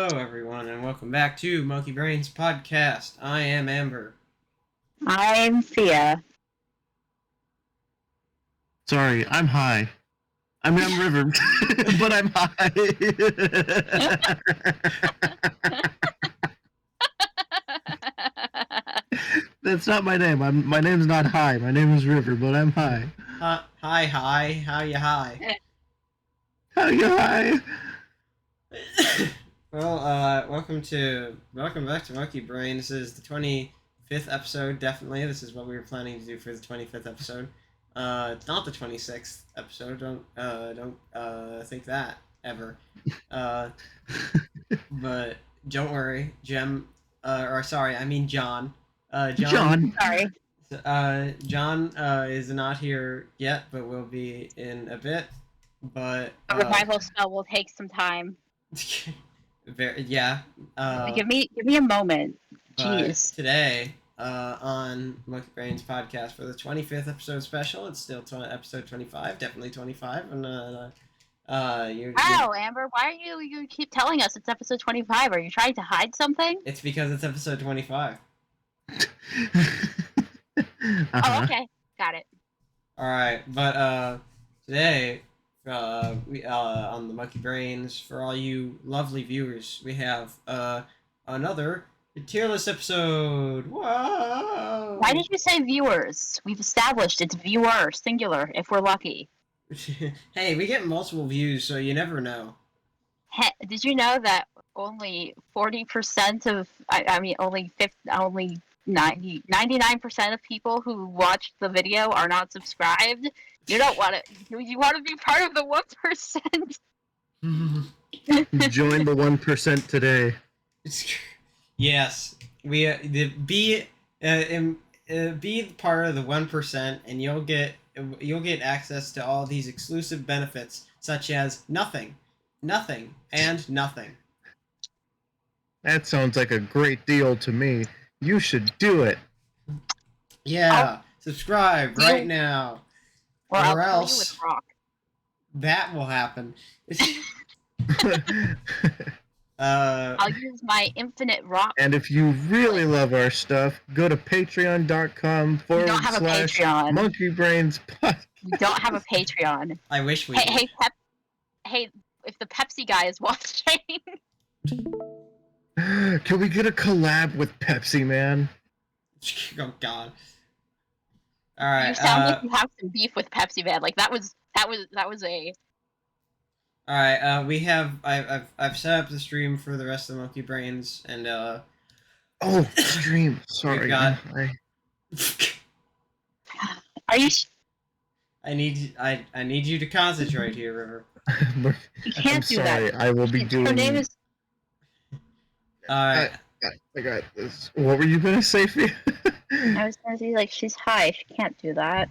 Hello, everyone, and welcome back to Monkey Brains Podcast. I am Amber. I'm Thea. Sorry, I'm high. I mean, I'm River, but I'm high. That's not my name. My name's not High. My name is River, but I'm high. Hi. How you high? How you high? Well, welcome back to Monkey Brain. This is the 25th episode, definitely. This is what we were planning to do for the 25th episode. It's not the 26th episode. Don't think that ever. But don't worry, John. John. Sorry. John is not here yet, but will be in a bit. But A revival spell will take some time. yeah. Give me a moment. But Jeez. today, on Monkey Brains Podcast for the 25th episode special, it's still episode 25, definitely 25, and Wow, Amber, why are you keep telling us it's episode 25? Are you trying to hide something? It's because it's episode 25. Oh, okay, got it. All right, but today, we on the Monkey Brains, for all you lovely viewers, we have another tier list episode. Whoa! Why did you say viewers? We've established it's viewer, singular, if we're lucky. Hey, we get multiple views, so you never know. Did you know that only 40% of, only 99% of people who watch the video are not subscribed? You don't want to. You want to be part of the 1%. Join the 1% today. Yes, be part of the 1%, and you'll get access to all these exclusive benefits, such as nothing, and nothing. That sounds like a great deal to me. You should do it. Yeah, subscribe right now, Or I'll kill you else with rock. that will happen. I'll use my infinite rock. And if you really love our stuff, go to patreon.com We don't have a Patreon. monkeybrains. We don't have a Patreon. I wish we did. Hey, if the Pepsi guy is watching. Can we get a collab with Pepsi, man? Oh God! All right. You sound like you have some beef with Pepsi, man. Like that was a. All right. We have. I've set up the stream for the rest of the Monkey Brains, and Oh, stream. Sorry. got- Are you? I need you to concentrate here, River. You can't I'm do sorry. that. I will be doing. Her name is. All right. I got this. What were you gonna say, Fia? I was gonna say she's high. She can't do that.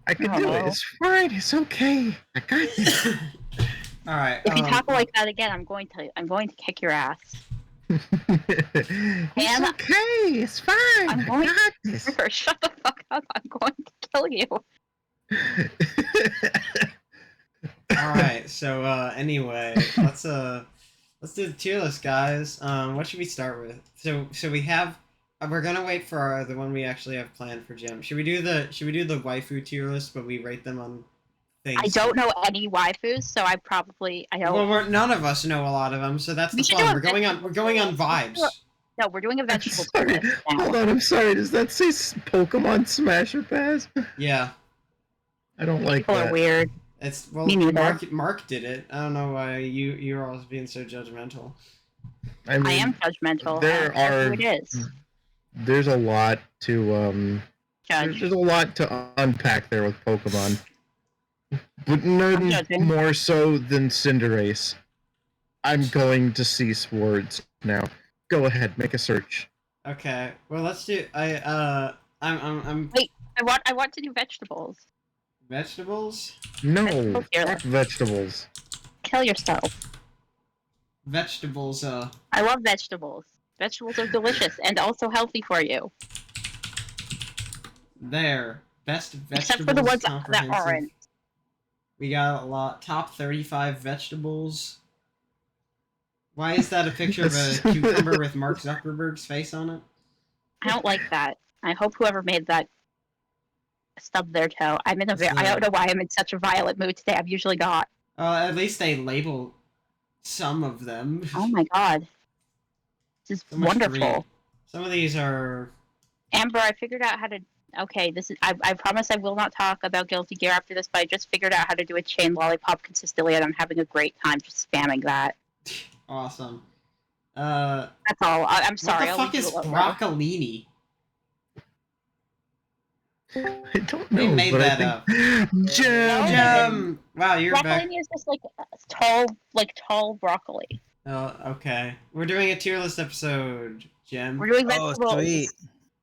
I can Oh, do no. it. It's fine. It's okay. I got this. All right. If you talk like that again, I'm going to kick your ass. It's And- okay. It's fine. I'm I going- got this. River, shut the fuck up! I'm going to kill you. All right. So anyway, let's do the tier list, guys. What should we start with? So we have. We're gonna wait for the one we actually have planned for Jim. Should we do the waifu tier list, but we rate them on things? I don't know any waifus, so I don't. Well, none of us know a lot of them, so that's We the should fun. do a We're going on vibes. No, we're doing a vegetable Sorry. tier list now. Hold on. I'm sorry. Does that say Pokemon Smasher Pass? Yeah, I don't like People that. are weird. it's well. Me neither. Mark did it. I don't know why you're always being so judgmental. I mean, I am judgmental. there That's are- who it is. There's a lot to Judge. There's a lot to unpack there with Pokemon. But I'm none judging. more so than Cinderace. I'm going to cease words now. Go ahead, make a search. Okay. Well, let's do. I'm I want to do vegetables. vegetables. No, Vegetable tier fuck list. vegetables. Kill yourself. Vegetables. I love vegetables. Vegetables are delicious and also healthy for you. There. Best vegetables. Except for the ones that comprehensive. aren't. We got a lot. Top 35 vegetables. Why is that a picture of a cucumber with Mark Zuckerberg's face on it? I don't like that. I hope whoever made that stubbed their toe. I don't know why I'm in such a violent mood today. I'm usually not. At least they label some of them. Oh my god. This is So much to read. wonderful. Some of these are... Amber, I figured out how to... Okay, this is... I promise I will not talk about Guilty Gear after this, but I just figured out how to do a chain lollipop consistently, and I'm having a great time just spamming that. Awesome. That's all. I'm sorry. What the fuck is broccolini? I don't know. They made but that I up. think... Jam! Wow, you're back. Broccolini is just tall broccoli. Oh, okay. We're doing a tier list episode, Jem. We're doing Oh, vegetables. sweet.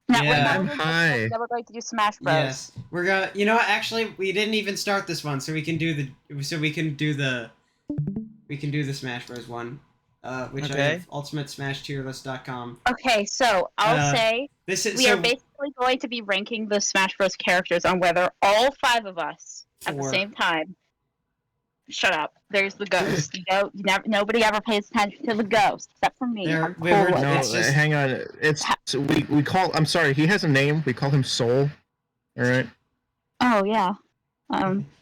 No, Yeah. I'm high. Now we're going to do Smash Bros. Yes, we're gonna. You know what? Actually, we didn't even start this one, so we can do the. We can do the Smash Bros. One, which I Okay. have ultimatesmashtierlist.com. Okay, so I'll say This is we are basically going to be ranking the Smash Bros. Characters on whether all 5 of us at the Four. same time. Shut up. There's the ghost. Nobody ever pays attention to the ghost except for me. There- I'm we cool were- with No, it. It's just- hang on. We call. I'm sorry. He has a name. We call him Soul. All right. Oh yeah.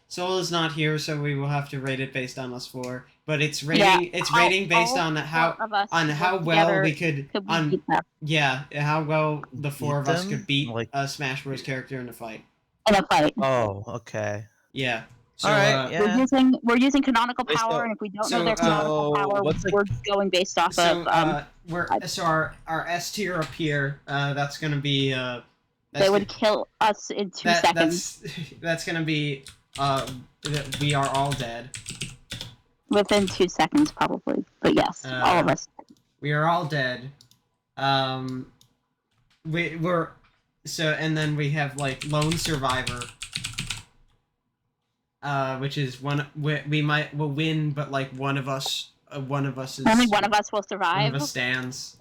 Soul is not here, so we will have to rate it based on us 4. But it's rating. Yeah, It's rating based all on how 4 of us how work well together we could could beat them yeah, how well the 4 of us them? could beat Like- a Smash Bros. Character in a fight. in a fight. Oh, okay. Yeah. So, Alright, yeah. We're using canonical Wait, power, so- and if we don't so, know their canonical so power, what's the- we're going based off So of our S tier up here. That's gonna be they would kill us in 2 seconds. That's gonna be we are all dead. Within 2 seconds, probably. But yes, all of us. We are all dead. We're so, and then we have like lone survivor. Which is we'll win, but like one of us is Only one of us will one survive. of us stands.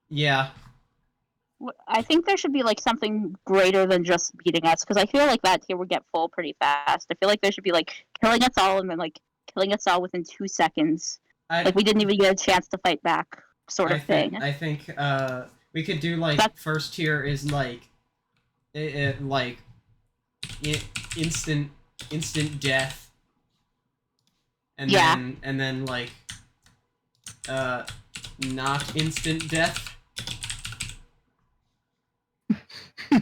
Yeah. I think there should be like something greater than just beating us, because I feel like that tier would get full pretty fast. I feel like there should be like killing us all and then like killing us all within 2 seconds. Like we didn't even get a chance to fight back, sort of thing. I think we could do like first tier is like instant death, and Yeah. then like not instant death,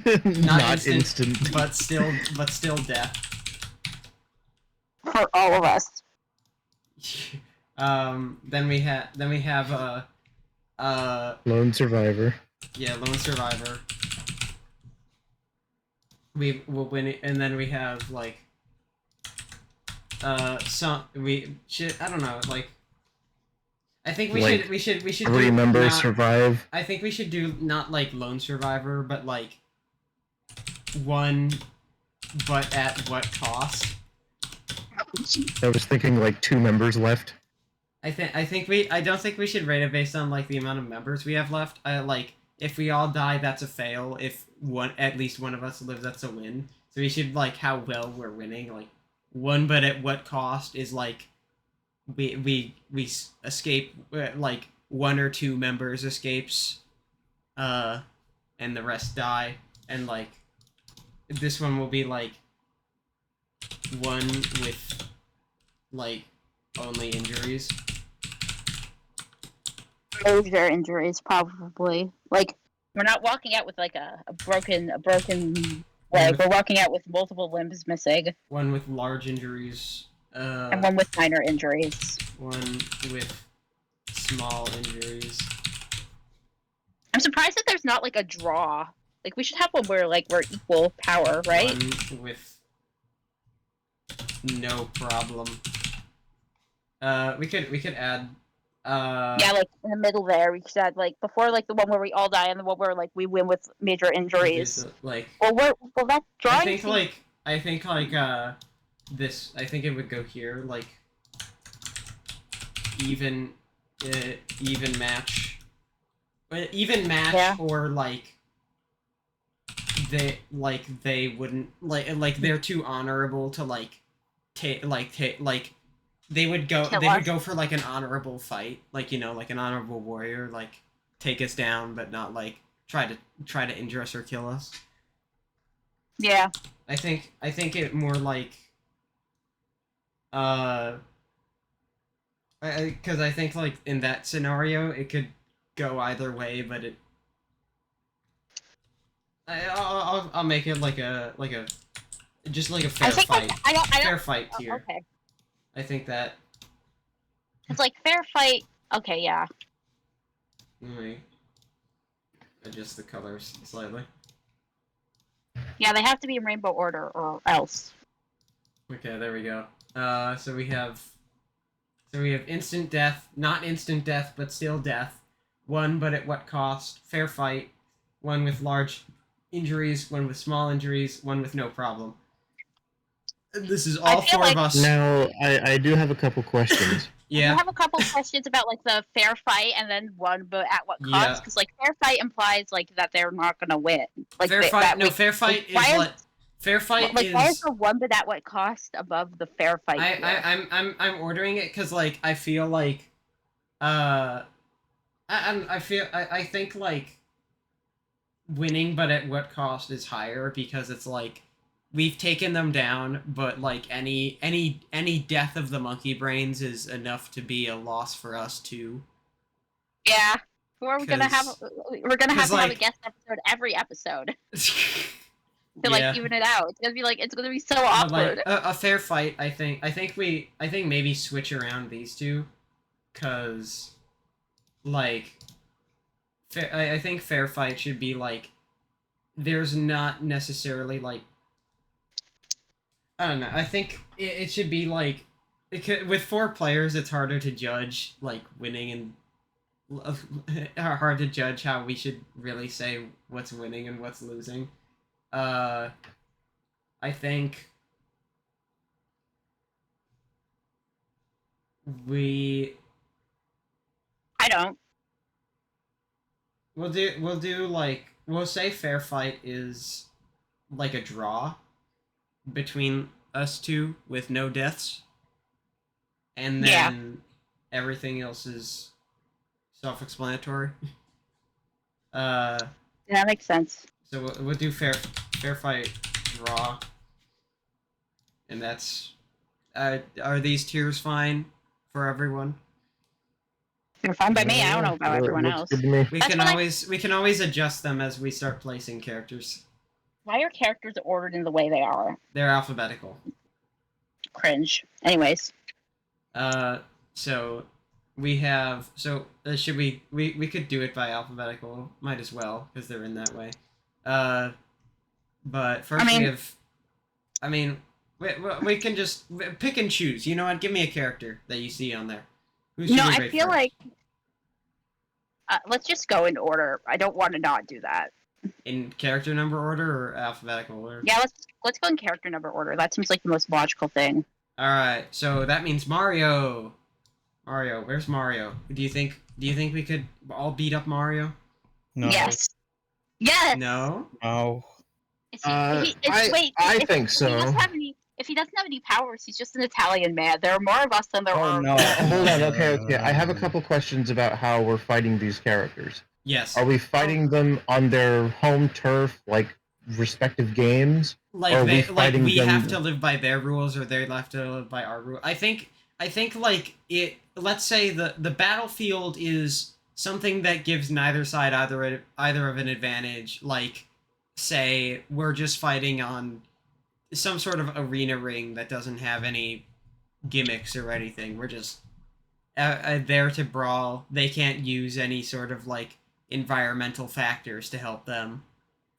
Not instant. but still death. For all of us. Then we have Lone survivor. yeah, lone survivor. We will win it, and then we have like I don't know, like I think we Like, should 3 do members not- survive. I think we should do not like lone survivor, but like one, but at what cost? I was thinking like 2 members left. I don't think we should rate it based on like the amount of members we have left. Like if we all die, that's a fail. If at least one of us lives, that's a win. So we should like how well we're winning. Like one, but at what cost is like we escape, like 1 or 2 members escapes, and the rest die. And like this one will be like one with like only injuries. Major injuries, probably. Like, we're not walking out with like a broken leg. We're walking out with multiple limbs missing, One with large injuries. and one with minor injuries. One with small injuries. I'm surprised that there's not like a draw. Like, we should have one where like we're equal power, right? One with no problem. We could add. Yeah, like in the middle there, we should add like before like the one where we all die and the one where like we win with major injuries. Like Well, that drawing. I think this. I think it would go here, like even match, Yeah. or like they wouldn't like they're too honorable to like they would go Kill they would us. go for like an honorable fight, like like an honorable warrior, like take us down, but not like try to injure us or kill us. Yeah. I think it more like uh because I think like in that scenario it could go either way, but I'll make it like a just like a fair I think fight. like I don't Fair fight tier. okay. I think that. It's like fair fight. Okay, yeah. Let me adjust the colors slightly. Yeah, they have to be in rainbow order or else. Okay, there we go. So we have instant death, not instant death, but still death. One, but at what cost? Fair fight. One with large injuries, one with small injuries, one with no problem. This is all four like of us. Now, I do have a couple questions. Yeah. I have a couple questions about like the fair fight and then one, but at what cost? Yeah. Because like fair fight implies like that they're not gonna win. Like fair fight. No, fair fight is why like fair fight like is. why is the one but at what cost above the fair fight? I'm ordering it because like I feel like I think like winning but at what cost is higher because it's like we've taken them down, but like any death of the monkey brains is enough to be a loss for us too. Yeah. We're gonna have to have like, a guest episode every episode to yeah. like even it out. It's gonna be so But, awkward. like, a fair fight. I think maybe switch around these two, cause like I think fair fight should be like there's not necessarily like I don't know. I think it should be like with 4 players, it's harder to judge like winning and hard to judge how we should really say what's winning and what's losing. I think I don't. we'll do like we'll say fair fight is like a draw between us two with no deaths, and then everything else is self-explanatory. That makes sense. So we'll do fair fight draw, and that's are these tiers fine for everyone? They're fine by me. I don't know about everyone else. Good to me. We can always adjust them as we start placing characters. Why are characters ordered in the way they are? They're alphabetical. Cringe. Anyways. So we have should we could do it by alphabetical. Might as well because they're in that way. But first we can just pick and choose. You know what? Give me a character that you see on there. I feel like let's just go in order. I don't want to not do that. In character number order or alphabetical order? Yeah, let's go in character number order. That seems like the most logical thing. All right, so that means Mario. Mario, where's Mario? Do you think we could all beat up Mario? No. Yes. Yes. No. No. I think so. If he doesn't have any powers, he's just an Italian man. There are more of us than there are. No. Hold on. Okay. I have a couple questions about how we're fighting these characters. Yes. Are we fighting them on their home turf, like respective games? Like we have to live by their rules, or they have to live by our rules. I think like it. Let's say the battlefield is something that gives neither side either of an advantage. Like, say we're just fighting on some sort of arena ring that doesn't have any gimmicks or anything. We're just there to brawl. They can't use any sort of like environmental factors to help them.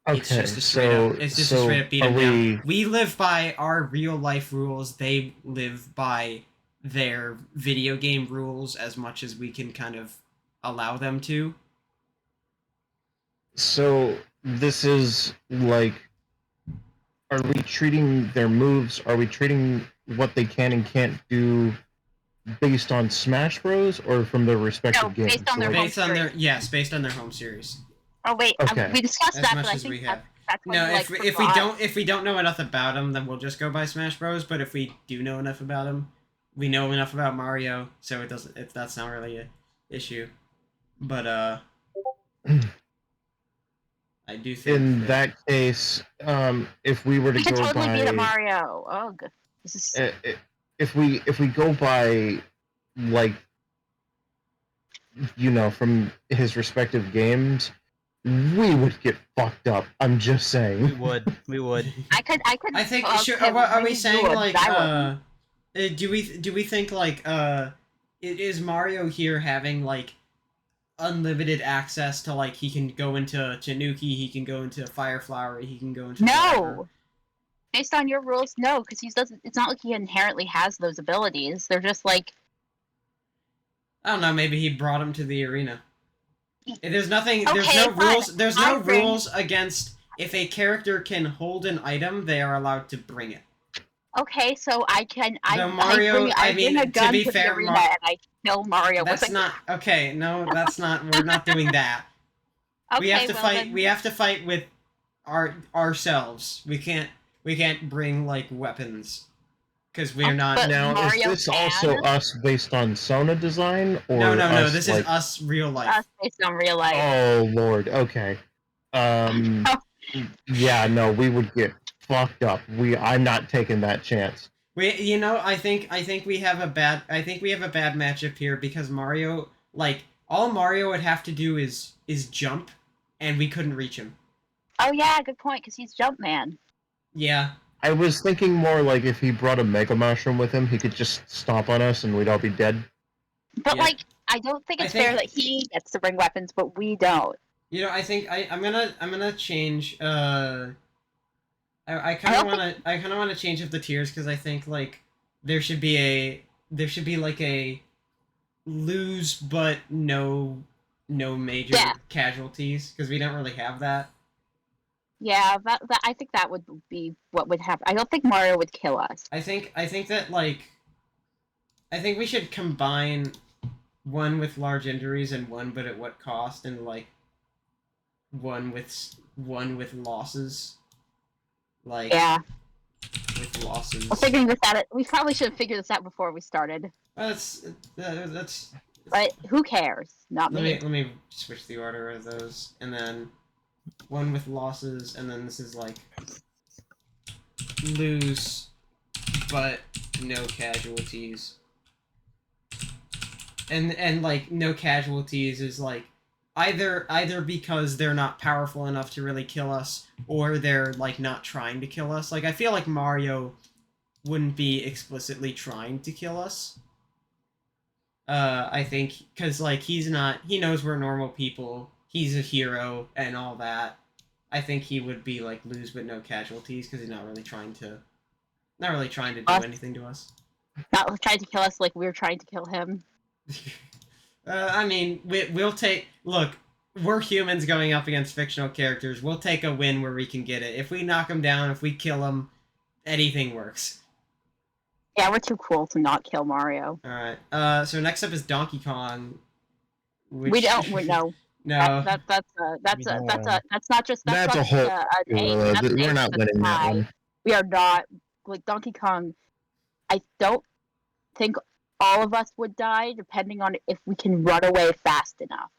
Okay, it's just a straight up beat them down. We live by our real life rules. They live by their video game rules as much as we can kind of allow them to. So this is like, are we treating their moves? Are we treating what they can and can't do based on Smash Bros. Or from their respective games? Based on their based on their home series. Oh wait, Okay. we discussed As that, much but I as think we have. that's what No, we, if we don't know enough about them, then we'll just go by Smash Bros. But if we do know enough about them, we know enough about Mario, so it doesn't. That's not really a issue. But I do think In that case, if we were to We could go totally beat up by, Mario. Oh, this is if we go by, like, from his respective games, we would get fucked up. I'm just saying. We would. I could I think talk sure. him Are we really saying good, like but I wouldn't. do we think like is Mario here having like unlimited access to like he can go into Tanuki, he can go into Fire Flower, he can go into whatever. No. Based on your rules, no, because he doesn't. It's not like he inherently has those abilities. They're just like I don't know. Maybe he brought him to the arena. There's nothing. There's Okay, no fine. rules. There's no I bring- rules against if a character can hold an item, they are allowed to bring it. okay, so I can. So Mario, I bring a to gun be to fair, the arena and I kill Mario. That's with a not okay. No, that's not. We're not doing that. Okay, We have to well fight. then- We have to fight with ourselves. We can't bring like weapons because we're not. but Now, Mario is this can. also us based on Sona design, or No. us, This like... is us real life. Us based on real life. Oh Lord. Okay. Yeah. No, we would get fucked up. I'm not taking that chance. I think we have a bad. I think we have a bad matchup here because Mario, like, all Mario would have to do is jump, and we couldn't reach him. Oh yeah, good point. Because he's Jumpman. Yeah. I was thinking more like if he brought a Mega Mushroom with him, he could just stomp on us and we'd all be dead. But Yeah. like, I don't think I it's think- fair that he gets to bring weapons, but we don't. I think I'm gonna change. I kind don't of want to change up the tiers because I think like there should be like a lose but no major Yeah. casualties because we don't really have that. Yeah, that I think that would be what would happen. I don't think Mario would kill us. I think that like I think we should combine one with large injuries and one but at what cost, and like one with losses. Like Yeah, with losses. we're figuring this out. We probably should have figured this out before we started. That's But who cares? Not me. let me switch the order of those, and then one with losses, and then this is like lose but no casualties. And like no casualties is like either because they're not powerful enough to really kill us, or they're like not trying to kill us. Like I feel like Mario wouldn't be explicitly trying to kill us. I think because like he knows we're normal people. He's a hero and all that. I think he would be like lose but no casualties because he's not really trying to do anything to us. Not trying to kill us like we're trying to kill him. I mean, we'll take. Look, we're humans going up against fictional characters. We'll take a win where we can get it. If we knock him down, if we kill him, anything works. Yeah, we're too cool to not kill Mario. All right. So next up is Donkey Kong. We don't. No. No. That's not just That's a whole... an eight. That's an we're eight, not that's winning that high. one. We are not like Donkey Kong. I don't think all of us would die, depending on if we can run away fast enough.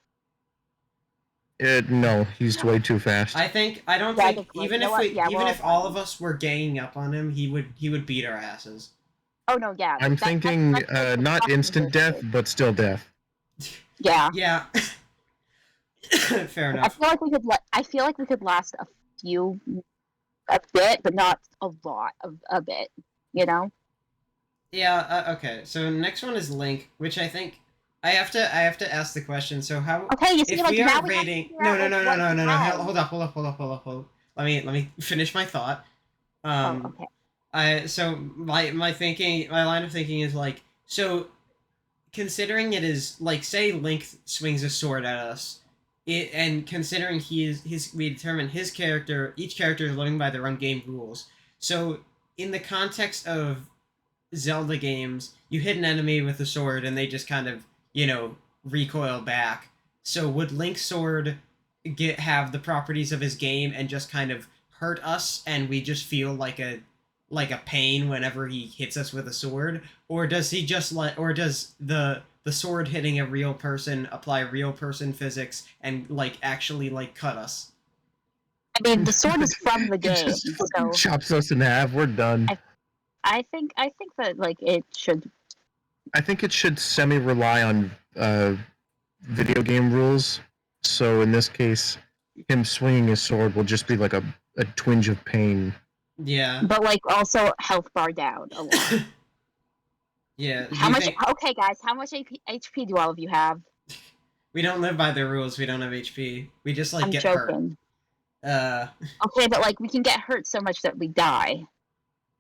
No, he's way too fast. I don't Yeah, think like, even you know what? Yeah, even well, if all of us were ganging up on him, he would beat our asses. Oh no, yeah. I'm thinking that's not fucking instant death, bullshit. but still death. Yeah. Yeah. Fair I enough. feel like we could. I feel like we could last a bit, but not a lot of a bit. You know. Yeah. Okay. So next one is Link, which I think I have to ask the question. So how? Okay, you see, If like we now are we have to rating, figure no, out, no, like, no, what no, no, no, no. has. Hold up. Let me finish my thought. Oh, okay. So my line of thinking is like, so considering it is like, say Link swings a sword at us, and considering we determine each character is living by their own game rules. So in the context of Zelda games, you hit an enemy with a sword and they just kind of, recoil back. So would Link's sword have the properties of his game and just kind of hurt us, and we just feel like like a pain whenever he hits us with a sword, or does he just or does the sword hitting a real person apply real person physics and like actually like cut us? I mean, the sword is from the It game, just fucking so chops us in half. We're done. I think that like it should. I think it should semi rely on video game rules. So in this case, him swinging his sword will just be like a twinge of pain. Yeah. But like also health bar down a lot. Yeah. How much? Okay, guys, how much HP do all of you have? We don't live by the rules. We don't have HP. We just like I'm get joking. hurt. Okay, but like we can get hurt so much that we die.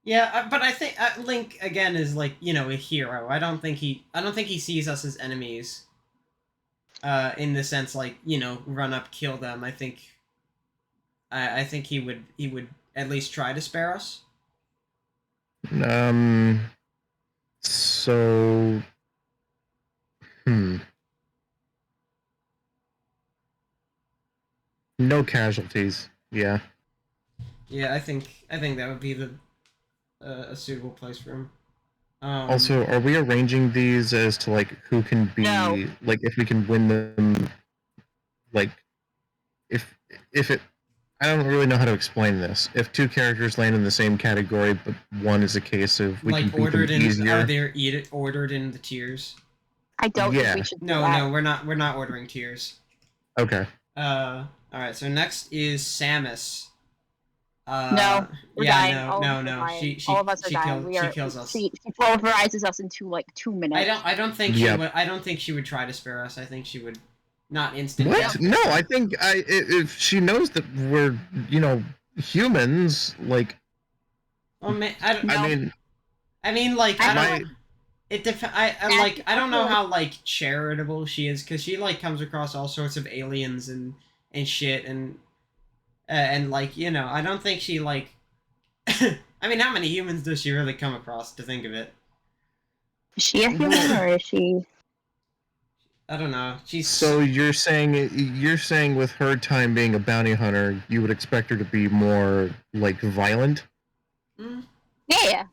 Yeah, but I think Link again is like a hero. I don't think he sees us as enemies. In the sense like run up, kill them. I think he would at least try to spare us. So no casualties. Yeah. Yeah, I think that would be a suitable place for him. Also, are we arranging these as to like who can be like if we can win them? Like, if it, I don't really know how to explain this. If two characters land in the same category, but one is a case of we like can beat ordered them easier. Are they ordered in the tiers? I don't think we should. No, we're not ordering tiers. Okay. All right. So next is Samus. No, we're dying. No. All of us are dying. She kills us. She pulverizes us into like 2 minutes. I don't think she would. I don't think she would try to spare us. I think she would not instant. What? Death. No, I think if she knows that we're humans, like. Well, I mean, like I don't. It I don't know how like charitable she is because she like comes across all sorts of aliens and shit and like I don't think she like. I mean, how many humans does she really come across to think of it? Is she a human or is she? I don't know. She's so you're saying with her time being a bounty hunter, you would expect her to be more like violent? Yeah.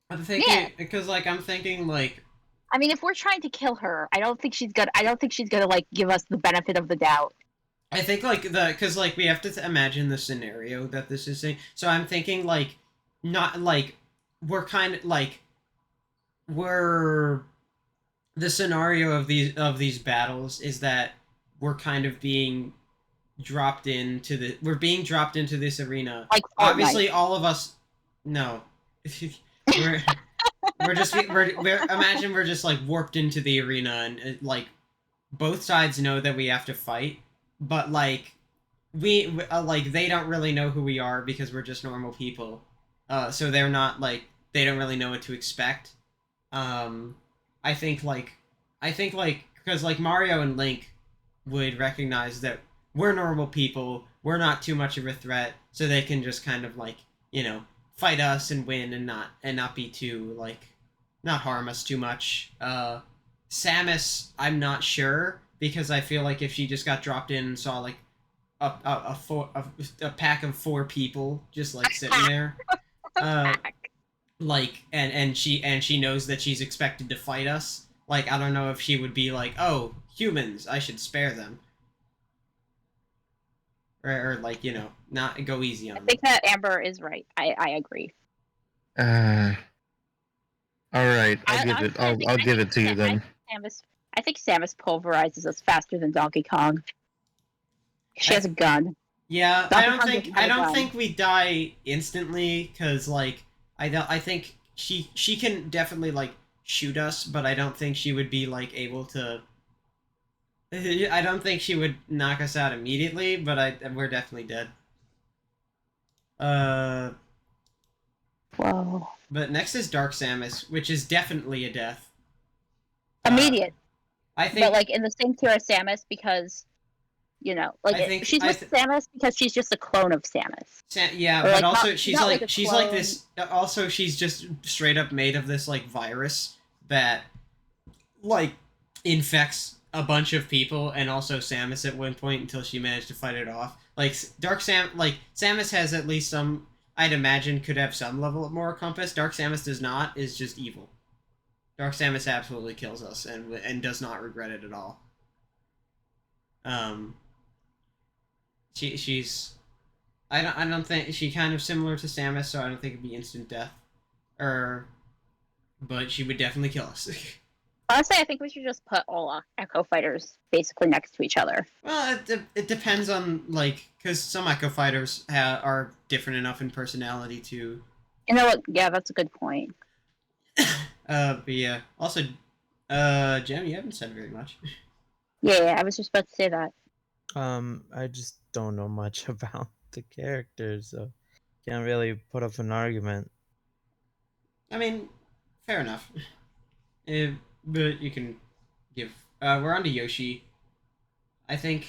I'm thinking because like I'm thinking like. I mean, if we're trying to kill her, I don't think she's gonna like give us the benefit of the doubt. I think like because like we have to imagine the scenario that this is in. So I'm thinking like not like we're kind of like we're the scenario of these battles is that we're kind of being dropped into this arena. Like obviously all of us no. we're imagine we're just like warped into the arena and like both sides know that we have to fight, but like we like they don't really know who we are because we're just normal people, so they're not like they don't really know what to expect. I think because like Mario and Link would recognize that we're normal people, we're not too much of a threat, so they can just kind of like fight us and win and not be too like not harm us too much. Samus, I'm not sure because I feel like if she just got dropped in and saw like a pack of 4 people just like sitting there, like and she knows that she's expected to fight us. Like I don't know if she would be like, oh, humans, I should spare them. Or like not go easy on them. I think that Amber is right. I agree. All right, I'll give it to you then. I think Samus pulverizes us faster than Donkey Kong. She has a gun. Yeah, I don't think we die instantly because like I think she can definitely like shoot us, but I don't think she would be like able to. I don't think she would knock us out immediately, but we're definitely dead. Whoa. But next is Dark Samus, which is definitely a death. Immediate. I think. But like in the same tier as Samus because, like she's with Samus because she's just a clone of Samus. Yeah, or but like, also not, she's not like a she's clone. like this. Also, she's just straight up made of this like virus that, like, infects a bunch of people and also Samus at one point until she managed to fight it off. Like Samus has at least some. I'd imagine could have some level of moral compass. Dark Samus does not. Is just evil. Dark Samus absolutely kills us and does not regret it at all. Um, she's I don't think she kind of similar to Samus, so I don't think it'd be instant death, but she would definitely kill us. Honestly, I think we should just put all Echo Fighters basically next to each other. Well, it depends on like because some Echo Fighters are different enough in personality to. You know what? Yeah, that's a good point. But yeah. Also, Jem, you haven't said very much. Yeah, I was just about to say that. I just don't know much about the characters, so can't really put up an argument. I mean, fair enough. But you can give. We're on to Yoshi. I think.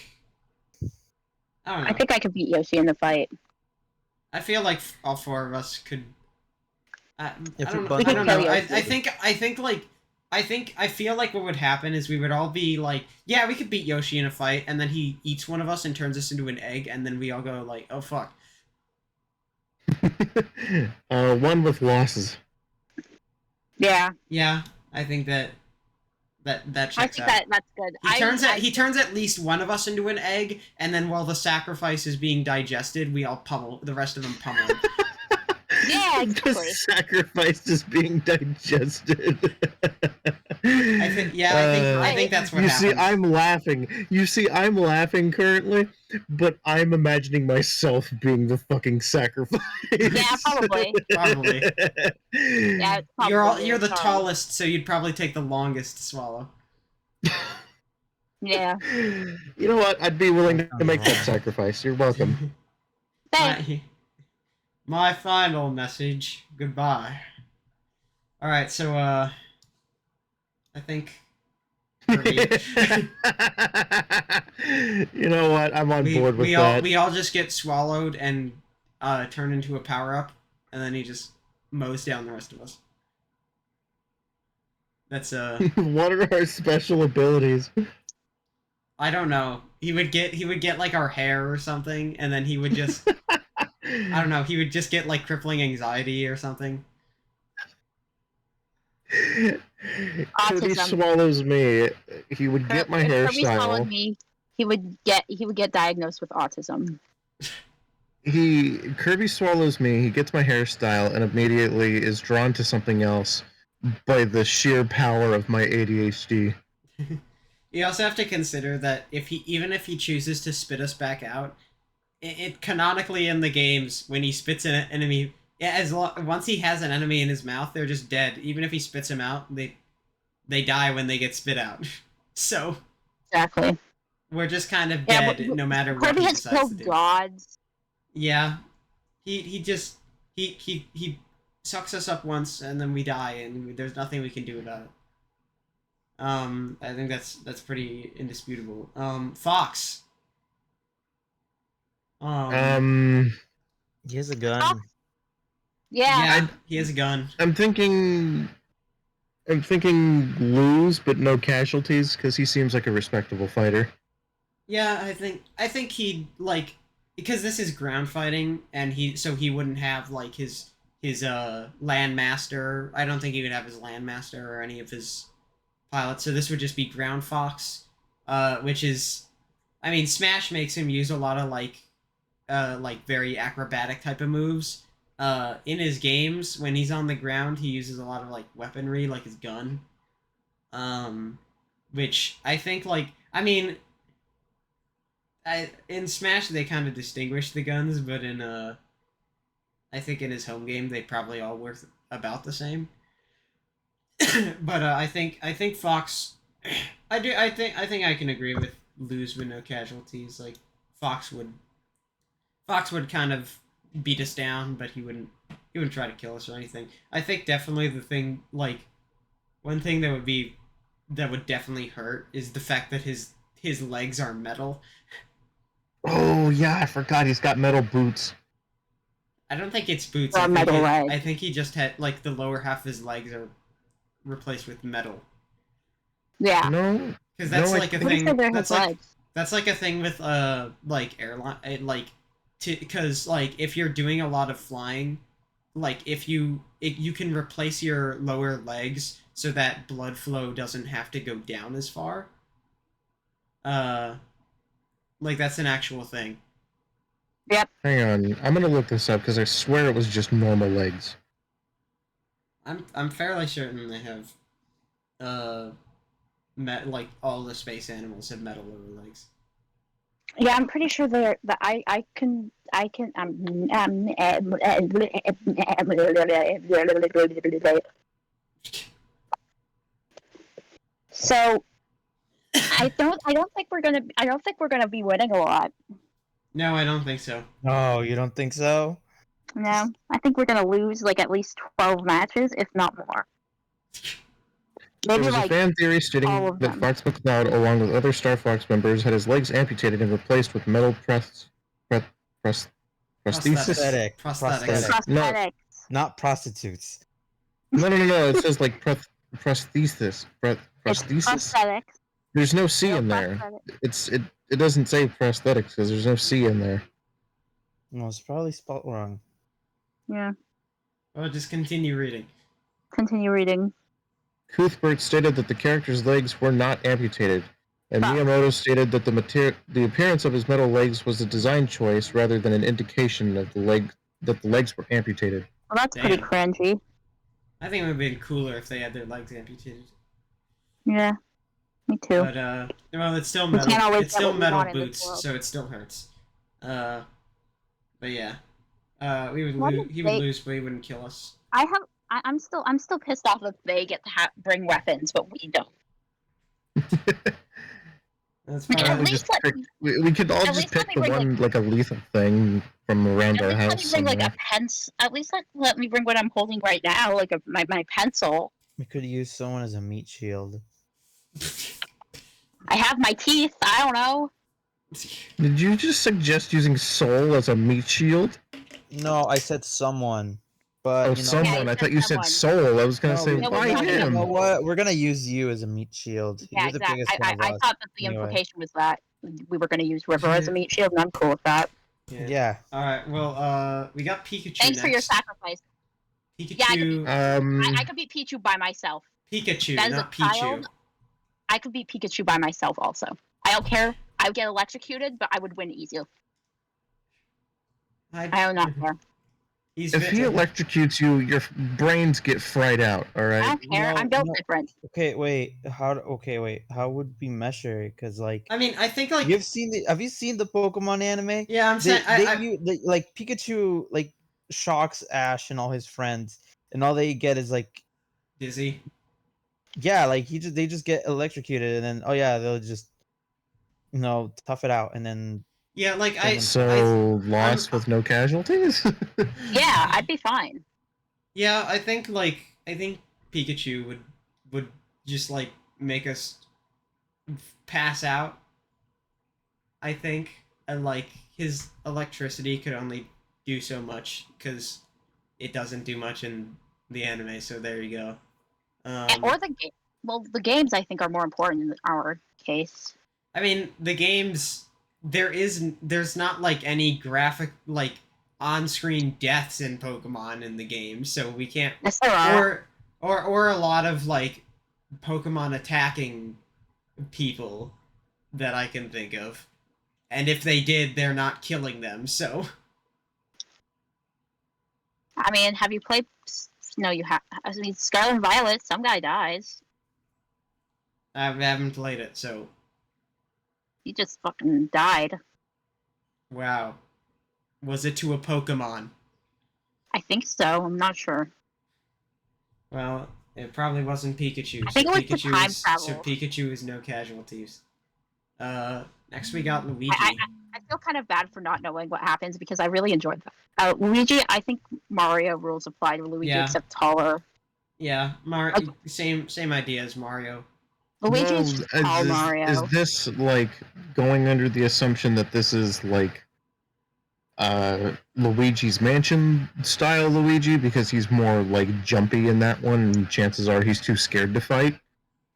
I don't know. I think I could beat Yoshi in the fight. I feel like all four of us could. I If don't we know. I bundle don't know. Yoshi. I feel like what would happen is we would all be like, yeah, we could beat Yoshi in a fight, and then he eats one of us and turns us into an egg, and then we all go like, oh fuck. One with losses. Yeah, Yeah, I think that I checks think out. that's good. He turns at least one of us into an egg, and then while the sacrifice is being digested, we all pummel the rest of them pummel him. Yeah, The exactly. sacrifice is being digested. I think that's what you happens. see, I'm laughing. You see, I'm laughing currently, but I'm imagining myself being the fucking sacrifice. Yeah, probably. Probably. Yeah, it's probably You're the Charles. tallest, so you'd probably take the longest to swallow. Yeah. You know what? I'd be willing to make that sacrifice. You're welcome. Thanks. My final message. Goodbye. All right, so I think. You know what? I'm on board with that. We all just get swallowed and turn into a power up, and then he just mows down the rest of us. That's What are our special abilities? I don't know. He would get like our hair or something, and then he would just I don't know. He would just get like crippling anxiety or something. Kirby Autism. swallows me. He would get my If Kirby hairstyle. swallowed me, he would get diagnosed with autism. Kirby swallows me. He gets my hairstyle and immediately is drawn to something else by the sheer power of my ADHD. You also have to consider that even if he chooses to spit us back out, it canonically in the games when he spits an enemy, once he has an enemy in his mouth, they're just dead. Even if he spits them out, they die when they get spit out. So Exactly. we're just kind of Yeah, dead but no matter what Kirby he has decides to killed do. gods. Yeah, he sucks us up once and then we die and there's nothing we can do about it. I think that's pretty indisputable. Fox. He has a gun. Yeah. He has a gun. I'm thinking lose, but no casualties, because he seems like a respectable fighter. Yeah, I think he'd like because this is ground fighting and he wouldn't have like his landmaster. I don't think he would have his landmaster or any of his pilots. So this would just be ground fox, which is, I mean, Smash makes him use a lot of like very acrobatic type of moves. In his games, when he's on the ground, he uses a lot of like weaponry, like his gun. Which I think like I mean, in Smash they kind of distinguish the guns, but in I think in his home game they probably all work about the same. But I think Fox, I think I can agree with lose with no casualties. Like Fox would kind of beat us down, but he wouldn't try to kill us or anything. I think definitely the thing like one thing that would definitely hurt is the fact that his legs are metal. Oh yeah, I forgot he's got metal boots. I don't think it's boots. Or metal leg. I think he just had like the lower half of his legs are replaced with metal. Yeah. No, Because that's No, I like a Pretty thing. sure they're his That's like legs. that's like a thing with like airline like because like if you're doing a lot of flying, like if you can replace your lower legs so that blood flow doesn't have to go down as far. Uh, like that's an actual thing. Yep. Hang on, I'm gonna look this up because I swear it was just normal legs. I'm fairly certain they have, like all the space animals have metal lower legs. Yeah, I'm pretty sure they're that I can so I don't think we're gonna be winning a lot. No, I don't think so. Oh, you don't think so? No, I think we're gonna lose like at least 12 matches, if not more. There Maybe was a like fan theory stating all of that them. Fox McCloud, along with other Star Fox members, had his legs amputated and replaced with metal prosthesis. Prosthetic. Prosthetics. No, Prosthetics. Not prostitutes. no. It says like prosthesis. It's Prosthesis. prosthetics. There's no C in there. Prosthetics. It doesn't say prosthetics because there's no C in there. No, it's probably spelled wrong. Yeah. Well, just continue reading. Continue reading. Cuthbert stated that the character's legs were not amputated, and Fuck. Miyamoto stated that the appearance of his metal legs was a design choice rather than an indication of that the legs were amputated. Well, that's pretty Damn. cringy. I think it would have been cooler if they had their legs amputated. Yeah. Me too. But well, it's still We metal. can't always It's get still what we metal want in this boots, world. so it still hurts. But yeah, he would What lose. if He would they- lose, but he wouldn't kill us. I'm still pissed off that they get to bring weapons, but we don't. That's At probably least just let- pick, we could all at just least let pick me the bring, one like a lethal thing from around At our least house let me bring like somewhere. a pencil. At least let me bring what I'm holding right now, like my pencil. We could use someone as a meat shield. I have my teeth. I don't know. Did you just suggest using Soul as a meat shield? No, I said someone. But Oh, you know, someone. Yeah, I thought you said someone. Soul. I was gonna No, say, we- No, why no, you him? know what? We're gonna use you as a meat shield. Yeah, You're the exactly. biggest one of I us. thought that the anyway. implication was that we were going to use River as a meat shield, and I'm cool with that. Yeah. All right. Well, we got Pikachu Thanks next. for your sacrifice. Pikachu. I could beat Pichu by myself. Pikachu, As not a Pichu. child, I could beat Pikachu by myself also. I don't care. I would get electrocuted, but I would win easily. I don't not care. He's If he electrocutes you, your brains get fried out. All I right. don't care. No, I'm built no. different. Okay, wait. How would we measure it? Because like, I mean, I think like have you seen the Pokemon anime? yeah, I'm saying Like Pikachu like shocks Ash and all his friends, and all they get is like, dizzy. yeah, like they just get electrocuted, and then they'll just tough it out, and then Yeah, like So lost with no casualties. Yeah, I'd be fine. Yeah, I think Pikachu would just like make us pass out. I think, and like his electricity could only do so much because it doesn't do much in the anime. So there you go. Or the game. Well, the games I think are more important in our case. I mean, the games there's not like any graphic like on-screen deaths in Pokemon in the game, so we can't Yes, there are. or a lot of like Pokemon attacking people that I can think of. And if they did, they're not killing them, so I mean, have you played? No, you have. I mean, Scarlet and Violet. Some guy dies. I haven't played it, so He just fucking died. wow. Was it to a Pokemon? I think so. I'm not sure. Well, it probably wasn't Pikachu. I think it was the Pikachu time is, travel. So Pikachu is no casualties. Next we got Luigi. I feel kind of bad for not knowing what happens because I really enjoyed that. Luigi, I think Mario rules apply to Luigi Yeah. except taller. Yeah, Okay. same idea as Mario. Luigi is just tall Mario. Is this like going under the assumption that this is like Luigi's Mansion style Luigi because he's more like jumpy in that one and chances are he's too scared to fight?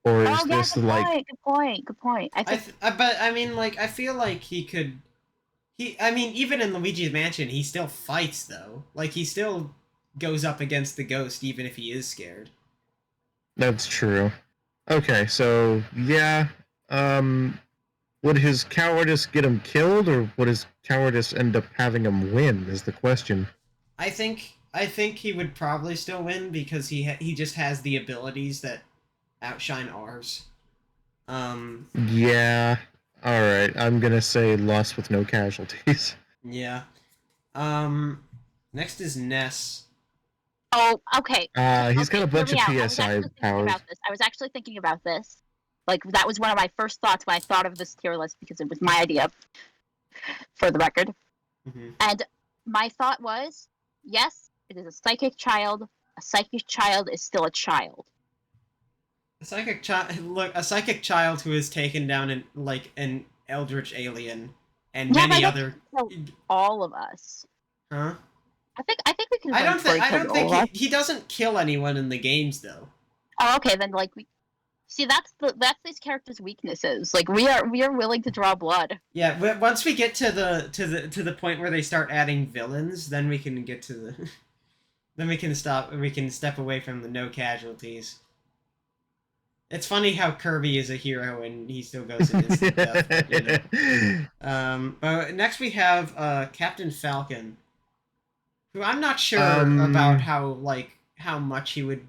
Or is this good like point, good point. I think But I mean, like, I feel like he could I mean, even in Luigi's Mansion, he still fights though. Like he still goes up against the ghost, even if he is scared. That's true. Okay, so yeah, would his cowardice get him killed, or would his cowardice end up having him win? Is the question. I think he would probably still win because he just has the abilities that outshine ours. Yeah. All right. I'm gonna say lost with no casualties. Yeah. Next is Ness. Oh, okay. He's got a Hear bunch me of out. PSI powers. I was actually thinking about this. Like that was one of my first thoughts when I thought of this tier list because it was my idea, for the record. Mm-hmm. And my thought was, yes, it is a psychic child. A psychic child is still a child. A psychic child. Look, a psychic child who has taken down an eldritch alien and Yeah, many but other. All of us. Huh? I think we can. I don't think all of us. he doesn't kill anyone in the games though. Oh, okay, then like we see that's these characters' weaknesses. Like we are willing to draw blood. Yeah, but once we get to the point where they start adding villains, then we can get to the then we can step away from the no casualties. It's funny how Kirby is a hero and he still goes in instant death. But, you know. But next we have Captain Falcon, who I'm not sure about how much he would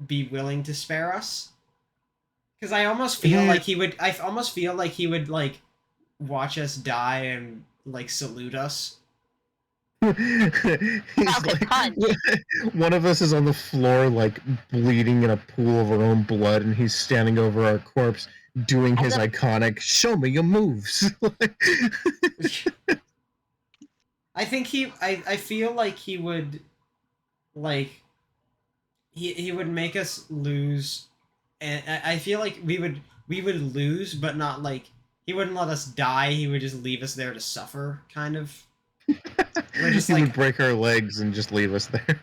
be willing to spare us. Because I almost feel like he would. I almost feel like he would like watch us die and like salute us. He's like, one of us is on the floor, like bleeding in a pool of our own blood, and he's standing over our corpse, doing his iconic "Show me your moves." I think I feel like he would, like, he would make us lose, and I feel like we would lose, but not like he wouldn't let us die. He would just leave us there to suffer, kind of. We're just he would break our legs and just leave us there.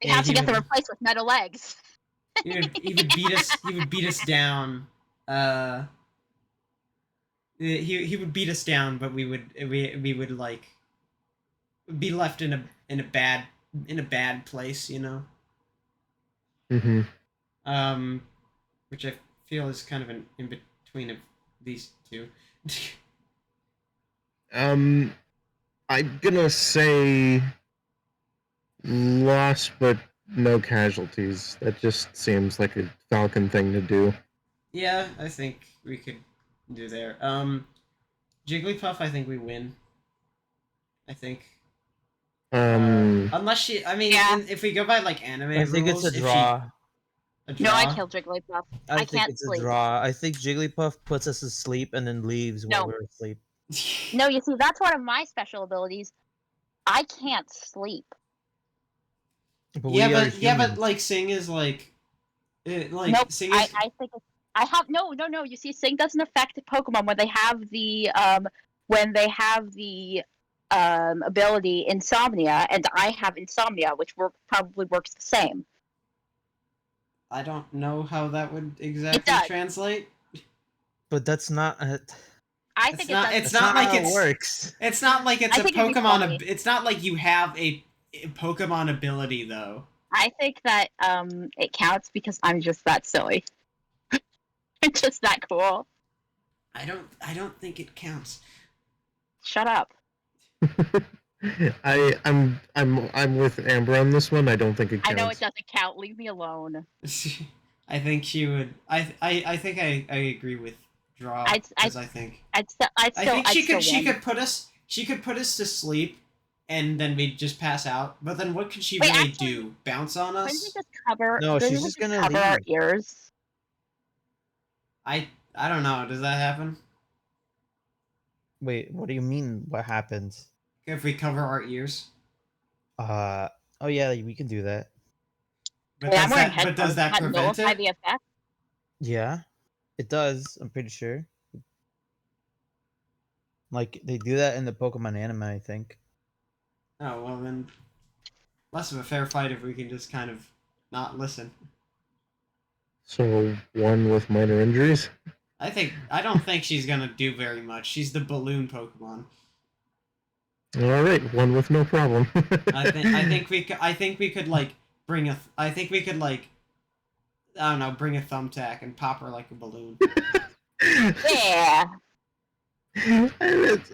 We have to get them replaced with metal legs. He would beat us. He would beat us down. He would beat us down, but we would like be left in a bad place, you know. Mm-hmm. Which I feel is kind of an in between of these two. I'm gonna say lost but no casualties. That just seems like a Falcon thing to do. Yeah, I think we could do there. Jigglypuff, I think we win. I think. Unless she, I mean, if we go by like anime rules, I think it's a draw. No, I killed Jigglypuff. I think can't it's sleep. a draw. I think Jigglypuff puts us to sleep and then leaves while we're asleep. No, you see, that's one of my special abilities. I can't sleep. But but like Sing is like, nope, Sing is. I think I have no. You see, Sing doesn't affect Pokemon when they have the ability Insomnia, and I have Insomnia, which probably works the same. I don't know how that would exactly translate. But that's not. I think it's not like it works. It's not like it's a Pokemon. It's not like you have a Pokemon ability though. I think that it counts because I'm just that silly. It's just that cool. I don't think it counts. Shut up. I'm with Amber on this one. I don't think it counts. I know it doesn't count. Leave me alone. I think she would. I think I agree with draw because I think she could put us to sleep, and then we'd just pass out. But then what could she really do? Bounce on us? Couldn't we just cover? No, she's just gonna cover our ears. I don't know. Does that happen? Wait, what do you mean? What happens? If we cover our ears? Oh yeah, we can do that. But does that prevent it? The effect? Yeah, it does. I'm pretty sure. Like they do that in the Pokemon anime, I think. Oh well, then less of a fair fight if we can just kind of not listen. So one with minor injuries. I don't think she's gonna do very much. She's the balloon Pokemon. All right, one with no problem. I think we could like bring a. I think we could like I don't know, bring a thumbtack and pop her like a balloon. Yeah. I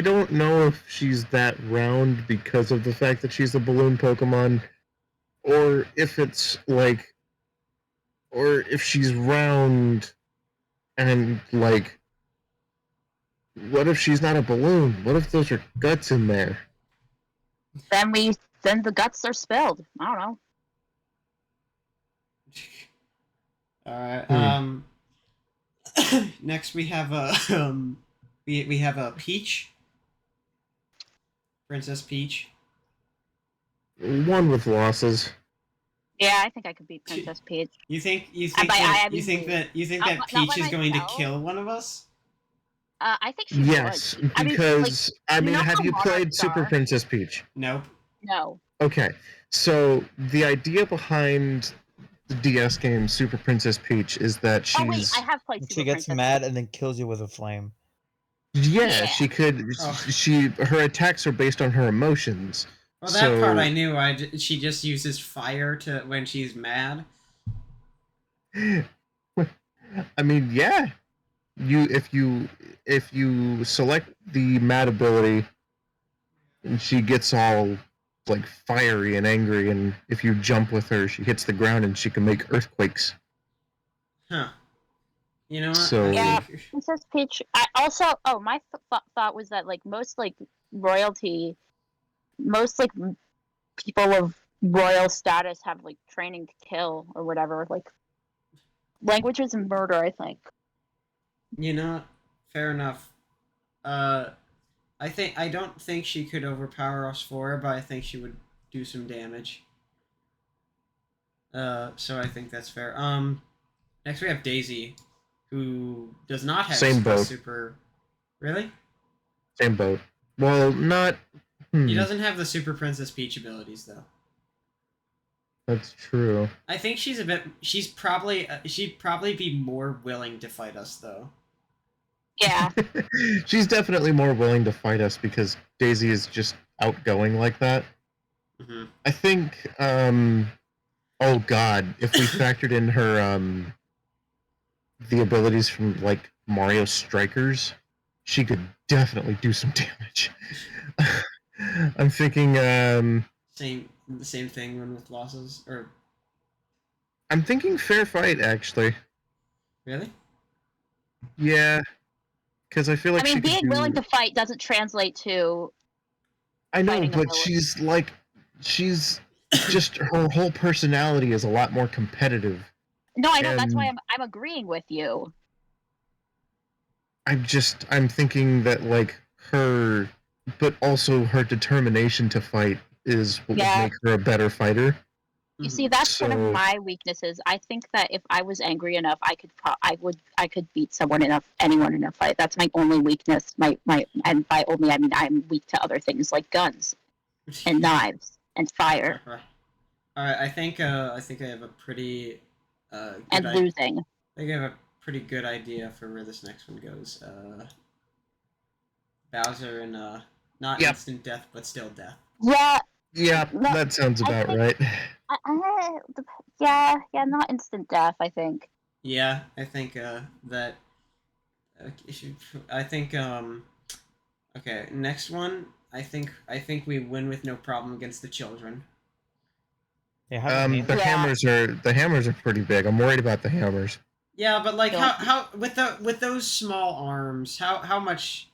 don't know if she's that round because of the fact that she's a balloon Pokemon, or if it's like, or if she's round and like, what if she's not a balloon? What if those are guts in there? Then the guts are spilled. I don't know. All right. Hmm. Next we have a we have a Peach, Princess Peach. One with losses. Yeah, I think I could beat Princess Peach. You think I you think that Not Peach by is going to myself. kill one of us? I think she Yes, would. because you know have how you played monarchs Super are? Princess Peach? Nope. No. Okay, so the idea behind the DS game Super Princess Peach is that Oh wait, she's I have played She Super gets Princess. mad and then kills you with a flame. yeah, Yeah. she could Oh. her attacks are based on her emotions. Well, that so, part I knew. She just uses fire to when she's mad. I mean, yeah. If you select the mad ability and she gets all like fiery and angry, and if you jump with her, she hits the ground and she can make earthquakes. Huh. You know what? So- Yeah. Princess Peach. I also. Oh, my thought was that like most like royalty, most like people of royal status have like training to kill or whatever. Like languages and murder. I think. You know what? Fair enough. I don't think she could overpower us four, but I think she would do some damage. So I think that's fair. Next we have Daisy, who does not have Same boat. super. Really? Same boat. Well, not. He doesn't have the Super Princess Peach abilities though. That's true. I think she's a bit. She'd probably be more willing to fight us though. Yeah. She's definitely more willing to fight us because Daisy is just outgoing like that. Mm-hmm. I think. Oh God! If we factored in her the abilities from like Mario Strikers, she could definitely do some damage. I'm thinking. The same thing when with losses or I'm thinking fair fight actually. really? Yeah, because I feel like I mean, she could being do... willing to fight doesn't translate to. I know, fighting but ability. she's just her whole personality is a lot more competitive. No, I know. That's why And- I'm agreeing with you. I'm thinking that like her, but also her determination to fight is what Yeah. would make her a better fighter. You see, that's one So- of my weaknesses. I think that if I was angry enough, I could beat anyone in a fight. That's my only weakness. And by only I mean I'm weak to other things like guns and knives and fire All right, I think I have a pretty good and losing. I think I have a pretty good idea for where this next one goes. Bowser and not Yep. instant death, but still death. Yeah, Yeah, No, that sounds I about think- right. yeah, not instant death. I think. Yeah, I think that. I think Okay, next one. I think we win with no problem against the children. They have a name. The Yeah. hammers are pretty big. I'm worried about the hammers. Yeah, but like Yeah. how with those small arms, how much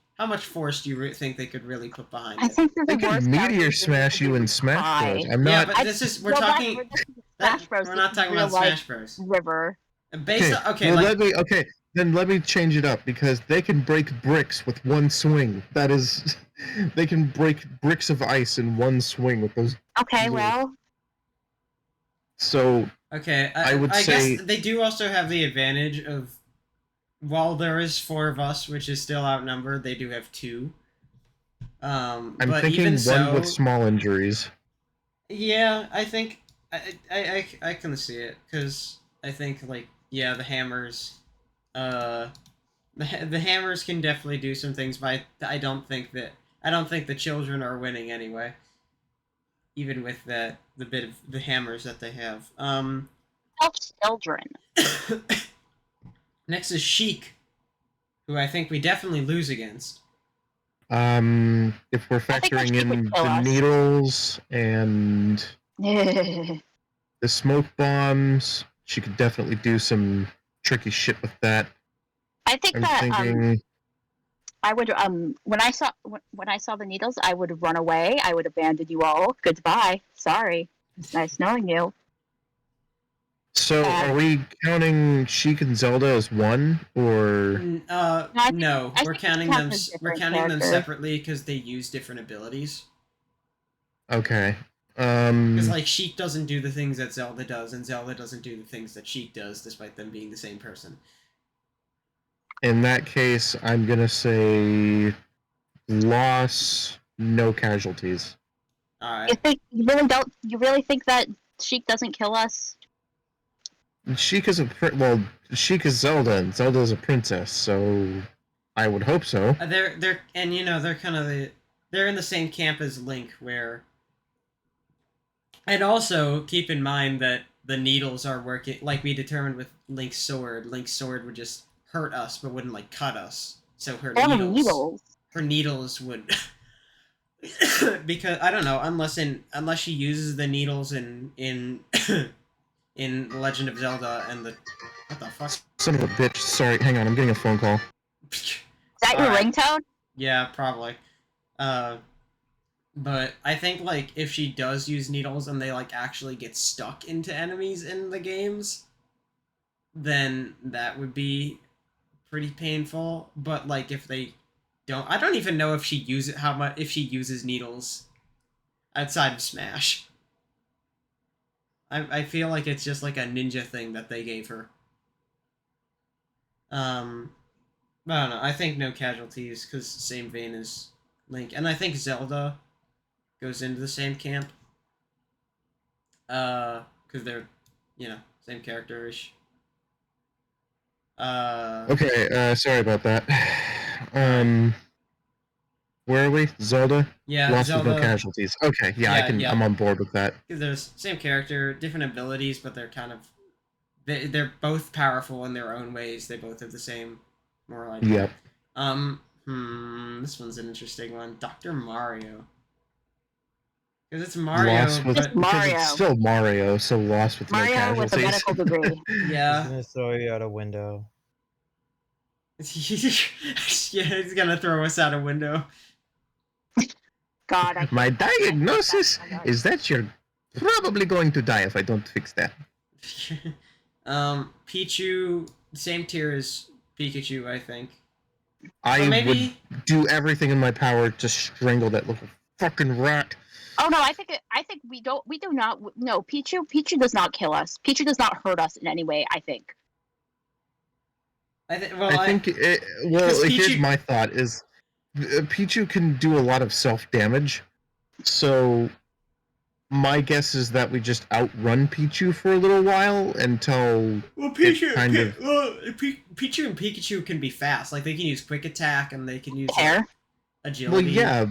force do you think they could really put behind I it? think that They the could worst meteor boundaries smash you in Smash high. Bros. I'm Yeah, not. but this is we're Well, talking. this is Smash Bros. We're This not is talking real about life Smash Bros. River. Based on Well, like then let me change it up because they can break bricks with one swing. That is, they can break bricks of ice in one swing with those. Okay, Little- well, I would say- guess they do also have the advantage of while there is four of us, which is still outnumbered, they do have two. I'm but thinking even one so, with small injuries. yeah, I think I can see it because I think like the hammers, the hammers can definitely do some things, but I don't think that I don't think the children are winning anyway. Even with the bit of the hammers that they have. Children. Next is Sheik, who I think we definitely lose against. If we're I think that factoring she in would kill the us. needles and the smoke bombs, she could definitely do some tricky shit with that. I think I'm that thinking. I would when I saw the needles, I would run away. I would abandon you all. Goodbye. Sorry. It's nice knowing you. So, are we counting Sheik and Zelda as one, or No, I we're think counting we them. count as We're different counting them characters. separately because they use different abilities. okay? Because like Sheik doesn't do the things that Zelda does, and Zelda doesn't do the things that Sheik does, despite them being the same person. In that case, I'm gonna say loss, no casualties. All You right. think you really don't? You really think that Sheik doesn't kill us? Sheik is Sheik is Zelda, and Zelda is a princess, so I would hope so. They're and they're kind of they're in the same camp as Link, where. And also keep in mind that the needles are working like we determined with Link's sword. Link's sword would just hurt us, but wouldn't like cut us. So her needles would. Because I don't know, unless she uses the needles in in Legend of Zelda and the what the fuck? Son of a bitch! Sorry, hang on, I'm getting a phone call. Is that your ringtone? Yeah, probably. But I think like if she does use needles and they like actually get stuck into enemies in the games, then that would be pretty painful. But like if they don't, I don't even know if she uses needles outside of Smash. I feel like it's just like a ninja thing that they gave her. I don't know. I think no casualties because same vein as Link, and I think Zelda goes into the same camp. Because they're, same character-ish. Okay, sorry about that. Where are we? Zelda? Yeah, Lost Zelda. with no casualties. Okay, yeah, I'm on board with that. Because there's same character, different abilities, but they're kind of they're both powerful in their own ways. They both have the same moral idea. Yep. This one's an interesting one. Dr. Mario. Because it's Mario, Because it's still Mario, so lost with no casualties. Mario with a medical degree. Yeah. He's gonna throw you out a window. Yeah, he's gonna throw us out a window. God, my diagnosis is that you're probably going to die if I don't fix that. Pichu, same tier as Pikachu, I think. I would do everything in my power to strangle that little fucking rat. Oh no, I think we do not. No, Pichu does not kill us. Pichu does not hurt us in any way. I think. Here's my thought is Pichu can do a lot of self-damage, so my guess is that we just outrun Pichu for a little while until Pichu and Pikachu can be fast. Like they can use quick attack and they can use agility. Well, yeah.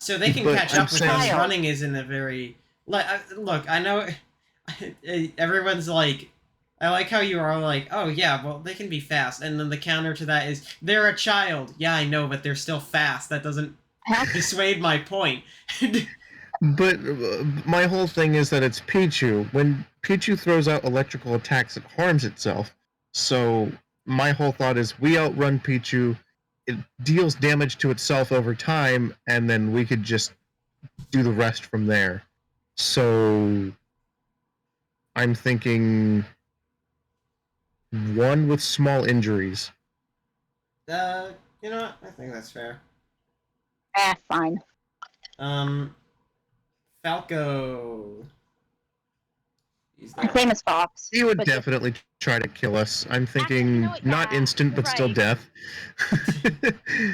So they can catch up with us. Running isn't a very look. I know everyone's like. I like how you are like, oh yeah, well they can be fast, and then the counter to that is they're a child. Yeah, I know, but they're still fast. That doesn't dissuade my point. But my whole thing is that it's Pichu. When Pichu throws out electrical attacks, it harms itself. So my whole thought is we outrun Pichu, it deals damage to itself over time, and then we could just do the rest from there. So I'm thinking one with small injuries. You know what? I think that's fair. Fine. Falco. Same as Fox. He would definitely try to kill us. I'm thinking not instant, but still death.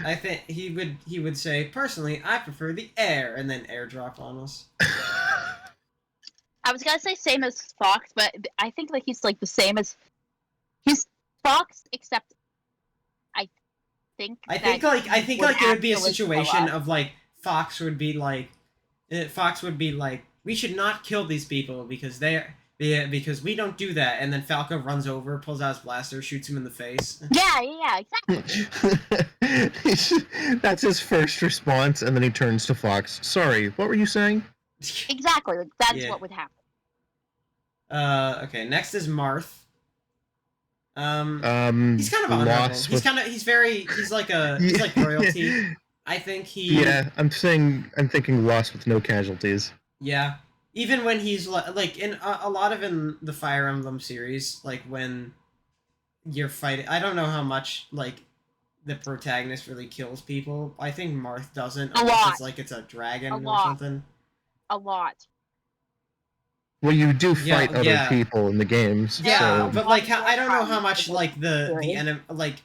I think he would say, personally, I prefer the air, and then airdrop on us. I was gonna say same as Fox, but I think like he's like the same as he's Fox, except I think it would be a situation of like Fox would be like, we should not kill these people because because we don't do that. And then Falco runs over, pulls out his blaster, shoots him in the face. Yeah, exactly. That's his first response, and then he turns to Fox. Sorry, what were you saying? Exactly. Like, that's Yeah. what would happen. Okay. Next is Marth. He's kind of honorable. Lost He's like royalty. I think he. Yeah, I'm thinking lost with no casualties. Yeah, even when he's like in a lot of in the Fire Emblem series, like when you're fighting, I don't know how much like the protagonist really kills people. I think Marth doesn't. A lot. It's a dragon A or lot. something. A lot. Well, you do fight other yeah. people in the games. Yeah, so... but like I don't know how much like the enemy like.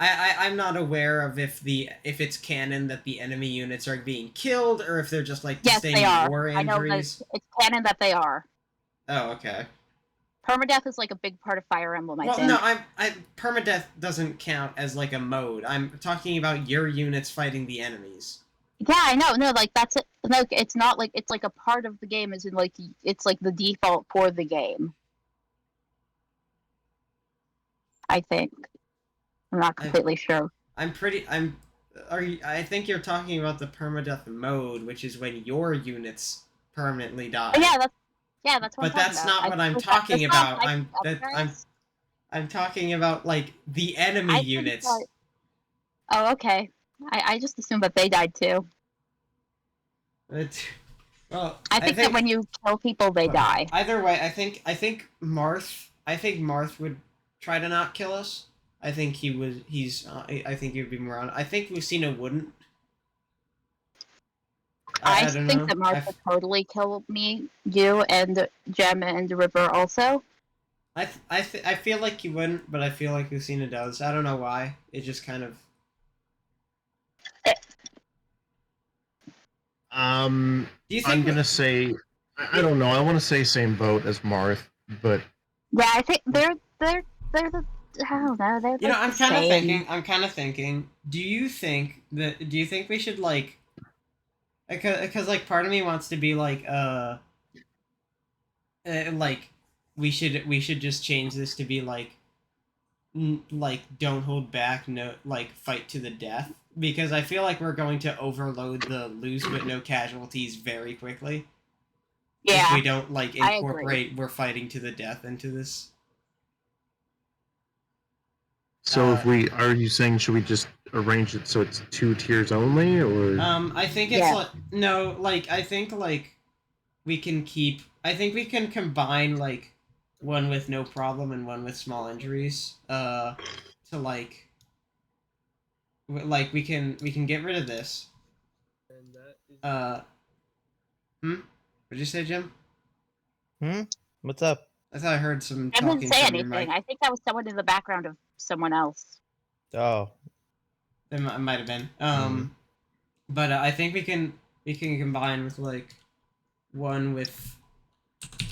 I'm not aware of if it's canon that the enemy units are being killed or if they're just like Yes, they are. war I know that injuries. it's canon that they are. Oh, okay. Permadeath is like a big part of Fire Emblem, I think. Well, no, permadeath doesn't count as like a mode. I'm talking about your units fighting the enemies. Yeah, I know. No, like that's it. Like it's not like it's like a part of the game. As in, like it's like the default for the game. I think. I'm not completely sure. I think you're talking about the permadeath mode, which is when your units permanently die. Oh, yeah, that's what. But that's not what I'm talking about. I'm talking about like the enemy units. Oh, okay. I just assumed that they died too. Well, I think that when you kill people, they die. Either way, I think Marth would try to not kill us. I think he would be more on. I think Lucina wouldn't. I think that Marth would totally kill you, and Gem and River also. I feel like he wouldn't, but I feel like Lucina does. I don't know why. It just kind of. Do you think I'm gonna say, I don't know. I want to say same boat as Marth, but yeah, I think they're the. I don't know. They're I'm kind of thinking. Do you think we should like? Because like part of me wants to be like like we should just change this to be like don't hold back, no, like fight to the death, because I feel like we're going to overload the lose but no casualties very quickly. Yeah. If we don't like incorporate we're fighting to the death into this. So are you saying should we just arrange it so it's 2 tiers only, or? I think it's I think like we can combine like one with no problem and one with small injuries. To like we can get rid of this. What did you say, Jim? What's up? I thought I heard some I talking didn't say from your anything. mic. I think that was someone in the background of someone else. Oh. It might have been. But I think we can combine with like one with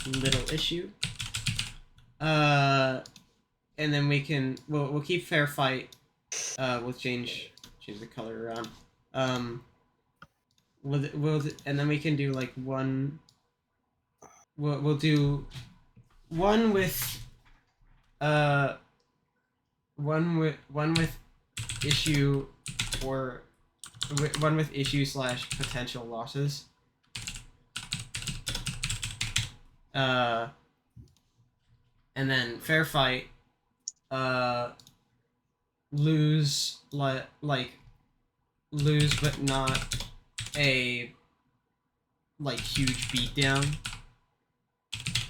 little issue. And then we'll keep fair fight. We'll change the color around. And then we can do like one. We'll do one with one with issue or one with issue / potential losses. And then fair fight. Lose lose but not a like huge beatdown.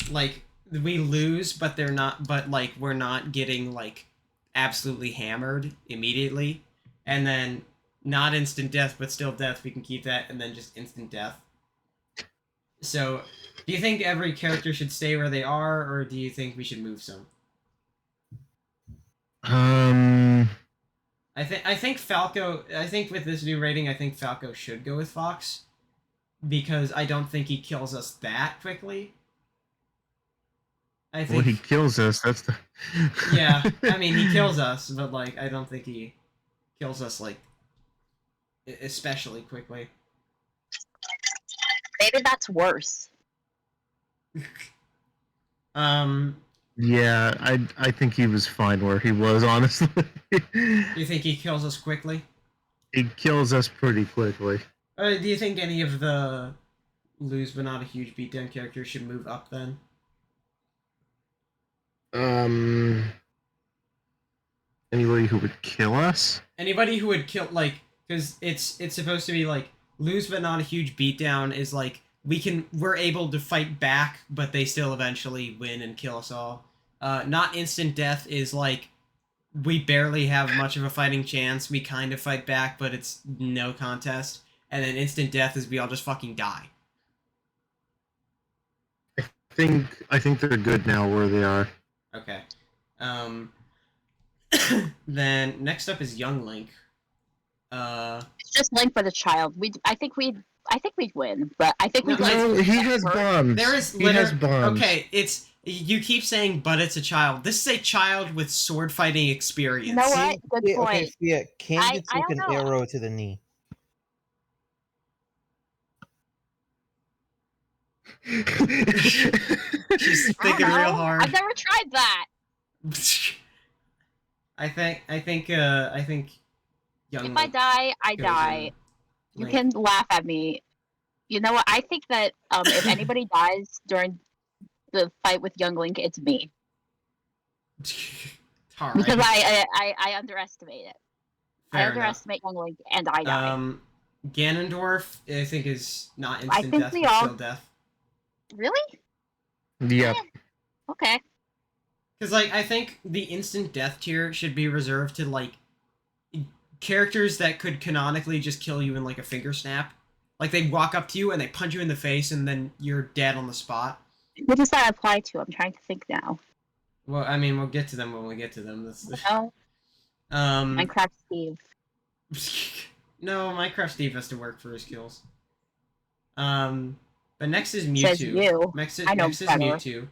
Like we lose, but we're not getting like absolutely hammered immediately, and then not instant death, but still death. We can keep that, and then just instant death. So, do you think every character should stay where they are, or do you think we should move some? I think Falco. I think with this new rating, I think Falco should go with Fox, because I don't think he kills us that quickly. I think. Well, he kills us. That's the. Yeah, I mean he kills us, but like I don't think he kills us like especially quickly. Maybe that's worse. Yeah, I think he was fine where he was, honestly. You think he kills us quickly? He kills us pretty quickly. Do you think any of the lose but not a huge beatdown characters should move up then? Anybody who would kill us? Anybody who would kill, like, because it's supposed to be like lose but not a huge beatdown is like we're able to fight back, but they still eventually win and kill us all. Not instant death is like we barely have much of a fighting chance. We kind of fight back, but it's no contest. And then instant death is we all just fucking die. I think they're good now where they are. Okay. Then next up is Young Link. It's just Link for the child. I think we'd win, but I think we'd like. No, he has bombs. There is he has bombs. Okay, you keep saying, but it's a child. This is a child with sword fighting experience. You know what? Good point. Okay, yeah, can you take don't an know. arrow to the knee? She's thinking real hard. I've never tried that. I think Young If Link I die, I goes die. in You Link. can laugh at me. You know what? I think that if anybody dies during the fight with Young Link, it's me. All Because right. I underestimate it. Fair I enough. underestimate Young Link, and I die. Ganondorf, I think, is not instant think death, we but all- still death. Really? Yep. Okay. Because, like, I think the instant death tier should be reserved to, like, characters that could canonically just kill you in, like, a finger snap. Like, they walk up to you and they punch you in the face and then you're dead on the spot. What does that apply to? I'm trying to think now. Well, I mean, we'll get to them when we get to them. That's the... No? Minecraft Steve. No, Minecraft Steve has to work for his kills. But next is Mewtwo. Says you. Next is better. Mewtwo.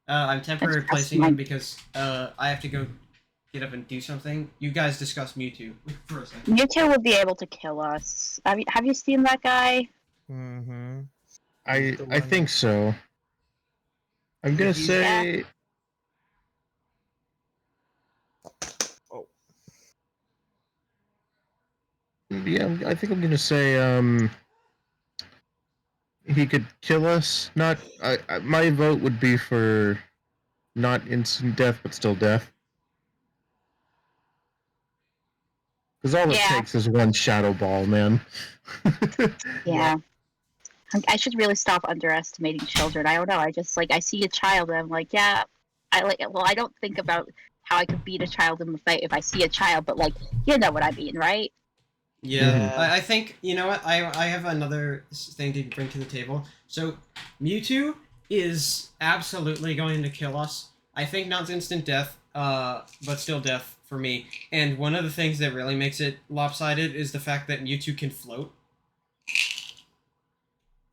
I'm temporarily That's placing mine. him because I have to go get up and do something. You guys discuss Mewtwo for a second. Mewtwo would be able to kill us. Have you seen that guy? Mm-hmm. I think so. I'm gonna say. Oh. Yeah, I think I'm gonna say he could kill us. Not my vote would be for not instant death, but still death. Because all it Yeah. takes is one shadow ball, man. Yeah. I should really stop underestimating children. I don't know. I see a child and I'm like, yeah. I don't think about how I could beat a child in the fight if I see a child, but like, you know what I mean, right? Yeah, Mhm. I think, you know what, I have another thing to bring to the table. So, Mewtwo is absolutely going to kill us. I think not instant death, but still death for me. And one of the things that really makes it lopsided is the fact that Mewtwo can float.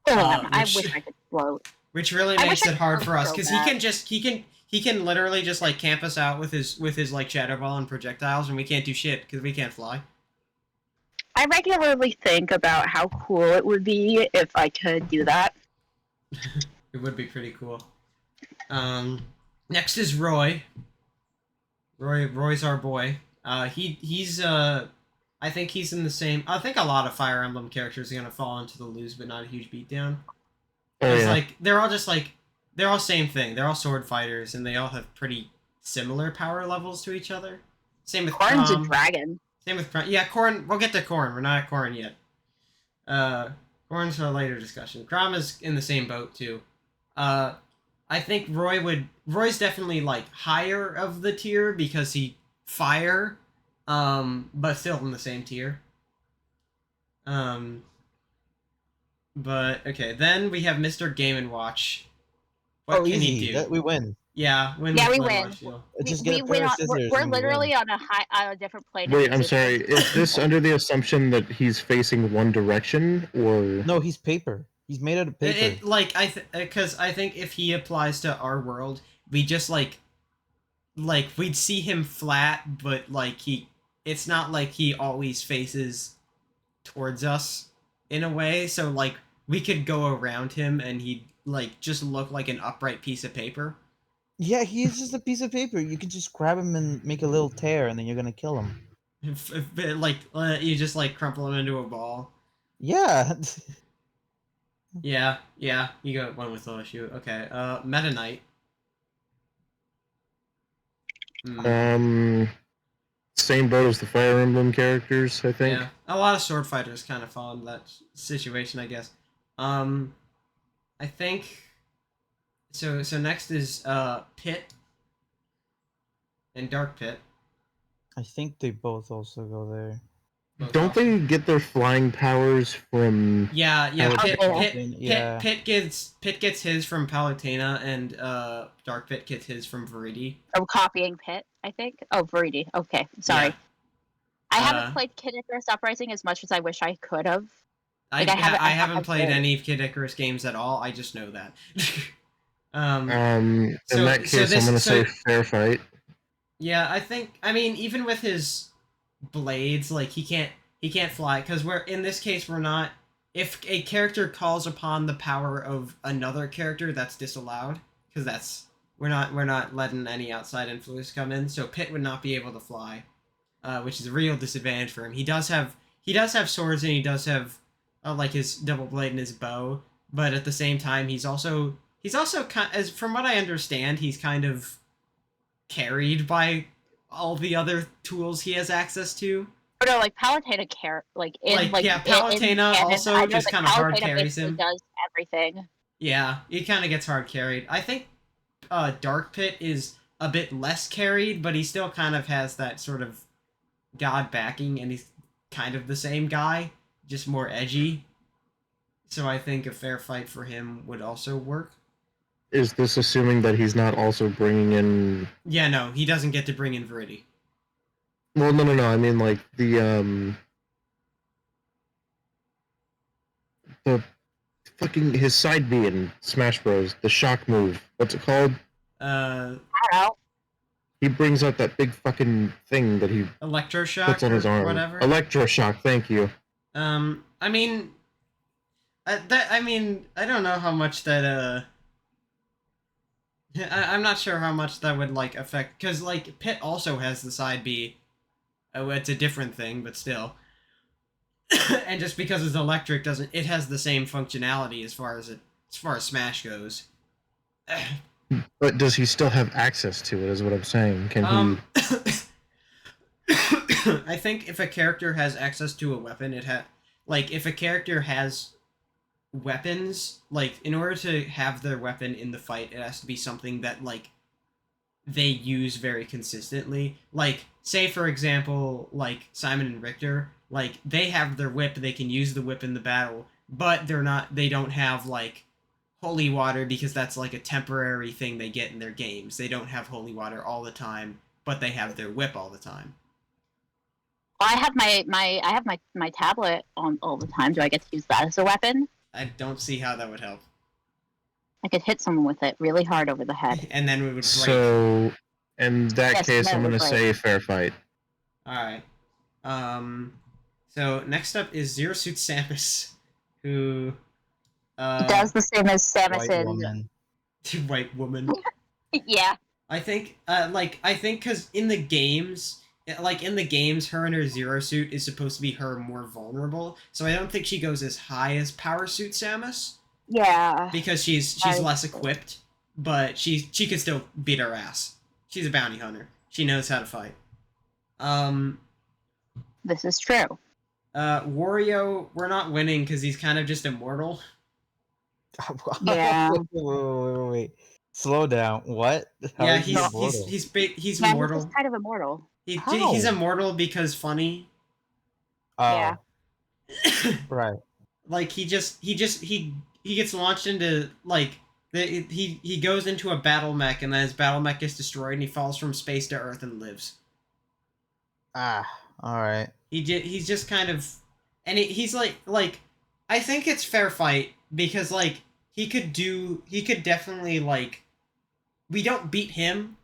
I which- wish I could float. Which really I makes wish I it hard could for us, so because bad. he can literally just, like, camp us out with his like, Shadow Ball and projectiles, and we can't do shit, because we can't fly. I regularly think about how cool it would be if I could do that. It would be pretty cool. Next is Roy. Roy's our boy. He's I think he's in the same. I think a lot of Fire Emblem characters are gonna fall into the lose, but not a huge beatdown. Oh, It's yeah. like they're all same thing. They're all sword fighters, and they all have pretty similar power levels to each other. Same with Corn's a Chrom. dragon. Same with Chrom. Yeah, Corn. We'll get to Corn. We're not at Corn yet. Corn's for a later discussion. Chrom is in the same boat too. I think Roy's definitely like higher of the tier because he fire, but still in the same tier. But okay, then we have Mr. Game & Watch. What can easy. he do? We win. Yeah, win. Yeah, we with win. Watch Deal. Just we get a win pair of on, scissors. we're and we literally win. on a different plane. of Wait, I'm existence. sorry. Is this under the assumption that he's facing one direction, or No, he's paper. He's made out of paper. Because I think if he applies to our world, we just like we'd see him flat, but like it's not like he always faces towards us in a way. So like we could go around him and he'd like just look like an upright piece of paper. Yeah, he's just a piece of paper. You can just grab him and make a little tear, and then you're gonna kill him. Like you just like crumple him into a ball. Yeah. Yeah, you got one with OSU. Okay, Meta Knight. Same boat as the Fire Emblem characters, I think. Yeah, a lot of sword fighters kind of fall into that situation, I guess. I think. So next is Pit and Dark Pit. I think they both also go there. Don't they get their flying powers from? Yeah. Yeah. Pit gets his from Palutena, and Dark Pit gets his from Viridi. From copying Pit, I think. Oh, Viridi. Okay, sorry. Yeah. I haven't played Kid Icarus Uprising as much as I wish I could have. I haven't played any Kid Icarus games at all. I just know that. In that case, I'm gonna say fair fight. Yeah, I mean, even with his blades, like he can't fly, because in this case we're not. If a character calls upon the power of another character, that's disallowed, because we're not letting any outside influence come in. So Pit would not be able to fly, which is a real disadvantage for him. He does have swords, and he does have like his double blade and his bow, but at the same time he's also as from what I understand, he's kind of carried by all the other tools he has access to. But no, like Palutena Palutena also just kind of hard carries him. Does everything. Yeah, he kind of gets hard carried. I think Dark Pit is a bit less carried, but he still kind of has that sort of god backing, and he's kind of the same guy, just more edgy. So I think a fair fight for him would also work. Is this assuming that he's not also bringing in? Yeah, no, he doesn't get to bring in Viridi. Well, no. I mean, like the fucking his side B in Smash Bros. The shock move. What's it called? I don't know. He brings out that big fucking thing that he Electroshock puts on his arm. Whatever. Electroshock. Thank you. I mean, I don't know how much that I'm not sure how much that would like affect, because like Pit also has the side B. It's a different thing, but still. And just because it's electric doesn't, it has the same functionality as far as Smash goes. But does he still have access to it? Is what I'm saying. Can he? I think if a character has access to a weapon, if a character has weapons, like in order to have their weapon in the fight, it has to be something that like they use very consistently. Like, say for example, like Simon and Richter, like they have their whip, they can use the whip in the battle, but they don't have like holy water, because that's like a temporary thing they get in their games. They don't have holy water all the time, but they have their whip all the time. Well, I have my tablet on all the time. Do I get to use that as a weapon? I don't see how that would help. I could hit someone with it really hard over the head. And then we would break. So, in that case, I'm gonna say fair fight. Alright. So next up is Zero Suit Samus, who does the same as Samus White woman. White woman. Yeah. I think because in the games, her and her Zero Suit is supposed to be her more vulnerable, so I don't think she goes as high as Power Suit Samus. Yeah. Because she's less equipped, but she could still beat her ass. She's a bounty hunter. She knows how to fight. This is true. Wario, we're not winning because he's kind of just immortal. Yeah. Wait. Slow down. What? How Yeah, is he immortal? he's Yeah, immortal. he's kind of immortal. He's immortal because funny. Yeah. Right. Like he gets launched into like he goes into a battle mech, and then his battle mech gets destroyed, and he falls from space to Earth and lives. All right. He's just kind of, and he's like I think it's fair fight, because like he could definitely, like, we don't beat him,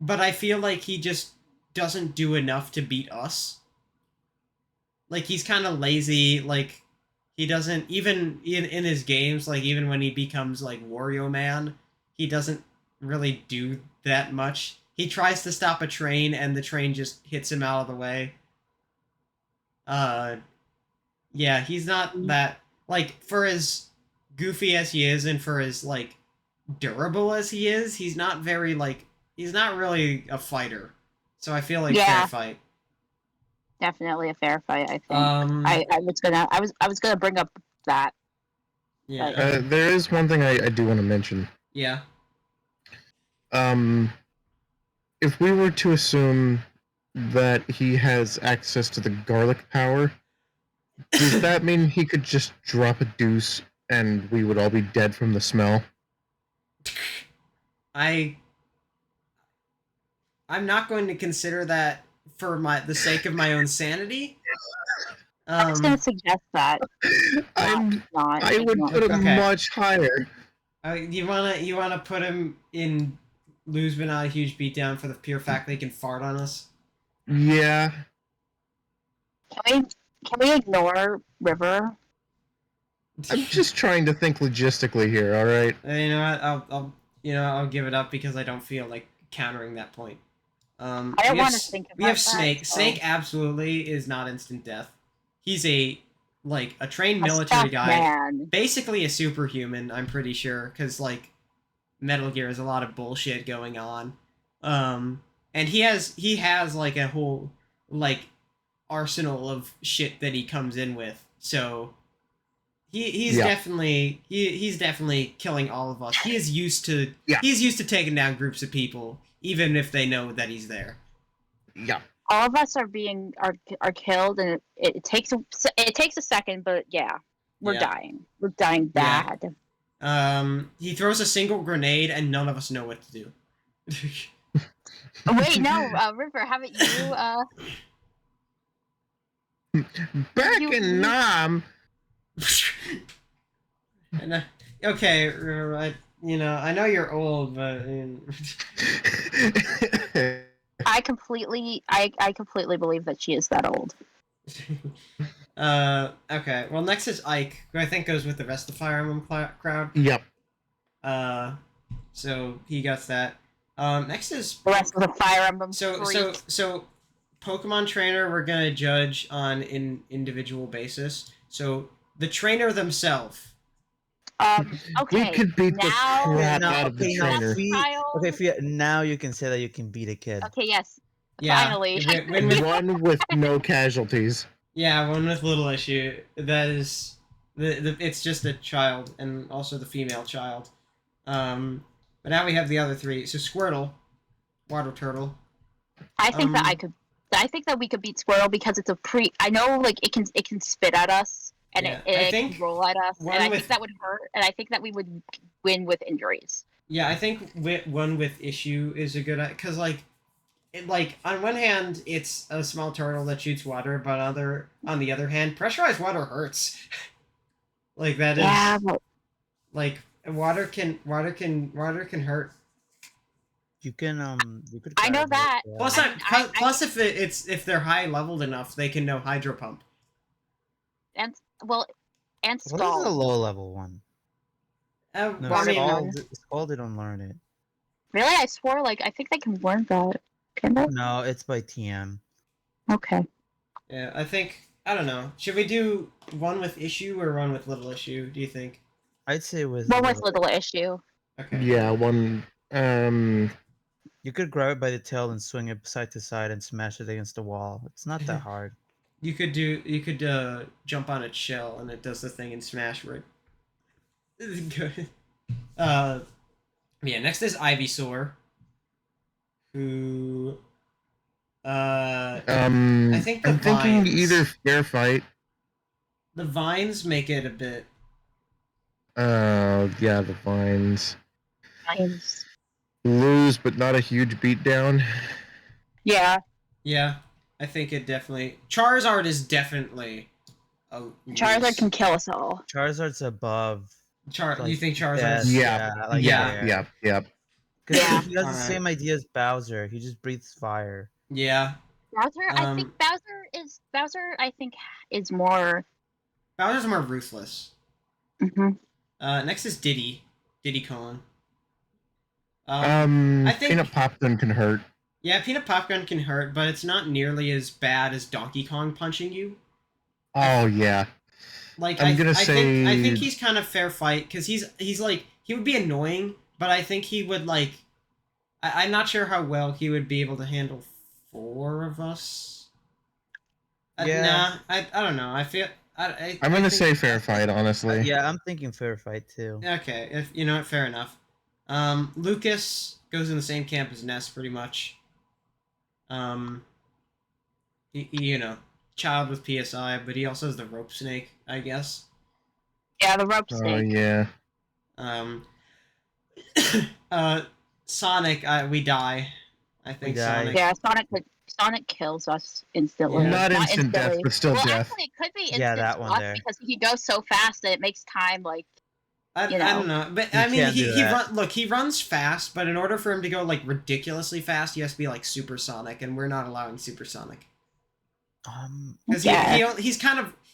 but I feel like he just doesn't do enough to beat us. Like, he's kind of lazy, like he doesn't even in his games, like even when he becomes like Wario Man, he doesn't really do that much. He tries to stop a train and the train just hits him out of the way. Uh yeah, he's not that like for as goofy as he is and for as like durable as he is, he's not very like he's not really a fighter. So I feel like fair Yeah. fight. Definitely a fair fight, I think. Um I was gonna bring up that. yeah. There is one thing I do want to mention. Yeah. If we were to assume that he has access to the garlic power, does that mean he could just drop a deuce and we would all be dead from the smell? I'm not going to consider that for the sake of my own sanity. I was gonna suggest that. I would put him much higher. You wanna put him in lose but not a huge beatdown for the pure fact that he can fart on us? Yeah. Can we ignore River? I'm just trying to think logistically here, alright? You know what? I'll give it up because I don't feel like countering that point. I don't want to think about we have that, Snake. so. Snake absolutely is not instant death. He's a trained military guy, man. basically a superhuman. I'm pretty sure because like Metal Gear has a lot of bullshit going on, and he has like a whole like arsenal of shit that he comes in with. So he's definitely he's definitely killing all of us. He is used to he's used to taking down groups of people, even if they know that he's there. Yeah. All of us are killed, and it takes a second, but yeah, we're dying. We're dying bad. He throws a single grenade, and none of us know what to do. Wait, no, River, haven't you? Back in Nam. Okay, River, I know you're old, but. I completely believe that she is that old. Okay. Well, next is Ike, who I think goes with the rest of the Fire Emblem crowd. Yep. So he gets that. Next is the rest of the Fire Emblem. So Pokemon trainer we're gonna judge on an individual basis. So the trainer themselves. Okay. We could beat the crap out of the trainer. Now you can say that you can beat a kid. Okay, yes. Yeah, finally. One with no casualties. Yeah, one with little issue. That is it's just a child and also the female child. But now we have the other three. So Squirtle, Water Turtle. I think that we could beat Squirtle because it's I know like it can spit at us and it can roll at us, and I think that would hurt, and I think that we would win with injuries. Yeah, I think one with issue is a good because like on one hand it's a small turtle that shoots water, but on the other hand, pressurized water hurts. Like that is like water can hurt. You could. I know that. Plus, if they're high leveled enough, they can know Hydro Pump. And Scald. What is a low level one? Scald didn't learn it. Really, I swore I think they can learn that. Can they? No, it's by TM. Okay. Yeah, I don't know. Should we do one with issue or one with little issue? Do you think? I'd say with one with little issue. Okay. Yeah, one. You could grab it by the tail and swing it side to side and smash it against the wall. It's not that hard. You could jump on its shell and it does the thing in Smash where good. Yeah, next is Ivysaur. Who I think I'm thinking either fair fight. The vines make it a bit yeah, the vines. Vines. Lose but not a huge beatdown. Yeah. Yeah. I think it definitely Charizard is definitely Charizard can kill us all. Charizard's above. You think Charizard? Yeah. Because he has the same idea as Bowser. He just breathes fire. Yeah. Bowser, I think is more Bowser's more ruthless. Hmm. Next is Diddy Kong. I think Peanut popcorn can hurt. yeah, peanut popcorn can hurt, but it's not nearly as bad as Donkey Kong punching you. Oh yeah. Like I'm gonna I think say he's kind of fair fight because he's like he would be annoying, but I think he would like I'm not sure how well he would be able to handle four of us. Yeah. Nah, I don't know. I feel I'm I gonna think, say fair fight, honestly. Yeah, I'm thinking fair fight too. okay. If you know what, fair enough. Lucas goes in the same camp as Ness pretty much. Um, you know, child with PSI, but he also has the rope snake, I guess. Yeah, the rope Oh snake. yeah. Um, Sonic, we die. I think die. Sonic. Yeah, Sonic kills us instantly. Yeah. Not instant death, instantly. but still Well, death. actually, it could be instant Yeah, that one death there. because he goes so fast that it makes time like I don't know, but You I mean, can't do that. look, he runs fast, but in order for him to go like ridiculously fast, he has to be like supersonic, and we're not allowing supersonic because Yeah.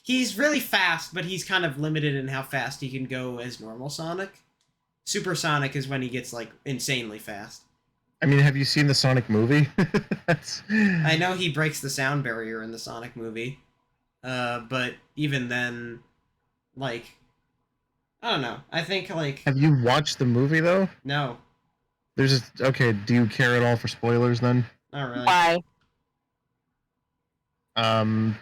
he's really fast, but he's kind of limited in how fast he can go as normal Sonic. Supersonic is when he gets like insanely fast. I mean, have you seen the Sonic movie? I know he breaks the sound barrier in the Sonic movie, but even then, like, I don't know. I think like Have you watched the movie though? no, There's a, okay. Do you care at all for spoilers then? not really. Why? Um,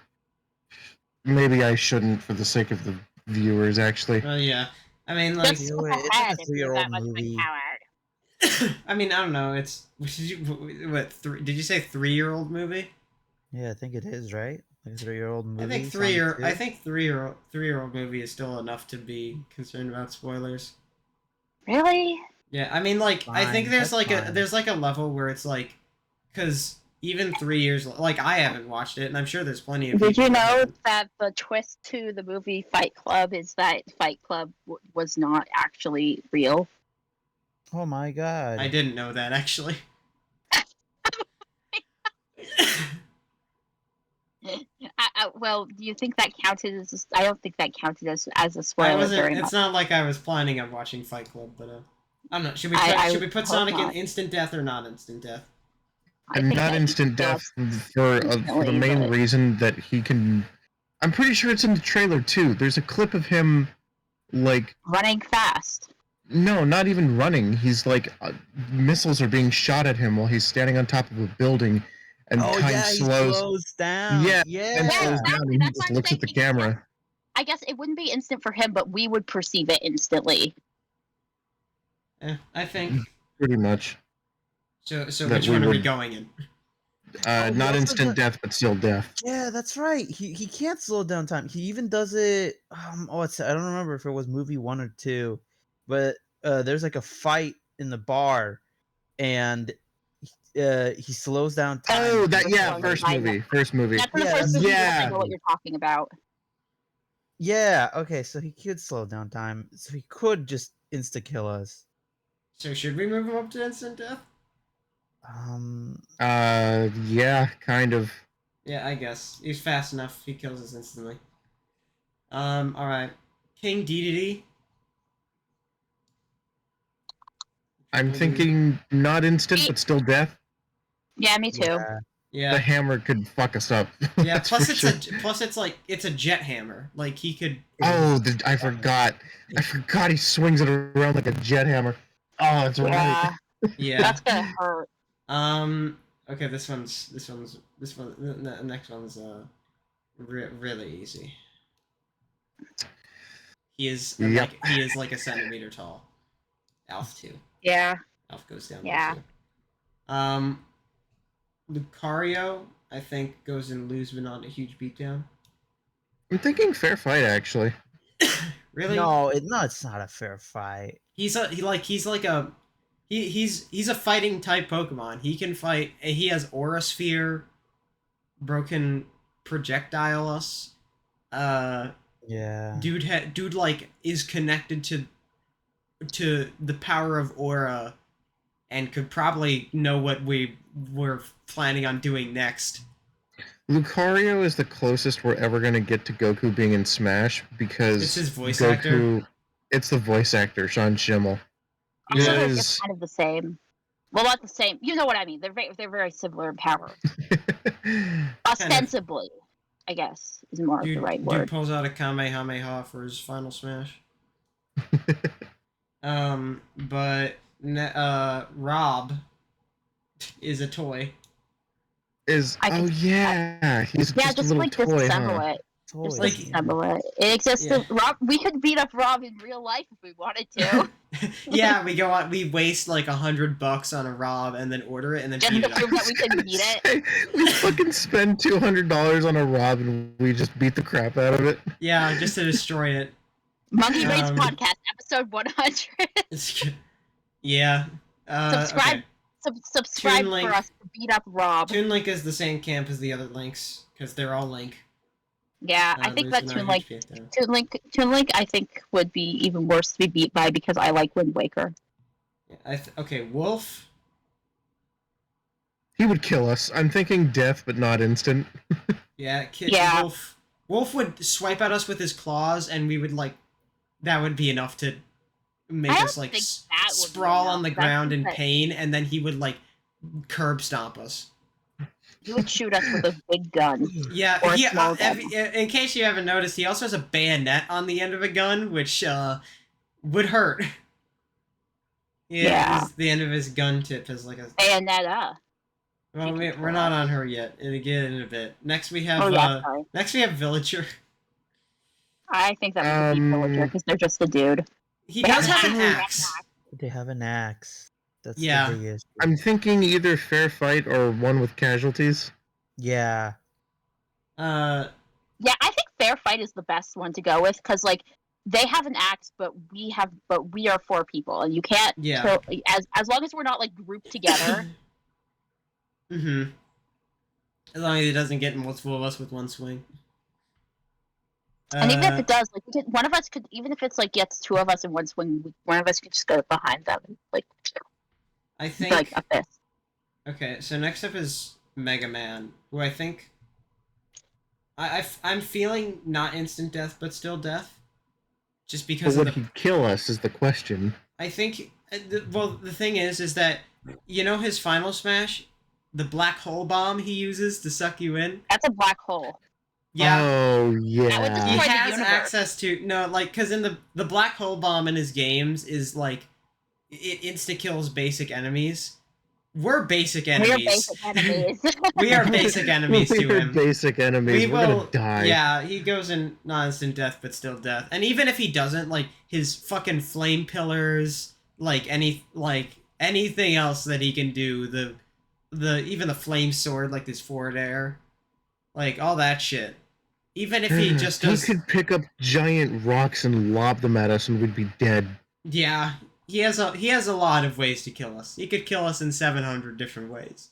maybe I shouldn't for the sake of the viewers. Actually, Well, yeah. I mean, like, Just Anyway, skip it's like a ahead if you're 3-year-old that much of a movie. coward. I mean, I don't know. It's did you say 3-year-old movie? Yeah, I think it is, right? Like a 3-year-old movie. I think Sonic 2? I think 3-year-old movie is still enough to be concerned about spoilers. Really? Yeah, I mean, like, I think Fine, there's that's fine. there's like a level where it's like, because even 3 years, like, I haven't watched it, and I'm sure there's plenty of Did people you that know haven't. that the twist to the movie Fight Club is that Fight Club was not actually real? Oh my god. I didn't know that actually. Well, do you think that counted as? I don't think that counted as a I spoiler wasn't. very It's much. not like I was planning on watching Fight Club, but I don't know. I Should we put hope Sonic in not. instant death or not instant death? I and think not that he instant death for the instantly, main but- reason that he can. I'm pretty sure it's in the trailer too. There's a clip of him, like, running fast. no, not even running. He's like, missiles are being shot at him while he's standing on top of a building, and Oh time yeah, he slows. slows down. Yeah, Yeah. and slows exactly. down, and he That's just what I'm looks at the thinking. camera. I guess it wouldn't be instant for him, but we would perceive it instantly. I think Pretty much. so. So That which we one are we would- going in? Oh, Not also instant the- death, but still death. Yeah, that's right. He can't slow down time. He even does it. I don't remember if it was movie 1 or 2, but there's like a fight in the bar, and he slows down time. Oh, that Which yeah, one? first I know. movie, first movie. That's the Yeah, first movie. yeah. I know what you're talking about. Yeah. Okay, so he could slow down time. So he could just insta kill us. So should we move him up to instant death? Yeah, kind of. Yeah, I guess he's fast enough. He kills us instantly. All right, King Dedede. I'm thinking not instant, but still death. Yeah, me too. Yeah. Yeah, The hammer could fuck us up. yeah. That's Plus, for it's sure. plus it's like it's a jet hammer. Like he could. Oh, I forgot. I forgot he swings it around like a jet hammer. Oh, that's right. Yeah, Yeah. that's gonna hurt. Okay. This one. The next one's really easy. He is Yep. like a centimeter tall. Alf too. Yeah. Alf goes down. Yeah. There too. Lucario, I think, goes in lose but not a huge beatdown. I'm thinking fair fight actually. Really? No, it's not a fair fight. He's a fighting type Pokemon. He can fight. He has Aura Sphere, broken projectile us. Yeah. Dude like is connected to the power of Aura, and could probably know what we were planning on doing next. Lucario is the closest we're ever gonna get to Goku being in Smash because It's his voice Goku. actor. It's the voice actor, Sean Schimmel. Actually, That it's is. kind of the same. Well, not the same. You know what I mean. They're very similar in power. Ostensibly, I guess, is more the right Dude word. pulls out a Kamehameha for his final smash. But Rob is a toy. Yeah, he's Yeah, just a little like toy, disassemble huh? it. Just Like- disassemble it. It exists. Yeah. Rob, we could beat up Rob in real life if we wanted to. Yeah, we go on. We waste like $100 on a Rob and then order it and then Just beat to it prove up. that we can beat it. We fucking spend $200 on a Rob and we just beat the crap out of it. Yeah, just to destroy it. Monkey Brains Um, Podcast, episode 100. It's good. Yeah. Subscribe. Okay. Subscribe Toon Link. for us to beat up Rob. Toon Link is the same camp as the other links because they're all Link. Yeah, I think that There's Toon not a Link, huge breakdown. Toon Link, I think would be even worse to be beat by because I like Wind Waker. Okay, Wolf. He would kill us. I'm thinking death, but not instant. Yeah, Yeah. Wolf. Wolf would swipe at us with his claws, and we would like. That would be enough to make I us don't like think that would be sprawl on enough. the That's ground in because- pain, and then he would like curb stomp us. He would shoot us with a big gun. Yeah, Or a he, small gun. in case you haven't noticed, he also has a bayonet on the end of a gun, which would hurt. Yeah. The end of his gun tip is like a. Bayonetta. Well, we're not on her yet. It'll get in a bit. Next we have. Oh yeah, sorry. Next we have Villager. I think that would be Villager because they're just a dude. He They does have have an an axe. They have an axe. That's Yeah. the biggest. I'm thinking either fair fight or one with casualties. Yeah. Uh, Yeah, I think Fair Fight is the best one to go with because like they have an axe, but we are 4 people, and you can't. Yeah. kill, as long as we're not like grouped together. mm-hmm. As long as he doesn't get multiple of us with one swing. And even if it does, like one of us could, even if it's like gets 2 of us in one swing, one of us could just go behind them and like I think. like a fist. Okay, so next up is Mega Man, who I think. I'm feeling not instant death, but still death. Just But because would of the. he kill us is the question. I think. Well, the thing is that you know his final smash, the black hole bomb he uses to suck you in. That's a black hole. Yeah. Oh, That would He destroy yeah. the has universe. access to like because in the black hole bomb in his games is like it insta kills basic enemies. We're basic enemies. We're basic enemies. We are basic enemies to We're him. basic enemies. We We're will gonna die. Yeah, he goes in not instant death, but still death. And even if he doesn't, like his fucking flame pillars, like anything else that he can do, the even the flame sword, like this forward air, like all that shit. Even if he just does, He could pick up giant rocks and lob them at us, and we'd be dead. yeah, he has a lot of ways to kill us. He could kill us in 700 different ways.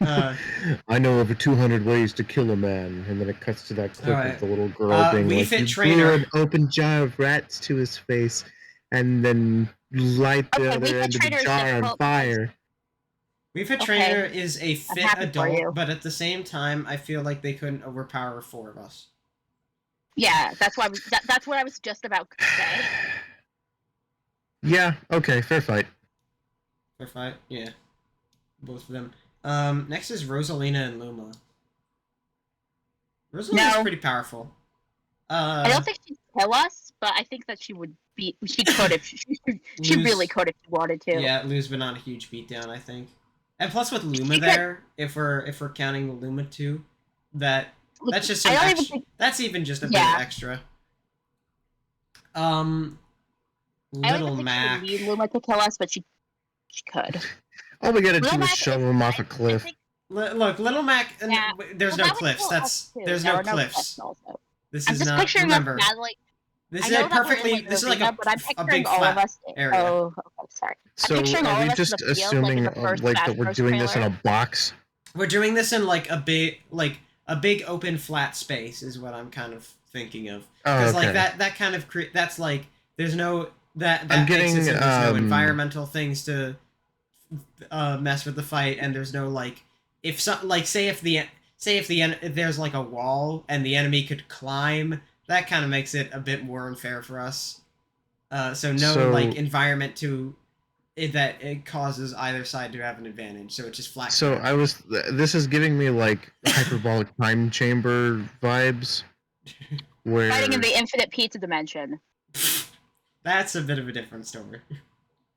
I know over 200 ways to kill a man, and then it cuts to that clip Alright. of the little girl being Wii like, Fit "You Trainer." blew an open jar of rats to his face, and then light the Okay, Wii other Fit end of the Trainer is jar on difficult fire." Wii Fit Okay. Trainer is a fit happy for you. adult, but at the same time, I feel like they couldn't overpower 4 of us. Yeah, that's why that's what I was just about to say. Yeah, okay, fair fight. Fair fight, yeah, both of them. Next is Rosalina and Luma. Rosalina's No. pretty powerful. I don't think she'd kill us, but I think that she would be. She could if she Lose- really could if she wanted to. Yeah, lose but not a huge beatdown, I think. And plus with Luma She could- there, if we're counting the Luma too, that's just I some don't extra, even think. that's even just a bit Yeah. of extra. I don't Little even think Mac. she would need Luma to kill us, but she could. All we gotta Little do is Mac shove is- him off a I cliff. think- Look, Little Mac. Yeah. There's well, no that would cliffs. kill That's us, too. there's There no are cliffs. also. This I'm is just not. picturing Remember, us like this I is know a that we're in, perfectly. like, This is like arena, a but I'm a picturing big all flat of us. area. Oh, okay, sorry. So picturing all are of we us in just the field, like, in assuming the first like Smash that we're Bros. doing this in trailer? a box? We're doing this in like a big open flat space is what I'm kind of thinking of. Oh, Because okay. like that kind of that's like there's no that I'm makes getting, it so there's no environmental things to mess with the fight, and there's no like if some like say say if there's like a wall and the enemy could climb, that kind of makes it a bit more unfair for us. So no like environment that it causes either side to have an advantage. So it's just flat. So this is giving me like hyperbolic time chamber vibes. Where Fighting in the infinite pizza dimension. That's a bit of a different story.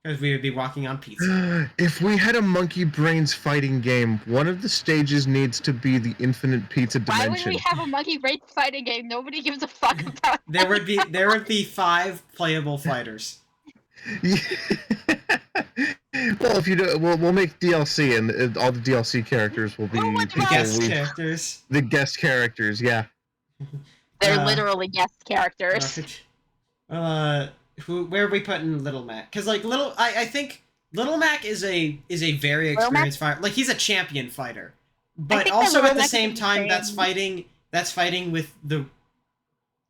Because we would be walking on pizza. If we had a Monkey Brains fighting game, one of the stages needs to be the infinite pizza dimension. Why would we have a Monkey Brains fighting game? Nobody gives a fuck about there would be 5 playable fighters. Well, if you do, we'll make DLC, and all the DLC characters will be the guest characters. The guest characters, yeah. They're literally guest characters. Where are we putting Little Mac? Because like I think Little Mac is a very experienced fighter. Like he's a champion fighter, but also at the same time that's fighting with the.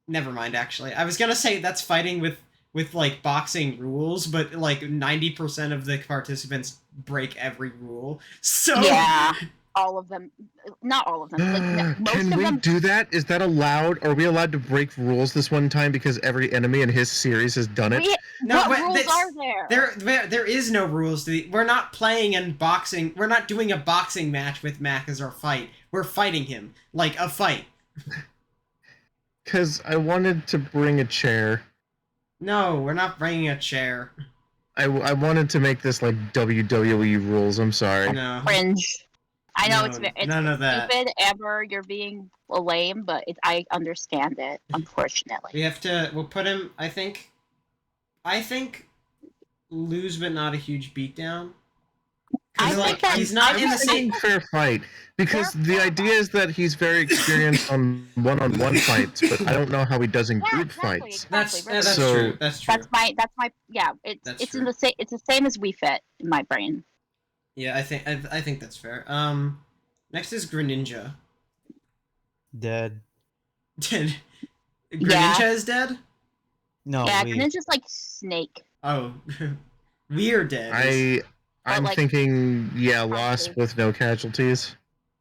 Never mind. Actually, I was gonna say that's fighting with like boxing rules, but like 90% of the participants break every rule. So yeah, all of them. Not all of them. Like, most Can of we them... do that? Is that allowed? Are we allowed to break rules this one time because every enemy in his series has done it? What rules are there? There is no rules. We're not playing in boxing. We're not doing a boxing match with Mac as our fight. We're fighting him like a fight. Because I wanted to bring a chair. No, we're not bringing a chair. I wanted to make this like WWE rules. I'm sorry. No. Cringe. I know it's none of that. Stupid, Amber. You're being lame, but I understand it. Unfortunately, We'll put him. I think, lose but not a huge beatdown. He's not in the same fair fight because the idea is that he's very experienced on one-on-one fights, but I don't know how he does in group fights. That's true. That's true. That's my yeah. It's in the same. It's the same as We Fit in my brain. Yeah, I think that's fair. Next is Greninja. Dead. Dead. Greninja is dead? No. Yeah, Greninja's like Snake. Oh, we're dead. I'm thinking, loss with no casualties.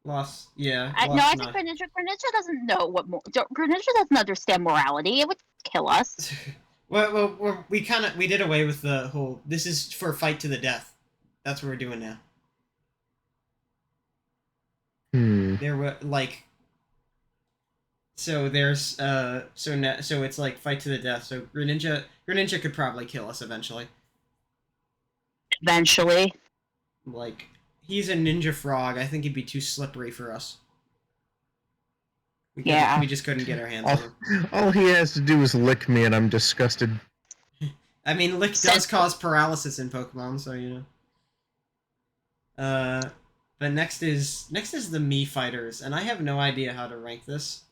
Loss, yeah. No, I think Greninja doesn't know Greninja doesn't understand morality. It would kill us. well, we did away with the whole. This is for fight to the death. That's what we're doing now. There were like. So there's so it's like fight to the death. So Greninja could probably kill us eventually. Eventually. Like, he's a ninja frog. I think he'd be too slippery for us. We just couldn't get our hands on him. All he has to do is lick me and I'm disgusted. I mean, lick does cause paralysis in Pokemon, so you know. But next is the Mii fighters, and I have no idea how to rank this.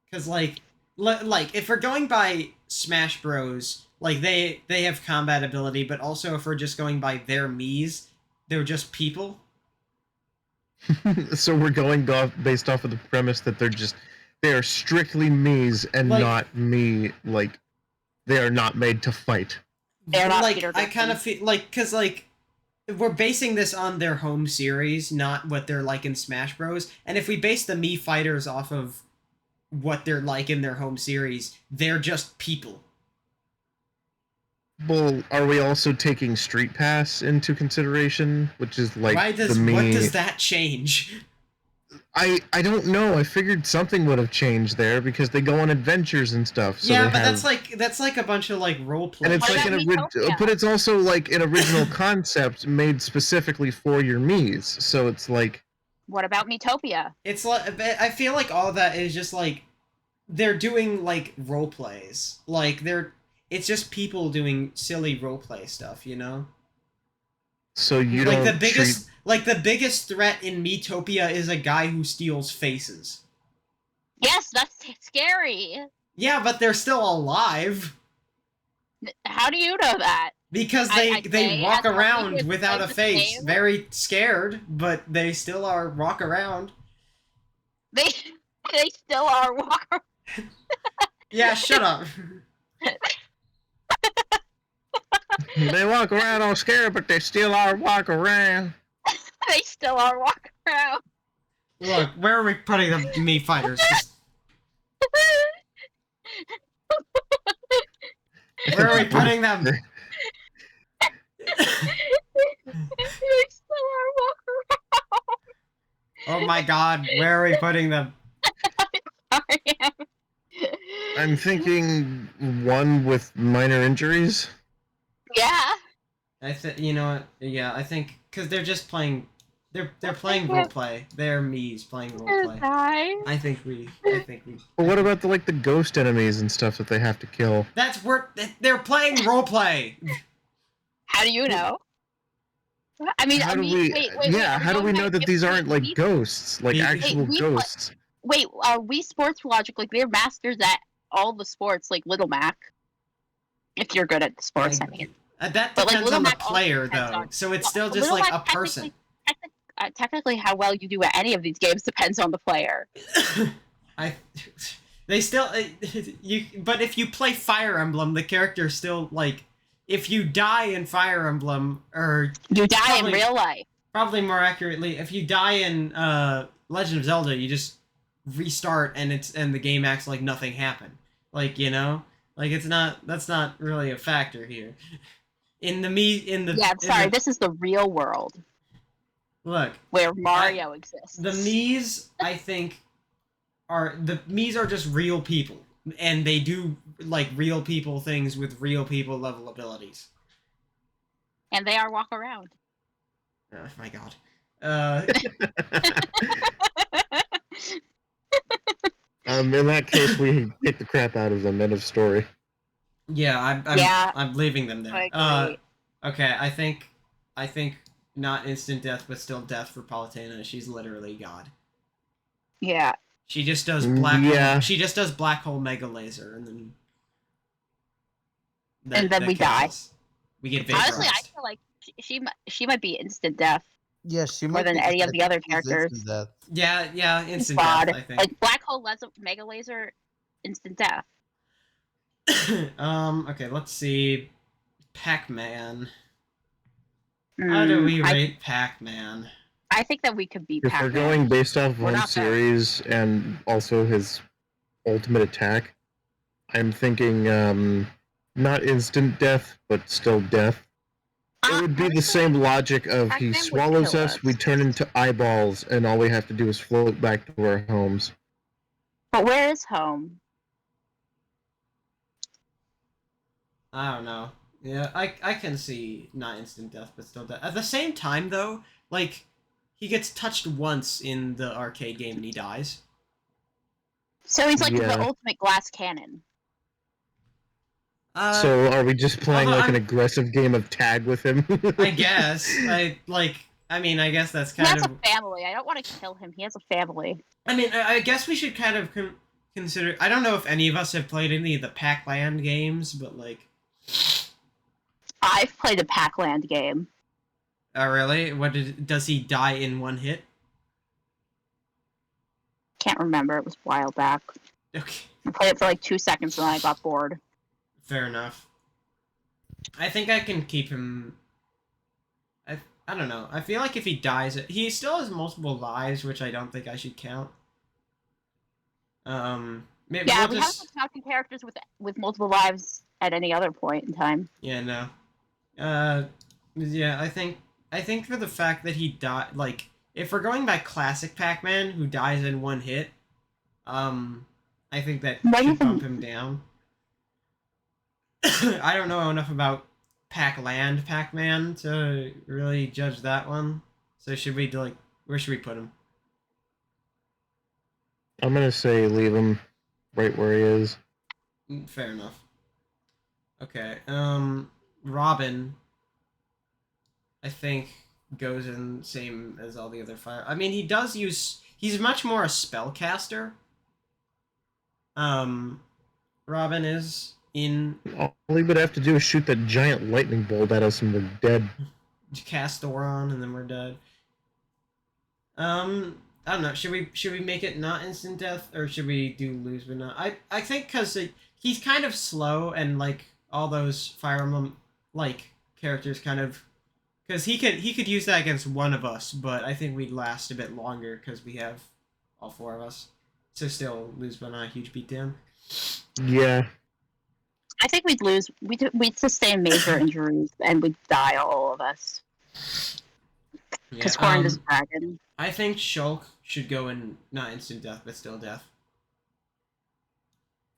Because, like, if we're going by Smash Bros., like, they have combat ability, but also if we're just going by their Miis, they're just people. So we're going based off of the premise that they are strictly Miis and not me, like, they are not made to fight. They're not like, I kind of feel, like, because, like, we're basing this on their home series, not what they're like in Smash Bros. And if we base the Mii fighters off of what they're like in their home series, they're just people. Well, are we also taking Street Pass into consideration, which is like what does that change? I don't know. I figured something would have changed there because they go on adventures and stuff. So yeah, but that's like a bunch of like role play. And it's but it's also like an original concept made specifically for your Miis. So it's like. What about Miitopia? It's like I feel like all that is just like they're doing like role plays. Like it's just people doing silly role play stuff, you know. So you like don't the biggest threat in Miitopia is a guy who steals faces. Yes, that's scary. Yeah, but they're still alive. How do you know that? Because they walk around without a face, very scared, but they still walk around. They still are walk around. Yeah, shut up. They walk around all scared, but they still are walk around. They still are walk around. Look, where are we putting the Mii fighters? Just, where are we putting them? They still are walking Oh my god, where are we putting them? around. I'm thinking one with minor injuries. Yeah. You know what? Yeah, I think because they're just playing. They're playing roleplay. They're Mii's playing roleplay. I think we. But what about the ghost enemies and stuff that they have to kill? That's where they're playing roleplay. How do you know? I mean, How do wait, we? wait, Yeah, are how do going we back know that 50 these aren't like Wii- ghosts, like Hey, actual Wii- ghosts? Wait, Wii Sports Logic, like they're masters at all the sports, like Little Mac. If you're good at the sports, I mean. That But, like, depends Little on the Mac also player, depends though. on- So it's still just Little like Mac a person. Technically, how well you do at any of these games depends on the player. They still but if you play Fire Emblem, the character still like if you die in Fire Emblem or You die Probably- in real life. probably more accurately, if you die in Legend of Zelda, you just restart and the game acts like nothing happened. Like, like that's not really a factor here. Yeah, I'm sorry. This is the real world Look, where Mario exists. the Mii's, I think, are just real people, and they do like real people things with real people level abilities. And they are walk around. Oh my god. In that case, we kick the crap out of them. End of story. Yeah, Yeah. I'm leaving them there. I agree. Okay, I think not instant death, but still death for Palutena. She's literally God. Yeah. She just does black. Yeah. She just does black hole mega laser, and then. And then we kills die. us. We get Honestly, I vaporized. feel like she might be instant death. Yeah, she More might than be any of the other she's instant characters. death. Yeah, instant God. death. I think. Like black hole mega laser, instant death. Okay, let's see. Pac-Man. How do we rate Pac-Man? I think that we could beat If we're Pac-Man. going based off We're one not there. series and also his ultimate attack, I'm thinking not instant death, but still death. It would be the same logic of he Pac-Man would swallows kill us, us. we turn into eyeballs, and all we have to do is float back to our homes. But where is home? I don't know. Yeah, I can see not instant death, but still death. At the same time, though, like, he gets touched once in the arcade game and he dies. So he's like Yeah. the ultimate glass cannon. So are we just playing although like an I'm- aggressive game of tag with him? I guess. I guess that's He kind has of... a family. I don't want to kill him. He has a family. I mean, I guess we should kind of consider... I don't know if any of us have played any of the Pac-Land games, but, like... I've played a Pac-Land game. Oh, really? Does he die in one hit? Can't remember. It was a while back. Okay. I played it for like 2 seconds and then I got bored. Fair enough. I think I can keep him... I don't know. I feel like if he dies... He still has multiple lives, which I don't think I should count. Maybe Yeah, we'll we just... haven't counted characters with multiple lives at any other point in time. Yeah, no. Yeah, I think for the fact that he died... Like, if we're going by classic Pac-Man, who dies in one hit, I think that Why do you should bump think- him down. I don't know enough about Pac-Land Pac-Man to really judge that one. So should we where should we put him? I'm gonna say leave him right where he is. Fair enough. Okay. Robin, I think, goes in same as all the other fire. I mean, he's much more a spellcaster. Robin is in All he would have to do is shoot that giant lightning bolt at us and we're dead. cast Doron, and then we're dead. I don't know. Should we make it not instant death, or should we do lose but not? I think because he's kind of slow, and like all those Fire Emblem like characters kind of, because he could use that against one of us, but I think we'd last a bit longer because we have all 4 of us. So still lose by not a huge beatdown. Yeah. I think we'd lose. We'd sustain major injuries, and we'd die, all of us. Because Corrin is a dragon. I think Shulk should go in not instant death, but still death.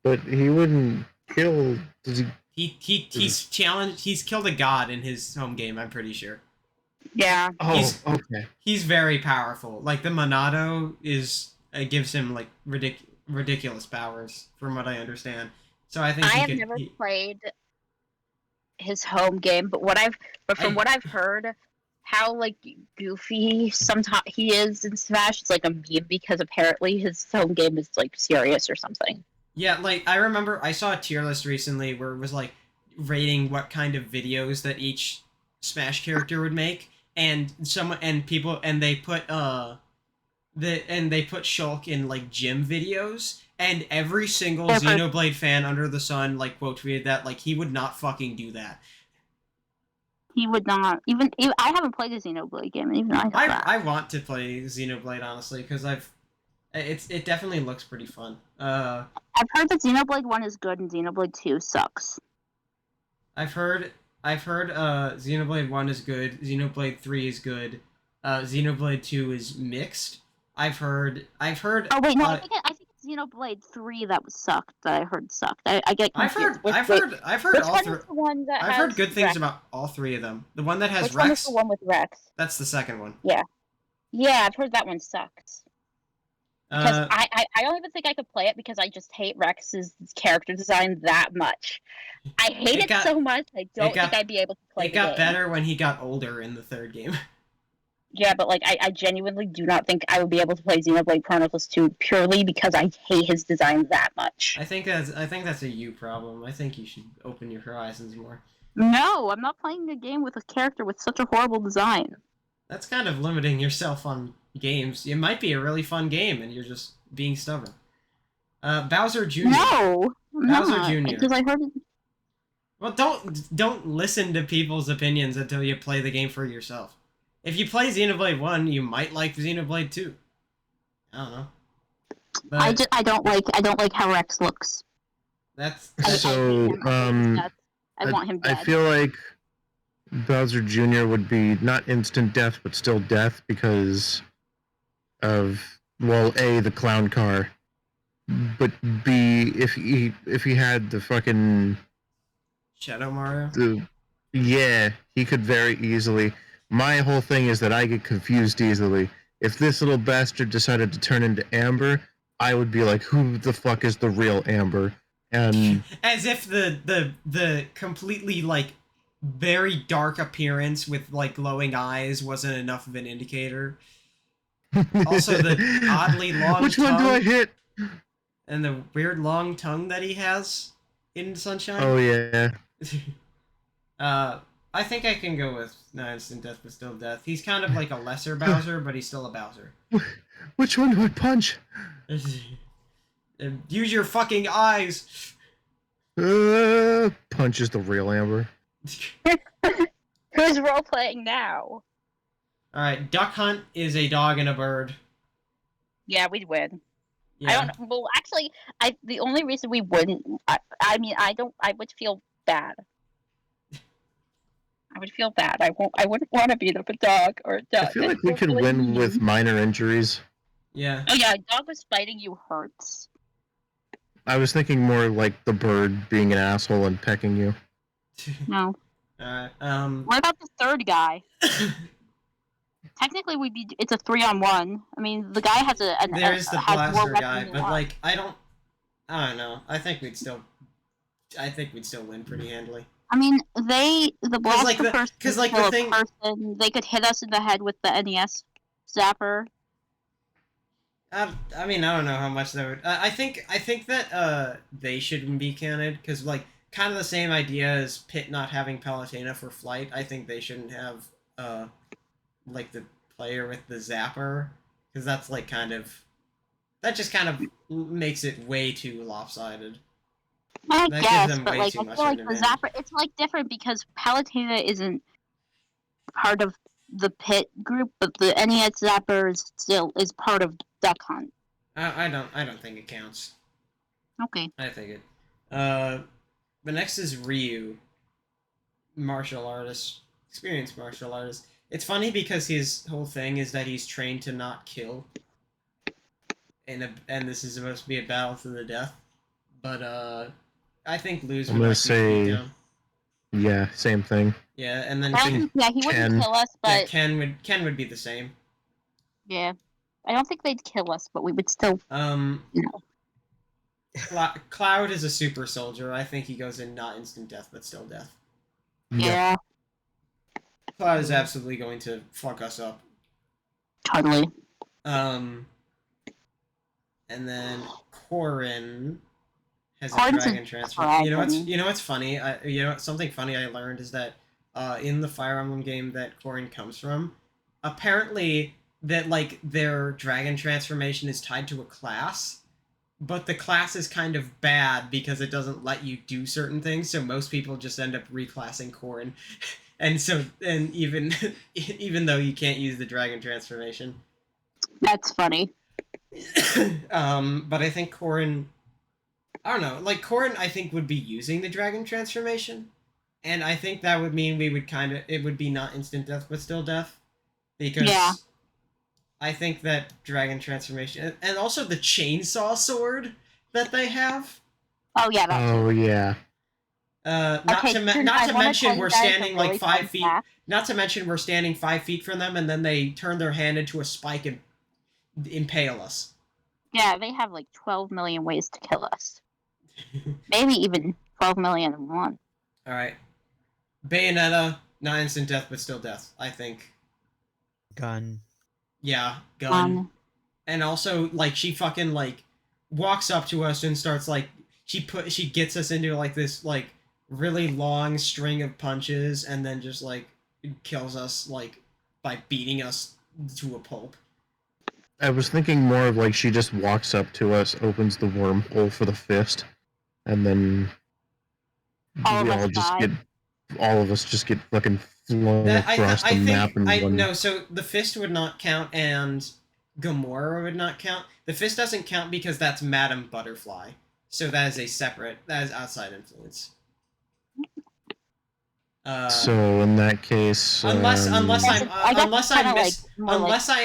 But he wouldn't kill. Does he? He's challenged. He's killed a god in his home game. I'm pretty sure. Yeah. Oh, okay. He's very powerful. Like the Monado gives him like ridiculous powers, from what I understand. So I think I have never played his home game, but from what I've heard, how like goofy sometimes he is in Smash, it's like a meme because apparently his home game is like serious or something. Yeah, like I remember I saw a tier list recently where it was like rating what kind of videos that each Smash character would make, and they put Shulk in like gym videos, and every single Xenoblade fan under the sun like quote tweeted that like he would not fucking do that. He would not even. I haven't played a Xenoblade game, and even I want to play Xenoblade honestly because it definitely looks pretty fun. I've heard that Xenoblade 1 is good and Xenoblade 2 sucks. I've heard Xenoblade 1 is good, Xenoblade 3 is good, Xenoblade 2 is mixed. I've heard. Oh wait, no, I think it's Xenoblade 3 that sucked. That I heard sucked. I get confused. I've heard which all one three. is the one that I've heard good things Rex? about all 3 of them. The one that has Which Rex. one is the one with Rex? That's the second one. Yeah, I've heard that one sucks. Because I don't even think I could play it because I just hate Rex's character design that much. I hate it so much, I don't think I'd be able to play it. It got better when he got older in the 3rd game. Yeah, but like I genuinely do not think I would be able to play Xenoblade Chronicles 2 purely because I hate his design that much. I think that's a you problem. I think you should open your horizons more. No, I'm not playing a game with a character with such a horrible design. That's kind of limiting yourself on games. It might be a really fun game, and you're just being stubborn. Bowser Jr. No, Bowser Jr. Because I heard it. Well, don't listen to people's opinions until you play the game for yourself. If you play Xenoblade 1, you might like Xenoblade 2. I don't know. But I don't like how Rex looks. That's so. I want him dead. I feel like Bowser Jr. would be not instant death, but still death because of, well, A, the clown car, but B, if he had the fucking Shadow Mario. He could very easily. My whole thing is that I get confused easily. If this little bastard decided to turn into Amber, I would be like, who the fuck is the real Amber? And as if the completely like very dark appearance with like glowing eyes wasn't enough of an indicator. Also, the oddly long which tongue one do I hit? And the weird long tongue that he has in Sunshine. Oh yeah. I think I can go with no instant death, but still death. He's kind of like a lesser Bowser, but he's still a Bowser. Which one do I punch? Use your fucking eyes. Punch is the real Amber. Who's role playing now? Alright, Duck Hunt is a dog and a bird. Yeah, we'd win. Yeah. I don't know. Well, actually, the only reason we wouldn't, I would feel bad. I would feel bad. I wouldn't want to beat up a dog or a duck. I feel like we could win with minor injuries. Yeah. Oh yeah, a dog was fighting you hurts. I was thinking more like the bird being an asshole and pecking you. No. Alright, What about the third guy? Technically, it's a 3-on-1. I mean, the guy has there's the has more blaster weapons guy, than but one. like I don't know. I think we'd still win pretty handily. I mean, the blaster person because like kill the thing, a person. They could hit us in the head with the NES zapper. I mean, I don't know how much that would. I think that they shouldn't be counted because like kind of the same idea as Pit not having Palutena for flight. I think they shouldn't have like the player with the zapper because that's like that just kind of makes it way too lopsided. I That guess, gives them but way like too I much feel like of the an zapper, it's like different because Palutena isn't part of the Pit group, but the NES zapper is part of Duck Hunt. I don't think it counts. Okay. I think it. But next is Ryu, martial artist, experienced martial artist. It's funny because his whole thing is that he's trained to not kill, and this is supposed to be a battle to the death. But I think lose I'm would gonna like say- beat down. Yeah, same thing. Yeah, and then I don't think, yeah, he wouldn't Ken. kill us, yeah, but Ken would be the same. yeah, I don't think they'd kill us, but we would still. No. Cloud is a super soldier. I think he goes in not instant death, but still death. Yeah, Cloud is absolutely going to fuck us up. totally. And then Corrin has a Corrin's a dragon transfer. dragon. You know what's funny? Something funny I learned is that in the Fire Emblem game that Corrin comes from, apparently that like their dragon transformation is tied to a class, but the class is kind of bad because it doesn't let you do certain things, so most people just end up reclassing Corrin. And even even though you can't use the dragon transformation. That's funny. But I think Corrin, I don't know, like Corrin I think would be using the dragon transformation, and I think that would mean it would be not instant death but still death, because Yeah. I think that dragon transformation and also the chainsaw sword that they have. Oh yeah, that's Oh yeah. Not Okay, to Trin, not I to wanna mention tell you we're guys a standing really like 5 fun feet. fact. Not to mention we're standing 5 feet from them, and then they turn their hand into a spike and impale us. Yeah, they have like 12 million ways to kill us. Maybe even 12 million and one. All right, Bayonetta, not instant death, but still death. I think. Gun. Yeah, gun. And also, like, she fucking like walks up to us and starts like she gets us into like this like really long string of punches, and then just like kills us like by beating us to a pulp. I was thinking more of like she just walks up to us, opens the wormhole for the fist, and then All we of us all just die. get all of us just get fucking flown across the map in one. No, so the fist would not count, and Gamora would not count. The fist doesn't count because that's Madame Butterfly, so that is outside influence. So in that case, unless I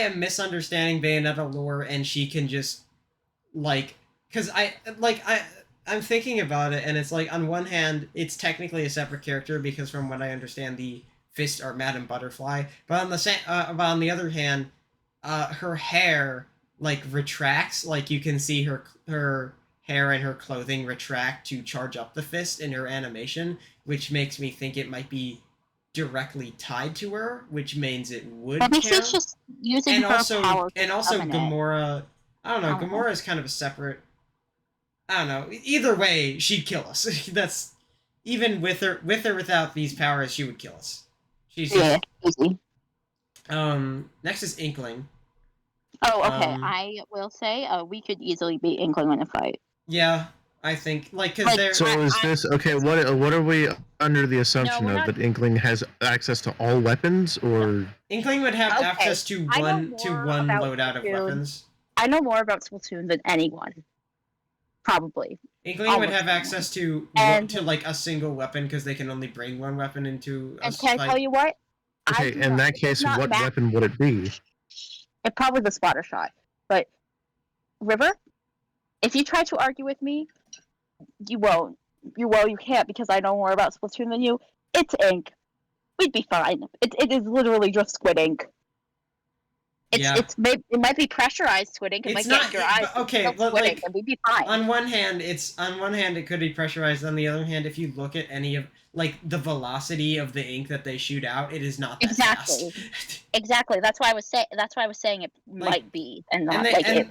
I'm misunderstanding Bayonetta lore and she can just like, because I'm thinking about it, and it's like on one hand it's technically a separate character because from what I understand the Fist are Madame Butterfly, but on the other hand, her hair like retracts, like you can see her hair and her clothing retract to charge up the fist in her animation, which makes me think it might be directly tied to her, which means it would Maybe count. she's just using and her also power to and also summon it. Gamora. I don't know. I don't know. Gamora is kind of a separate. I don't know. Either way, she'd kill us. That's even with or without these powers, she would kill us. She's just, easy. Next is Inkling. Oh, okay. I will say, we could easily beat Inkling in a fight. Yeah, I think because Like, they're. So is this okay? What are we under the assumption we're of not- that Inkling has access to all weapons, or Inkling would have Okay, access to I know one more about loadout of Splatoon. weapons. I know more about Splatoon than anyone. Probably. Inkling would Almost have anyone. access to And- like a single weapon because they can only bring one weapon into a And can I fight. tell you what? okay? In that case, what weapon would it be? It probably the spotter shot. But River, if you try to argue with me, you won't. You can't because I know more about Splatoon than you. It's ink. We'd be fine. It is literally just squid ink. It might be pressurized squid ink. It It's might not get in your eyes. okay, It's but squid like ink, and we'd be fine. on one hand it could be pressurized. On the other hand, if you look at any of like the velocity of the ink that they shoot out, it is not that Exactly. fast. Exactly. That's why I was saying it might be, and not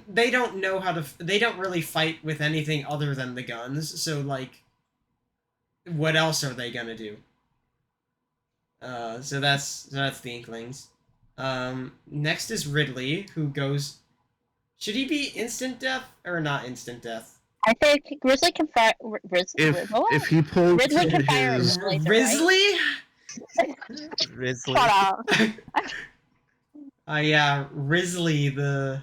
they don't know how to. They don't really fight with anything other than the guns. So like, what else are they gonna do? So that's the Inklings. Next is Ridley, who goes. Should he be instant death or not instant death? I think Grizzly can fire. If he pulled Ridley can fire his a laser, Risley? Grizzly. Shut up. Yeah, Risley the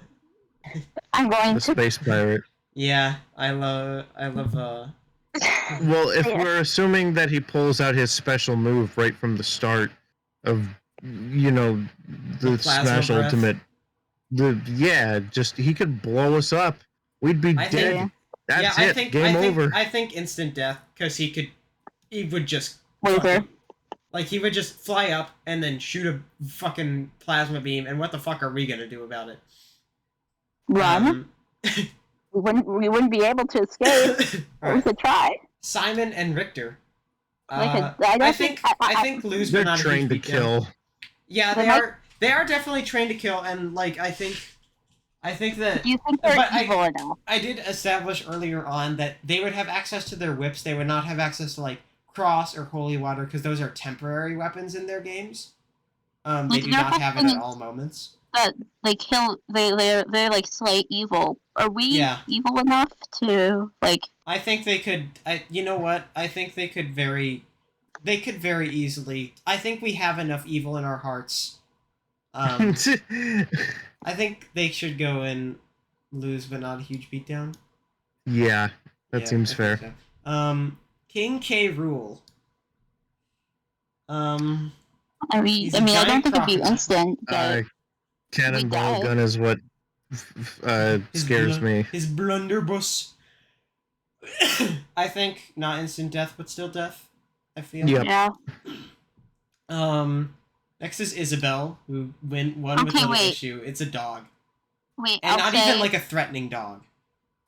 I'm going The to. space pirate. Yeah, I love Well, if Yeah. we're assuming that he pulls out his special move right from the start of, the The plasma Smash breath. Ultimate, just he could blow us up. We'd be I dead. think- That's I it. think Game over. I think instant death because he would just Laser. fucking, like he would just fly up and then shoot a fucking plasma beam, and what the fuck are we gonna do about it? Run. We wouldn't be able to escape. But we Right. could try. Simon and Richter. I think I think lose They're but not a trained to huge beatdown. kill. Yeah, They they might- are. They are definitely trained to kill, and like I think that Do you think they're But evil enough? I did establish earlier on that they would have access to their whips. They would not have access to like cross or holy water because those are temporary weapons in their games. They Like, do they're not have it fucking- at all moments. That they kill. They're like slay evil. Are we Yeah. evil enough to like? I think they could. You know what? I think they could very easily. I think we have enough evil in our hearts. I think they should go and lose, but not a huge beatdown. Yeah, that Yeah, seems I fair. think so. King K. Rool. I He's mean, a I don't giant think it'd be crocodile. instant. But Cannonball die. gun is what His scares me. His blunderbuss. I think not instant death, but still death. I feel. Yep. yeah. Next is Isabel, who won with Okay, little wait. issue. It's a dog, Wait. and I'll not say. even like a threatening dog.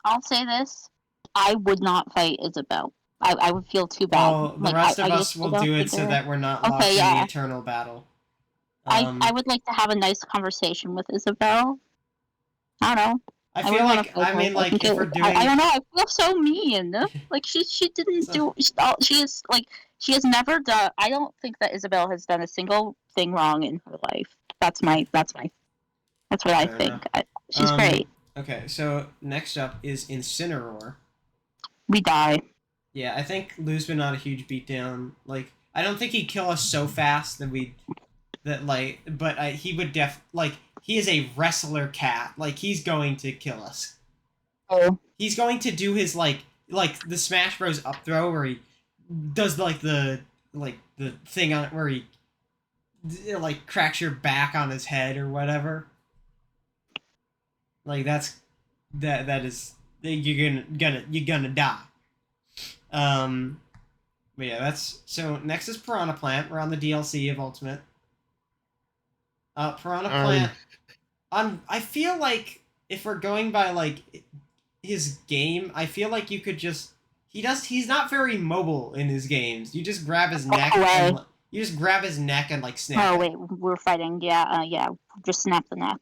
I'll say this. I would not fight Isabel. I would feel too bad. Well, the Like, rest of I us just- I will don't do it think so they're- that we're not Okay, locked in the yeah. eternal battle. I would like to have a nice conversation with Isabel. I don't know. I I feel wouldn't wanna like fight I her. mean like think if it- we're doing I don't know. I feel so mean. Like she didn't So- do. She is like she has never done. I don't think that Isabel has done a single thing wrong in her life. That's what I Fair think. She's Um, great. Okay, so next up is Incineroar. We die. Yeah, I think lose but not a huge beatdown. Like, I don't think he'd kill us so fast that he would he is a wrestler cat. Like, he's going to kill us. Oh, He's going to do his like the Smash Bros. Up throw where he does the thing on it where he like cracks your back on his head or whatever. Like that is you're gonna die. But yeah, that's so. Next is Piranha Plant. We're on the DLC of Ultimate. Piranha Plant. I feel like if we're going by like his game, I feel like you could just he's not very mobile in his games. You just grab his neck and like snap. oh it. wait, we're fighting. Yeah, yeah. Just snap the neck.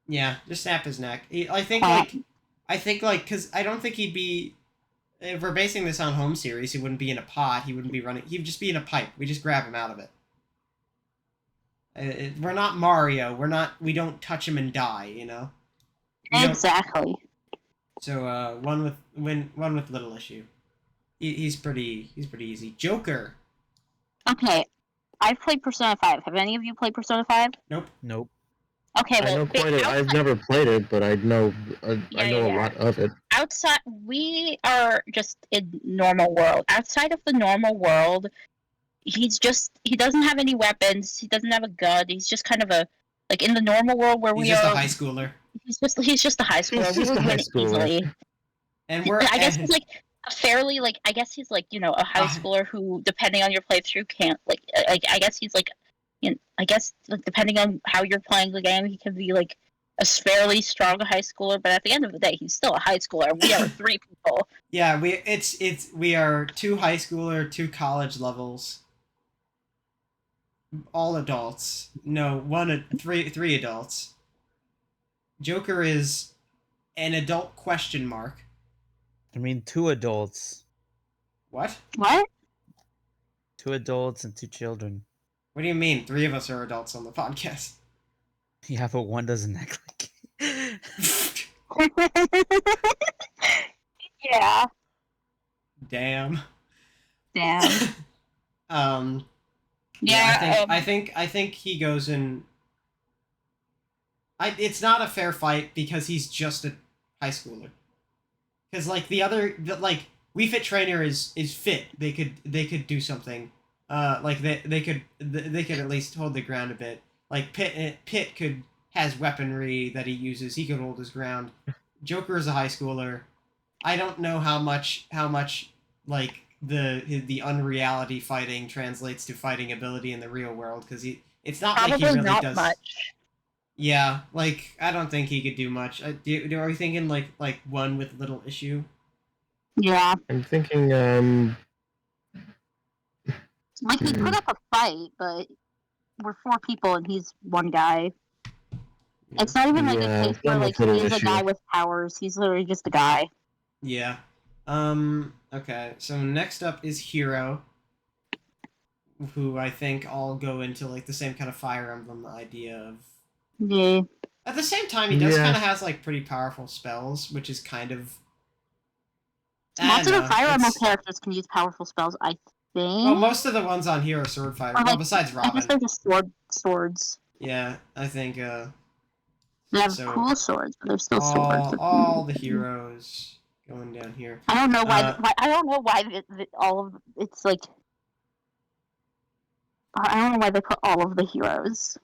Yeah, just snap his neck. I think because I don't think he'd be. If we're basing this on home series, he wouldn't be in a pot. He wouldn't be running. He'd just be in a pipe. We just grab him out of it. We're not Mario. We don't touch him and die. You know. We don't- Exactly. So one with little issue. He's pretty easy. Joker. Okay, I've played Persona 5. Have any of you played Persona 5? Nope. Okay, I well, know quite a, I've never played it, but I know I know a lot of it. outside, we are just in normal world. Outside of the normal world, he doesn't have any weapons. He doesn't have a gun. He's just kind of like in the normal world where He's we just are. a high schooler. He's just a high schooler. He's We just would a high win it schooler. easily. And we're. I guess he's like a fairly like I guess he's like a high schooler who, depending on your playthrough, can't like I guess he's like. I guess like, depending on how you're playing the game, he can be like a fairly strong high schooler, but at the end of the day, he's still a high schooler. We are 3 people. Yeah, we are 2 high schooler, 2 college levels. All adults. No, 3 adults. Joker is an adult question mark. I mean, 2 adults. What? What? 2 adults and 2 children. What do you mean? 3 of us are adults on the podcast. Yeah, but one doesn't act like Yeah. Damn. Damn. Yeah, Yeah. I think he goes in. it's not a fair fight because he's just a high schooler. Because like like Wii Fit Trainer is fit. They could do something. Like they could at least hold the ground a bit. Like Pit could has weaponry that he uses. He could hold his ground. Joker is a high schooler. I don't know how much like the unreality fighting translates to fighting ability in the real world because it's not like he Probably really not does. much. Yeah, like I don't think he could do much. Are you thinking like one with little issue? Yeah. I'm thinking, Like, he put up a fight, but we're 4 people and he's one guy. Yeah. It's not even like a Yeah, case where one like with little he's a issue. guy with powers. He's literally just a guy. Yeah. Okay. So next up is Hero, who I think all go into like the same kind of Fire Emblem idea of. Yeah. At the same time, he does Yeah. kind of has like pretty powerful spells, which is kind of. Most of the Fire Emblem it's. characters can use powerful spells, I think. Well, most of the ones on here are sword fighters. Or, Well, like, besides I guess Robin. they're just swords. Yeah, I think. They have So cool swords, but they're still swords. all the heroes going down here. I don't know why. I don't know why all of it's like. I don't know why they put all of the heroes.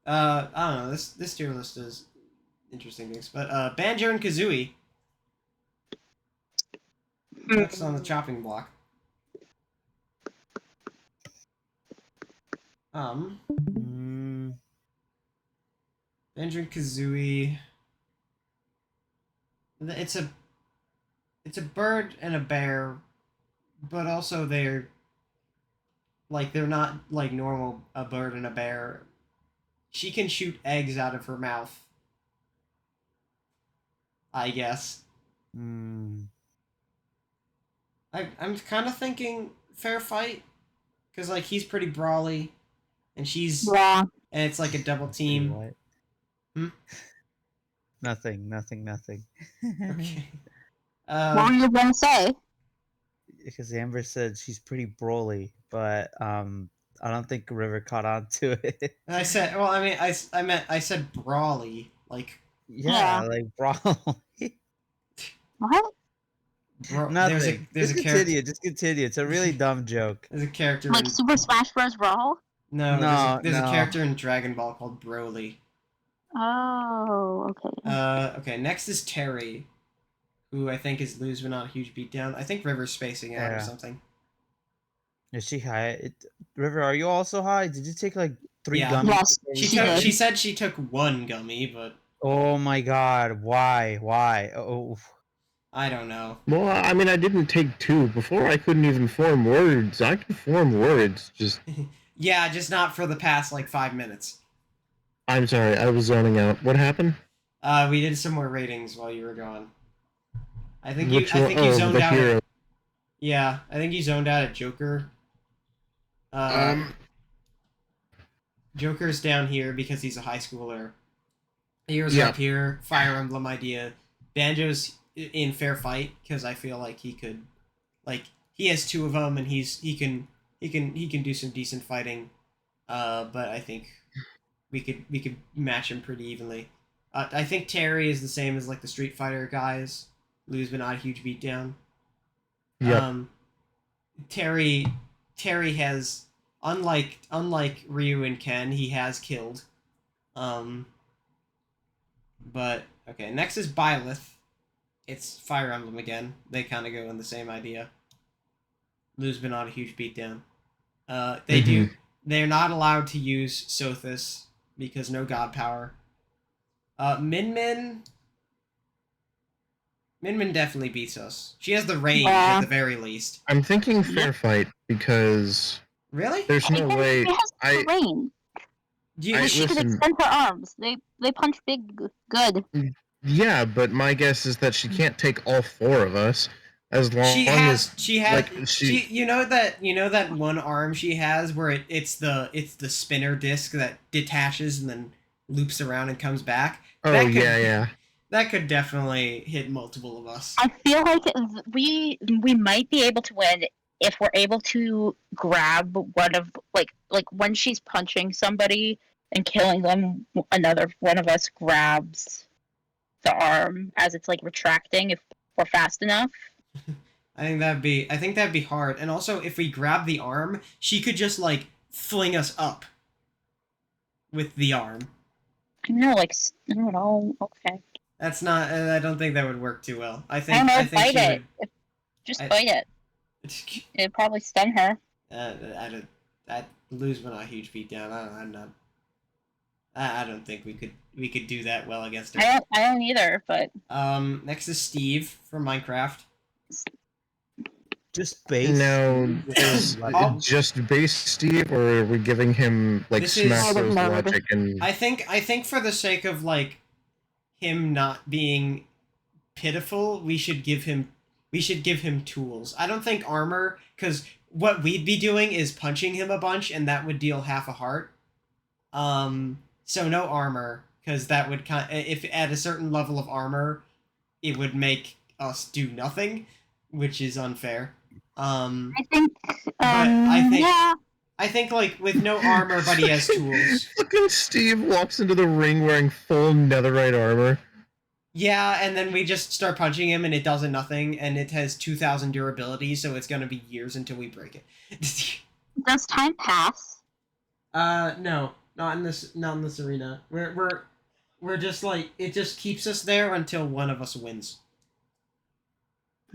I don't know. This tier list is interesting things, but Banjo and Kazooie next on the chopping block. Mm, Banjo and Kazooie. It's a bird and a bear, but also they're not like normal a bird and a bear. She can shoot eggs out of her mouth. I guess. mm. I'm kind of thinking fair fight, because like he's pretty brawly, and she's Yeah. and it's like a double team. What? Hmm? Nothing. Okay. What were you gonna say? Because Amber said she's pretty brawly, but I don't think River caught on to it. I said, well, I mean, I said brawly, like Yeah, like brawly. What? Nothing. There's Just a character. Just continue. It's a really dumb joke. There's a character Like in Super Smash Bros. Brawl? no, No, there's a no. character in Dragon Ball called Broly. Oh, okay. Okay, next is Terry, who I think is lose but not a huge beatdown. I think River's spacing out or Yeah. something. Is she high? River, are you also high? Did you take like 3 Yeah. gummies? Yes, before She you She took. did. She said she took one gummy, but Oh my god! Why? Oh, I don't know. Well, I mean, I didn't take 2. Before I couldn't even form words. I could form words. Just, Yeah, just not for the past like 5 minutes. I'm sorry, I was zoning out. What happened? We did some more ratings while you were gone. I think Which you one? zoned the out. hero. Yeah, I think you zoned out at Joker. Joker's down here because he's a high schooler. Heroes Yeah. up here. Fire Emblem idea. Banjo's in fair fight because I feel like he could, like he has 2 of them and he can do some decent fighting. But I think we could match him pretty evenly. I think Terry is the same as like the Street Fighter guys. Lose but not a huge beatdown. Yep. Terry has unlike Ryu and Ken, he has killed. But okay, next is Byleth. It's Fire Emblem again. They kind of go in the same idea. Lose but not a huge beatdown. They're not allowed to use Sothis because no god power. Min definitely beats us. She has the range Yeah. at the very least. I'm thinking fair fight because Really? there's no way. It has I range. Do you, I- She can listen. extend her arms. They punch big, good. Yeah, but my guess is that she can't take all 4 of us. As long she as has like, she you know that one arm she has where it's the spinner disc that detaches and then loops around and comes back. oh that could- yeah. That could definitely hit multiple of us. I feel like we might be able to win if we're able to grab one of like when she's punching somebody and killing them, another one of us grabs the arm as it's like retracting if we're fast enough. I think that'd be hard. And also, if we grab the arm, she could just like fling us up with the arm. I know, like, I don't know. Okay. That's not. I don't think that would work too well. I I think. don't know. I think Bite she it. would. Just I- bite it. It'd probably stun her. I'd lose but not a huge beat down. I'm not. I don't think we could do that well against her. I don't either. But Next is Steve from Minecraft. Just base. Now, is Oh. it just base Steve, or are we giving him like This is- Smash Bros. Nerd. logic and I think for the sake of like him not being pitiful, we should give him tools. I don't think armor, because what we'd be doing is punching him a bunch, and that would deal half a heart. So no armor, because that would if at a certain level of armor, it would make us do nothing, which is unfair. I think. I think- Yeah. I think like with no armor, but he has tools. Fucking Steve walks into the ring wearing full netherite armor. Yeah, and then we just start punching him, and it does nothing, and it has 2,000 durability, so it's gonna be years until we break it. Does time pass? No, not in this arena. We're just like, it just keeps us there until one of us wins.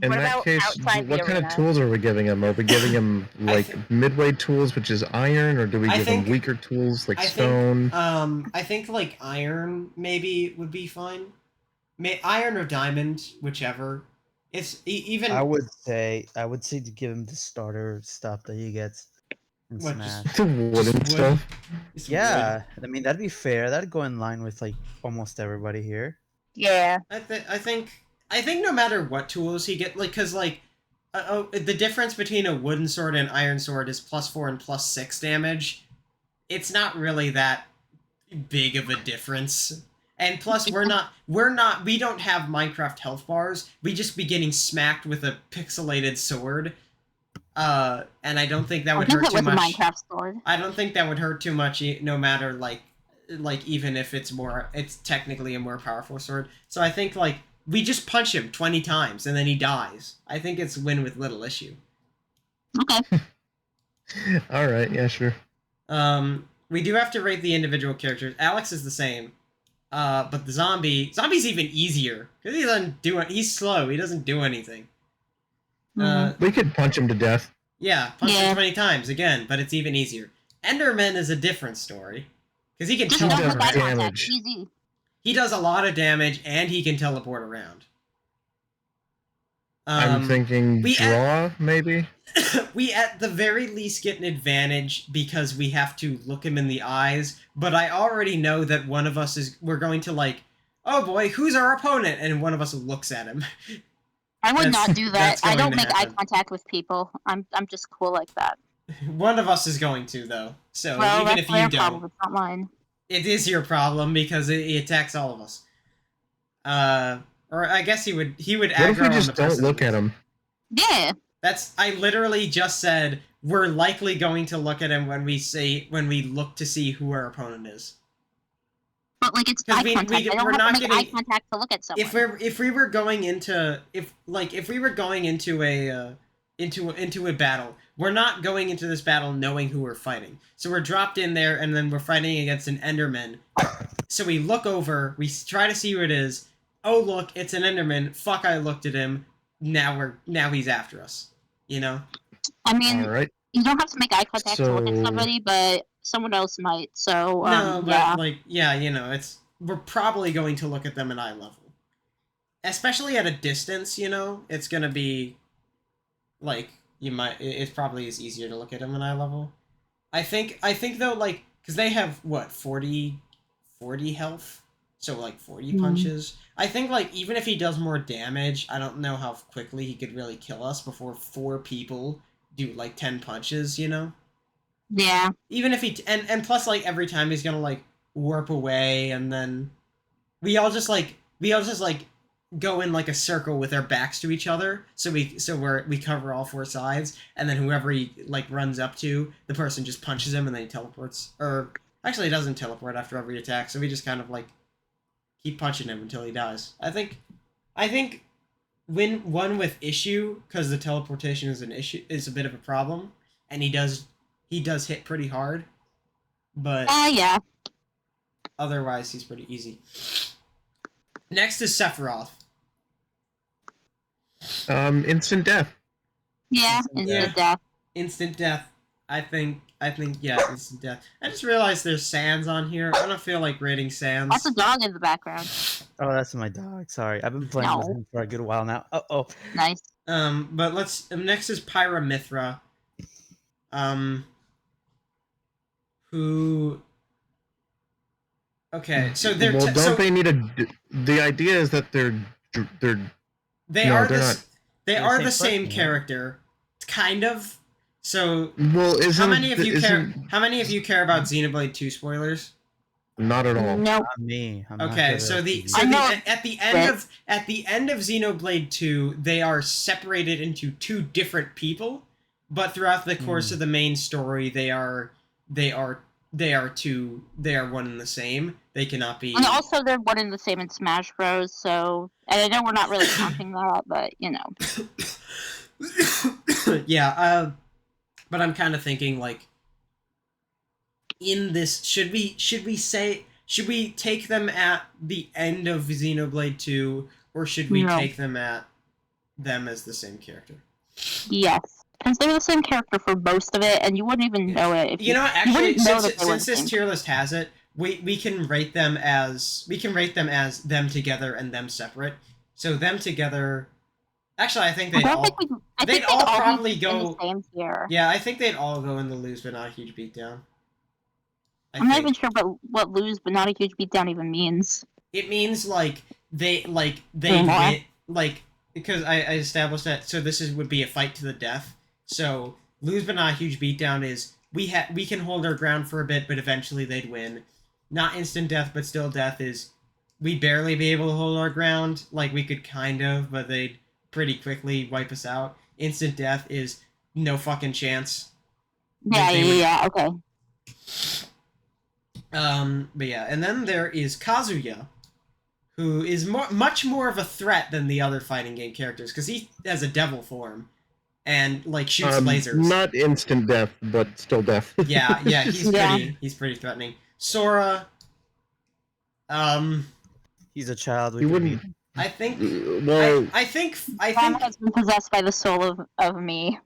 In What that about case, outside the what kind of arena? tools are we giving him? Are we giving him I like thi- midway tools, which is iron, or do we I give think- him weaker tools like I think- stone? I think like iron maybe would be fine. Iron or diamond, whichever. It's even. I would say to give him the starter stuff that he gets from What, Smash. just- The wooden wood. stuff. it's Yeah, wood. I mean that'd be fair. That'd go in line with like almost everybody here. Yeah. I think no matter what tools he get, like, cause like, the difference between a wooden sword and iron sword is +4 and +6 damage. It's not really that big of a difference. And plus, we don't have Minecraft health bars. We just be getting smacked with a pixelated sword. And I don't think that I would think hurt it too was a much. Minecraft sword. I don't think that would hurt too much, no matter like even if it's technically a more powerful sword. So I think like we just punch him 20 times and then he dies. I think it's win with little issue. Okay. All right, yeah, sure. We do have to rate the individual characters. Alex is the same. But the zombie's even easier because he's slow. He doesn't do anything. We could punch him to death. Yeah, punch him Yeah. 20 times again, but it's even easier. Enderman is a different story because he can Just He don't does have eye teleport. contact. damage. Easy. He does a lot of damage and he can teleport around. I'm thinking we draw, maybe. We at the very least get an advantage because we have to look him in the eyes, but I already know that one of us we're going to like, oh boy, who's our opponent? And one of us looks at him. I would That's- not do that. that's I going don't to make eye happen. contact with people. I'm just cool like that. One of us is going to though. So Well, even that's if their you don't, problem. It's not mine. it is your problem because it attacks all of us. Or I guess he would What if aggro we on just the don't person look who's- at him? Yeah. I literally just said we're likely going to look at him when we look to see who our opponent is. But like it's 'Cause eye we- contact. we- I we're don't have not to make eye getting- contact to look at someone. If we were going into a battle, we're not going into this battle knowing who we're fighting. So we're dropped in there and then we're fighting against an Enderman. So we look over, we try to see who it is. Oh look, it's an Enderman. Fuck, I looked at him. Now he's after us. You know? I mean, All right. you don't have to make eye contact to look at So- somebody, but someone else might. So No, but yeah. like, yeah, we're probably going to look at them at eye level, especially at a distance. It's gonna be like it's probably is easier to look at them at eye level. I think though, like, because they have what 40 health, so like 40 Mhm. punches. I think like even if he does more damage, I don't know how quickly he could really kill us before 4 people do like 10 punches. Yeah. Even if and plus like every time he's gonna like warp away, and then we all just like go in like a circle with our backs to each other, so we cover all 4 sides, and then whoever he like runs up to, the person just punches him and then he teleports. Or Actually, he doesn't teleport after every attack, so we just kind of like keep punching him until he dies. I think when one with issue, because the teleportation is is a bit of a problem, and he does hit pretty hard, but Yeah. otherwise he's pretty easy. Next is Sephiroth. Instant death. Yeah, Yeah. death. Instant death. I think yeah, instant death. I just realized there's Sans on here. I don't feel like rating Sans. Lots of dog in the background. Oh, that's my dog. Sorry, I've been playing with No. him for a good while now. Oh. Nice. But let's next is Pyramithra. Who? Okay, so they're Well, don't they need a? The idea is that they're they no, are they're the not. they They're are the the same same person, character, kind of. So Well, how many of you care? How many of you care about Xenoblade 2 spoilers? Not at all. No. Not me. I'm not Okay, good so at the RPG. so I the know at the end of Xenoblade 2, they are separated into two different people, but throughout the course of the main story, they are one and the same. They cannot be. And also, they're one and the same in Smash Bros. So, and I know we're not really counting that, but you know. Yeah, but I'm kind of thinking like in this should we take them at the end of Xenoblade 2 or should we No. take them as the same character? Yes, because they're the same character for most of it, and you wouldn't even know it if You know, actually, wouldn't know since that they were this the same. tier list has it, we can rate them as them together and them separate. So them together. Actually, I think I they'd don't all think we. I they'd think all they'd probably be go. in the same tier. Yeah, I think they'd all go in the lose but not a huge beatdown. I'm not even sure what lose but not a huge beatdown even means. It means like they Anymore. win because I established that so this would be a fight to the death. So lose but not a huge beatdown is we can hold our ground for a bit but eventually they'd win. Not instant death but still death is we'd barely be able to hold our ground, like we could kind of, but they'd pretty quickly wipe us out. Instant death is no fucking chance. Yeah, okay. But yeah, and then there is Kazuya, who is much more of a threat than the other fighting game characters, because he has a devil form, and like shoots lasers. Not instant death, but still death. Yeah, he's pretty threatening. Sora, He's a child. You wouldn't. I think. Well, I think. Mom has been possessed by the soul of me.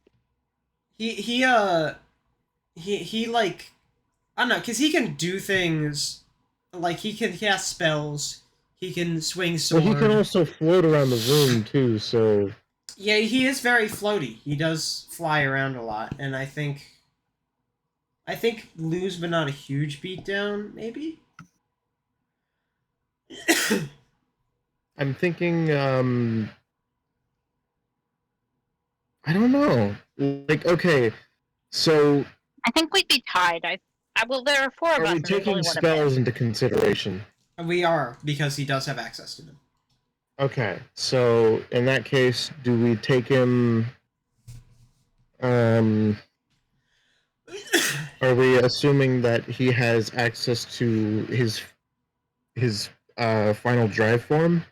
He like I don't know, because he can do things like he has spells. He can swing sword. Well, he can also float around the room too. So yeah, he is very floaty. He does fly around a lot, and I think lose but not a huge beatdown, maybe. I'm thinking. I don't know. Like, okay, so I think we'd be tied. Well, there are four of us. are we and there's only taking one of spells into consideration? We are, because he does have access to them. Okay, so in that case, do we take him? Are we assuming that he has access to his final drive form?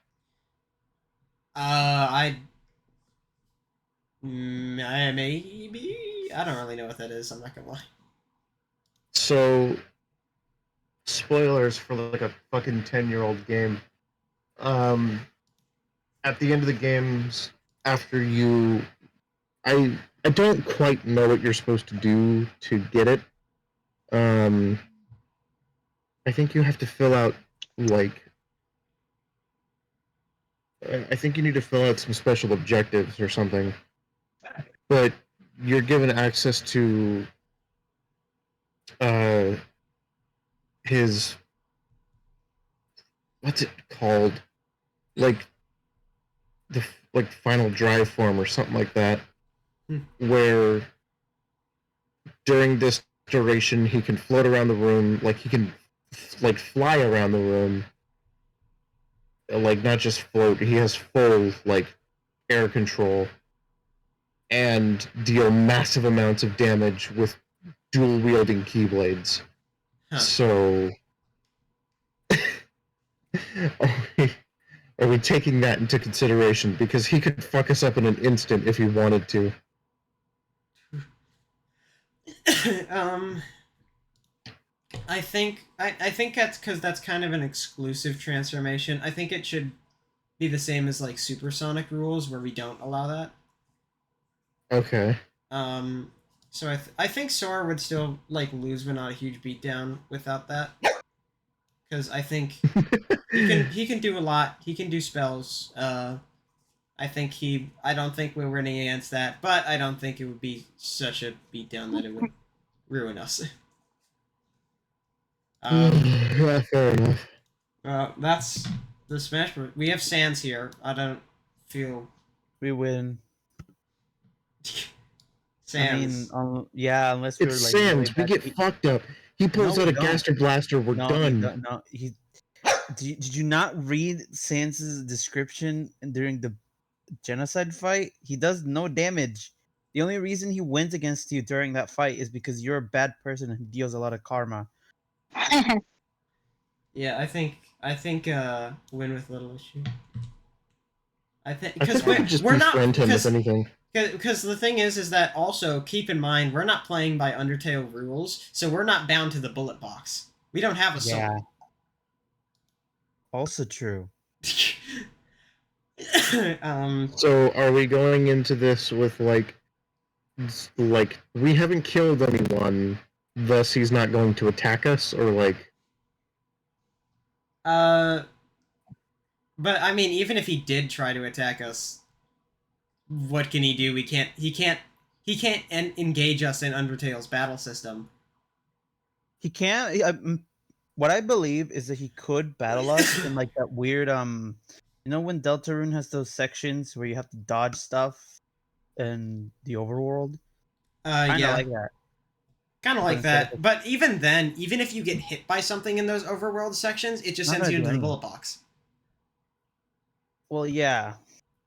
Maybe I don't really know what that is. I'm not gonna lie. So, spoilers for like a fucking 10-year-old game. At the end of the games, after you, I don't quite know what you're supposed to do to get it. I think you have to fill out like. I think you need to fill out some special objectives or something. But you're given access to his what's it called? Like the final drive form or something like that. Where during this duration he can float around the room, like he can like fly around the room. Like not just float, he has full like air control and deal massive amounts of damage with dual wielding keyblades. Huh. So, are we, are we taking that into consideration? Because he could fuck us up in an instant if he wanted to. I think that's because that's kind of an exclusive transformation. I think it should be the same as like supersonic rules where we don't allow that. Okay. So I think Sora would still like lose, but not a huge beatdown without that. Because I think he can do a lot. He can do spells. I don't think we're winning against that, but I don't think it would be such a beatdown that it would ruin us. Yeah, fair enough. That's the Smash Bros. We have Sans here. I don't feel We win. Sans. Yeah, unless we were It's like Sans. We really get bad. fucked up. He pulls No, out we a don't. Gaster Blaster. We're No, done. no, he. Did you not read Sans's description during the genocide fight? He does no damage. The only reason he wins against you during that fight is because you're a bad person and he deals a lot of karma. Yeah, I think win with little issue. I think I because think we could just we're not befriend him if anything. because the thing is that also keep in mind we're not playing by Undertale rules, so we're not bound to the bullet box. We don't have a soul. Yeah. Also true. So are we going into this with like we haven't killed anyone, thus he's not going to attack us, or like? But I mean, even if he did try to attack us, what can he do? He can't engage us in Undertale's battle system. He can't. What I believe is that he could battle us in like that weird you know when Deltarune has those sections where you have to dodge stuff in the overworld? Kind of Yeah. like that. Kind of But like instead that. of- But even then, even if you get hit by something in those overworld sections, it just Not sends gonna you do into the anything. bullet box. Well, yeah.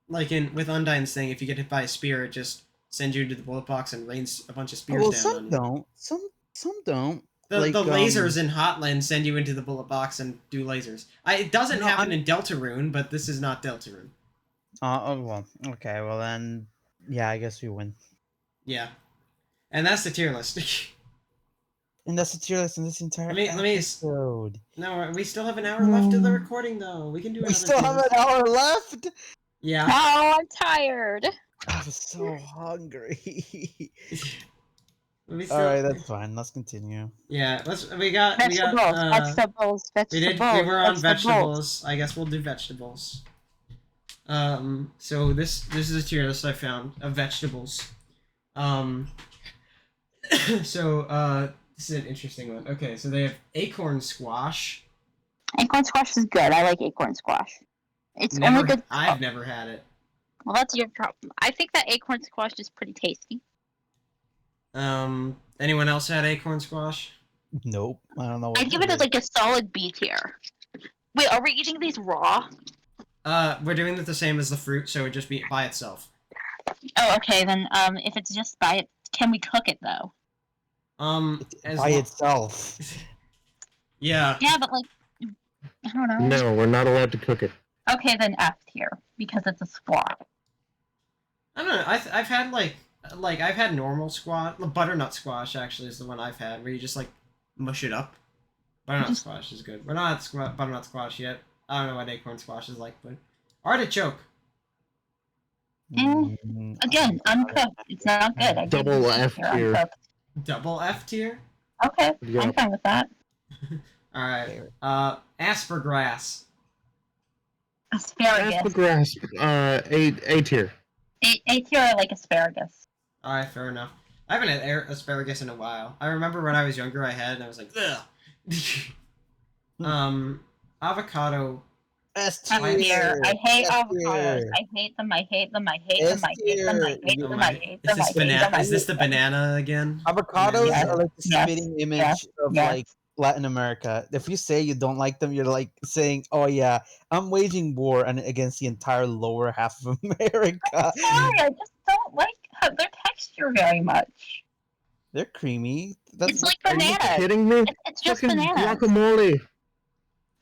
Like with Undyne's thing, if you get hit by a spear, it just sends you into the bullet box and rains a bunch of spears Well, down some on you. don't. Some don't. The Like, lasers in Hotland send you into the bullet box and do lasers. It doesn't No, happen I'm- in Deltarune, but this is not Deltarune. Oh well. Okay. Well then, yeah. I guess we win. Yeah. And that's the tier list. And that's the tier list in this entire Let me- episode. No, we still have an hour left of the recording, though. We can do We another still tier have list. an hour left. Yeah. Oh, I'm tired. I'm so hungry. We still... All right, that's fine. Let's continue. Yeah, we got Vegetables. we were on vegetables. I guess we'll do vegetables. So this is a tier list I found of vegetables. So this is an interesting one. Okay, so they have acorn squash. Acorn squash is good. I like acorn squash. It's Never, only good. I've never had it. Well, that's your problem. I think that acorn squash is pretty tasty. Anyone else had acorn squash? Nope. I don't know. What I'd give it as like a solid B tier. Wait, are we eating these raw? We're doing it the same as the fruit, so it would just be by itself. Oh, okay. Then, if it's just by it, can we cook it though? As by itself. Yeah. Yeah, but like, I don't know. No, we're not allowed to cook it. Okay, then F tier because it's a squash. I don't know. I've had like I've had normal squash. Butternut squash actually is the one I've had, where you just like mush it up. Butternut squash is good. We're not at butternut squash yet. I don't know what acorn squash is like, but artichoke. Again, uncooked. It's not good. I give Double it a F tier, tier. uncooked. Double F tier. Okay, Yeah. I'm fine with that. All right. Aspergrass. Asparagus. Grass, A tier. A tier, I like asparagus. All right, fair enough. I haven't had asparagus in a while. I remember when I was younger, I had, and I was like, ugh. Avocado. S F tier. tier. I hate S avocados. tier. I hate them. I hate them. I hate them. I hate them. I hate Oh them. my- I hate Is them. this I hate them. banana? I Is this hate the them. banana again? Avocados Yes, are like the yes, spitting image yes, of yes. like Latin America. If you say you don't like them, you're like saying, "Oh yeah, I'm waging war against the entire lower half of America." Sorry, I just don't like their texture very much. They're creamy. That's It's like Are you bananas. kidding me? It's just Fucking bananas. guacamole.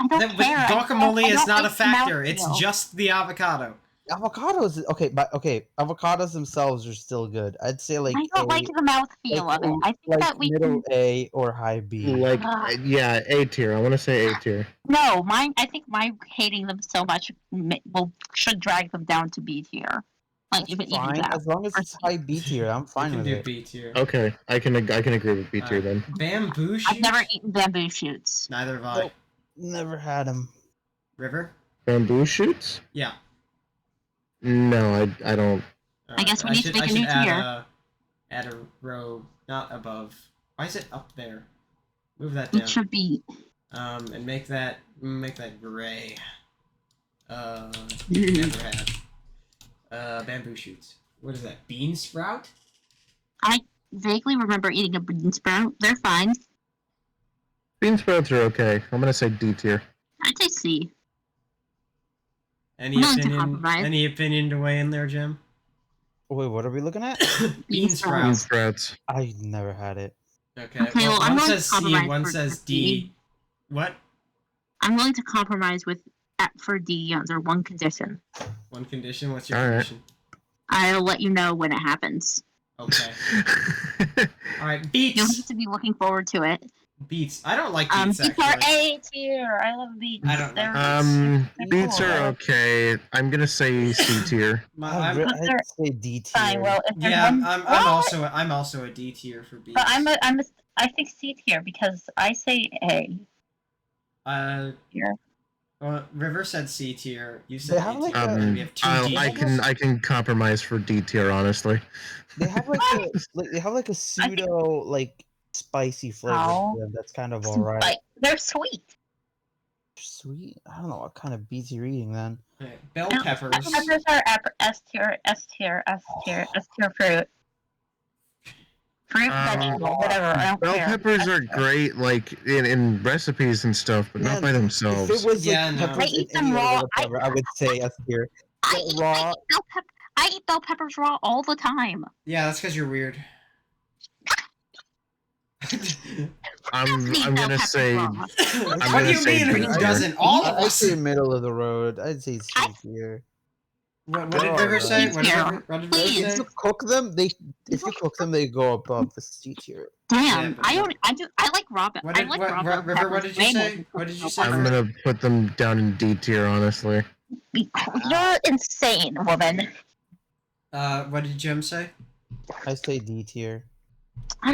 I don't But care. guacamole I is don't not a like the factor. It's mouthfeel. just the avocado. avocados. Okay, avocados themselves are still good. I'd say like I don't like the mouthfeel of it. I think like that we middle can. A or high B. Like, Ugh. yeah, A tier. I want to say A tier. No, mine. I think my hating them so much should drag them down to B tier. Like That's if it evens fine out. as long as it's high B tier. I'm You fine can with do it. B tier. Okay, I can agree with B tier Alright. then. Bamboo shoots? I've never eaten bamboo shoots. Neither have I. Nope. Never had them. River? Bamboo shoots? Yeah. No, I don't. I guess we need to make a new tier. Add a row, not above. Why is it up there? Move that down. It should be. And make that gray. Never had. Bamboo shoots. What is that? Bean sprout? I vaguely remember eating a bean sprout. They're fine. Bean sprouts are okay. I'm gonna say D tier. I'd say C. Any I'm willing to opinion? compromise. Any opinion to weigh in there, Jim? Wait, what are we looking at? Bean Bean sprouts. sprouts. I never had it. Okay. Okay, Well, well, I'm one willing says to C, compromise one for says D. D. What? I'm willing to compromise with for D under one condition. One condition. What's your All right. condition? I'll let you know when it happens. Okay. All right. You'll Beets. have to be looking forward to it. Beets. I don't like beets Beets are actually. A tier. I love beets. I don't like They're Beets cool. are okay. I'm gonna say C tier. I'm, I'd say D tier. Fine. Well, if there's yeah, one, I'm also a D tier for beets. But I think C tier because I say A tier. Well, River said C tier. You They said have A like tier. a- We have two D I tiers. can compromise for D tier, honestly. They have like a pseudo like spicy flavor Oh. to them. That's kind of alright. Like they're sweet. Sweet. I don't know what kind of beets you're eating then. Okay, Bell No, peppers. Bell peppers are S tier fruit. Fruit, vegetable, whatever. I don't Bell care. peppers S are tier. great, like in recipes and stuff, but Yeah, not by If themselves. it was Yeah, like no. peppers I eat in any them order raw. whatsoever, I would say S tier. I raw. eat bell peppers raw all the time. Yeah, that's because you're weird. I'm Eat bell gonna peppers say raw. What gonna do you say mean? D Who tier. doesn't? All of I'd us. say middle of the road. I'd say C I- tier. What They're did all River right. say? What did Yeah. River If Please. say? you cook them, they go above the C tier. Damn, Yeah, but I like raw bell. What I did like what, raw Ri- bell River? What peppers did you way more say? than What did you cooked say? bell I'm peppers. gonna put them down in D tier, honestly. You're insane, woman. What did Jim say? I say D tier.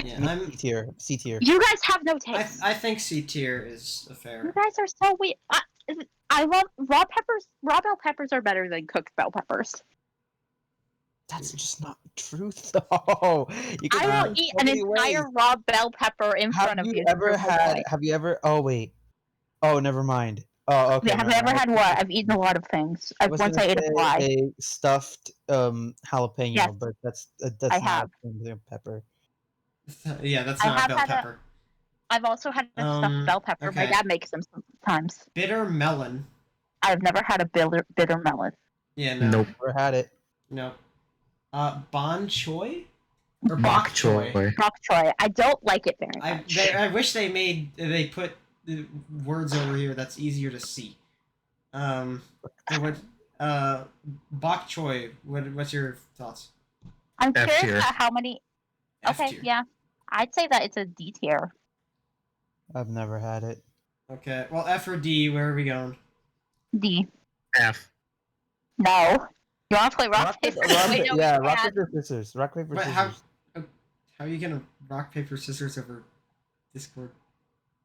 Yeah, C tier. C tier. You guys have no taste. I think C tier is You fair. guys are so weird. I love raw peppers. Raw bell peppers are better than cooked bell peppers. That's just not the truth, though. You can I do will it eat so an many entire ways. raw bell pepper in front of you. Have you ever? Oh wait. Oh, never mind. Oh, okay. Have I ever had what? I've eaten a lot of things. Once I ate a fly. a stuffed jalapeno, Yes. but that's I not have. something pepper. Yeah, that's I not have bell had pepper. I've also had a stuffed bell pepper. My okay. dad makes them sometimes. Bitter melon. I've never had a bitter melon. Yeah, no. Nope. Never had it. No. Bon choy? Or Bok bok choy? choy. Bok choy. I don't like it very much. I wish they put words over here that's easier to see. What bok choy? What's your thoughts? I'm F curious tier. about how many. F Okay, tier. yeah, I'd say that it's a D tier. I've never had it. Okay. Well, F or D? Where are we going? D. F. No. You want to play rock paper? Wait, no, yeah, we rock can't. paper scissors. Rock paper But scissors. how are you gonna rock paper scissors over Discord?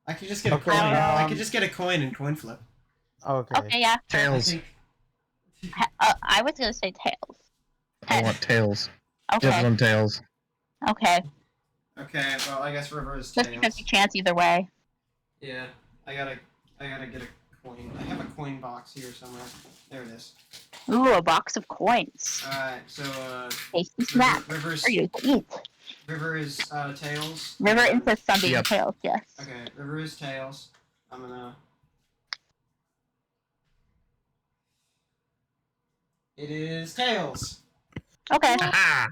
I could just get a Okay, coin. I um, could just get a coin and coin flip. Okay. Okay, yeah. I Tails. think. I was gonna say tails. I want tails. Just Okay. one tails. Okay. Okay. Well, I guess River is 50-50 tails. chance either way. Yeah. I gotta get a coin. I have a coin box here somewhere. There it is. Ooh, a box of coins. Alright, so Tasty snack. River's For you to eat. River is tails. River insists on being Yep. tails, yes. Okay, River is tails. I'm gonna. It is tails. Okay. Ah!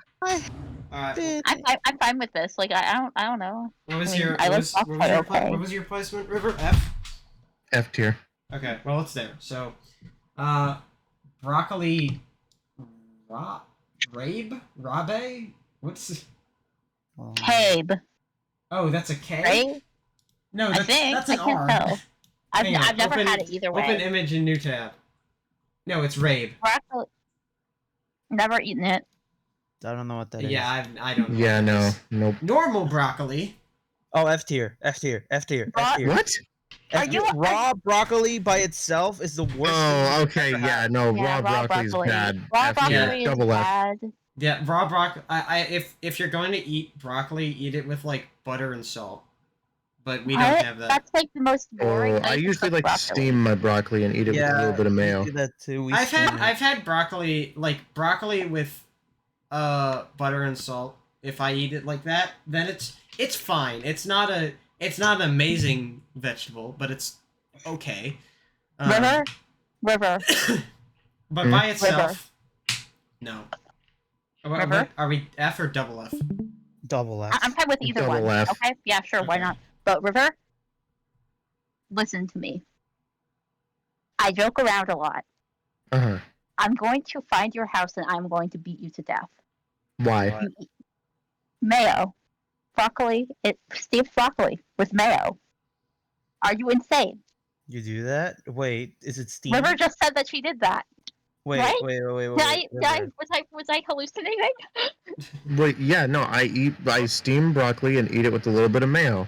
All right. I'm fine with this. Like I don't know. What was I mean, your I what like was, bok what was choy, your okay. what was your placement, River? F. F tier. Okay. Well, it's there. So, broccoli, rabe. What's? Cabe, Oh, that's a K. right? No, I think that's I an can't R. tell. I've Hang on, I've never open, had it either Open way. image in new tab. No, it's rabe. Broccoli. Never eaten it. I don't know what that is. Yeah, I don't know. Yeah, what that no, is. nope. Normal broccoli. Oh, F tier, F tier, F tier, F tier. What? Are F you- tier. Raw broccoli by itself is the worst. thing Oh, you've okay, ever yeah, had. no, Yeah, raw broccoli is bad. Raw F tier, broccoli is double F. bad. Yeah, raw broccoli. If you're going to eat broccoli, eat it with like butter and salt. But we don't have that. That's like the most boring. Oh, I usually like to steam my broccoli and eat it with a little bit of we mayo. do that too. I've had broccoli with butter and salt. If I eat it like that, then it's fine. It's not an amazing vegetable, but it's okay. River. But by itself, no. River? Are we F or double F? Double F. I'm fine with either Double one. F. Okay, yeah, sure, why Okay. not? But River, listen to me. I joke around a lot. Uh-huh. I'm going to find your house and I'm going to beat you to death. Why? What? You eat mayo, broccoli. Steamed broccoli with mayo. Are you insane? You do that? Wait, is it steam? River just said that she did that. Wait, right? wait, wait, wait, Did I, River. was I hallucinating? Wait, yeah, no, I steam broccoli and eat it with a little bit of mayo.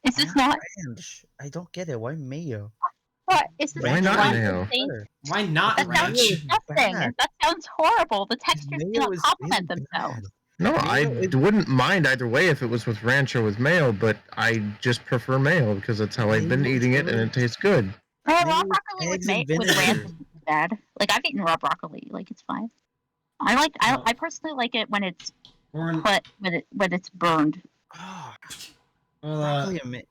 Is this not? Ranch. I don't get it. Why mayo? What? Is this Why not not mayo? insane? Better. Why not That sounds ranch? disgusting. bad. That sounds horrible. The textures do Mayo not is complement really themselves. bad. No, I Mayo is- wouldn't mind either way if it was with ranch or with mayo, but I just prefer mayo because that's how I've been Mayo is eating it and really- it tastes good. Raw Mayo with broccoli eggs and with ranch vinegar. isn't bad. Like I've eaten raw broccoli. Like it's fine. I personally like it when it's We're in- put when it's burned. Oh, well, broccoli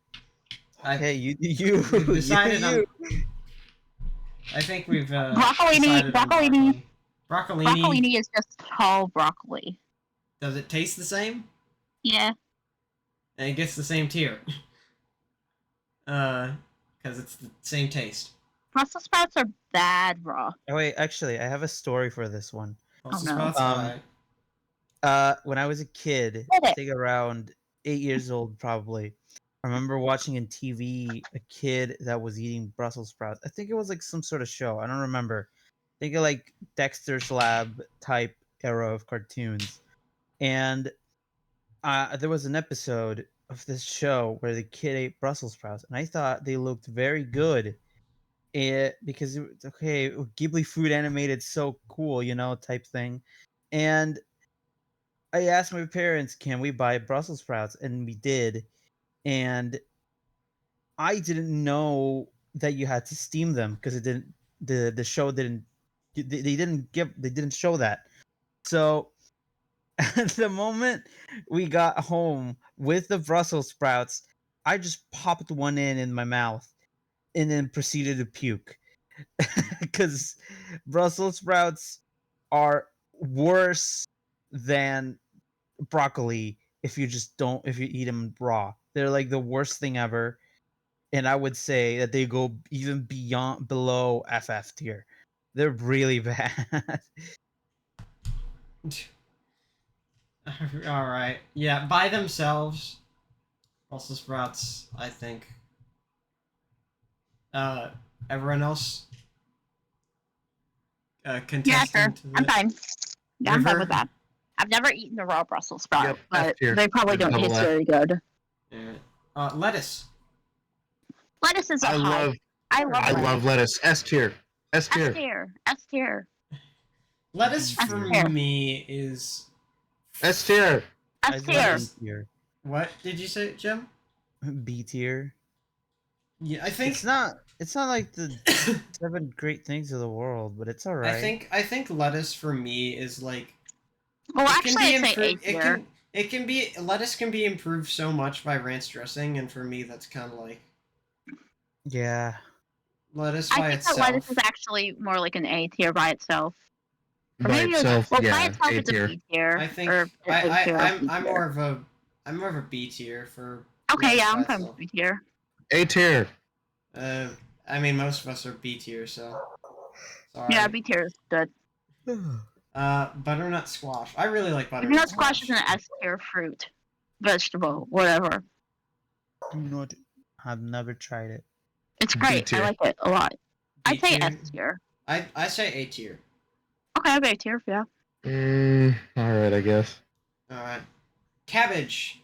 I- Okay, you we've decided you. I think we've Broccolini- decided on broccolini. Broccolini. Broccolini is just tall broccoli. Does it taste the same? Yeah. And it gets the same tier. Because it's the same taste. Brussels sprouts are bad raw. Oh, wait, actually, I have a story for this one. Brussels no. sprouts? Um, Alright. When I was a kid, Did I it. think around 8 years old, probably, I remember watching on TV a kid that was eating Brussels sprouts. I think it was like some sort of show. I don't remember. Think of like Dexter's Lab type era of cartoons. And there was an episode of this show where the kid ate Brussels sprouts, and I thought they looked very good. Because okay, Ghibli food animated so cool, type thing. And I asked my parents, "Can we buy Brussels sprouts?" And we did. And I didn't know that you had to steam them because it didn't. The show didn't. They didn't show that. So at the moment we got home with the Brussels sprouts, I just popped one in my mouth and then proceeded to puke because Brussels sprouts are worse than broccoli if you eat them raw. They're like the worst thing ever, and I would say that they go even below FF tier. They're really bad. Alright. Yeah, by themselves, Brussels sprouts, I think. Everyone else? Yeah, Contestant sure. to I'm this? fine. Yeah, I'm fine River? with that. I've never eaten a raw Brussels sprout, Yep, but F tier. they probably don't Double taste F. very good. Yeah. Lettuce. Lettuce is a I high. love I love I lettuce. love lettuce. S tier. S S tier. tier. S tier. Lettuce S for tier. me is... S tier. S tier. B tier. What did you say, Jim? B tier. Yeah, I think... It's not like the 7 great things of the world, but it's alright. I think lettuce for me is like... Well, it can actually, be I'd say A improved. tier. It can be... Lettuce can be improved so much by ranch dressing, and for me that's kind of like... Yeah. Lettuce I by think itself. that lettuce is actually more like an A tier by itself. Or By maybe itself, by yeah, itself A it's a tier. B tier. I think or A tier, B I'm tier. more of a B tier for. Okay, yeah, by I'm from itself. B tier. A tier. I mean, most of us are B tier, so. Sorry. Yeah, B tier is good. Butternut squash. I really like butternut Butternut squash is an S tier fruit, vegetable, whatever. Do not. I've never tried it. It's B great. I tier. like it a lot. I'd say B-tier? S tier. I say A tier. Okay, I'm A tier. Yeah. Alright, I guess. All right. Cabbage.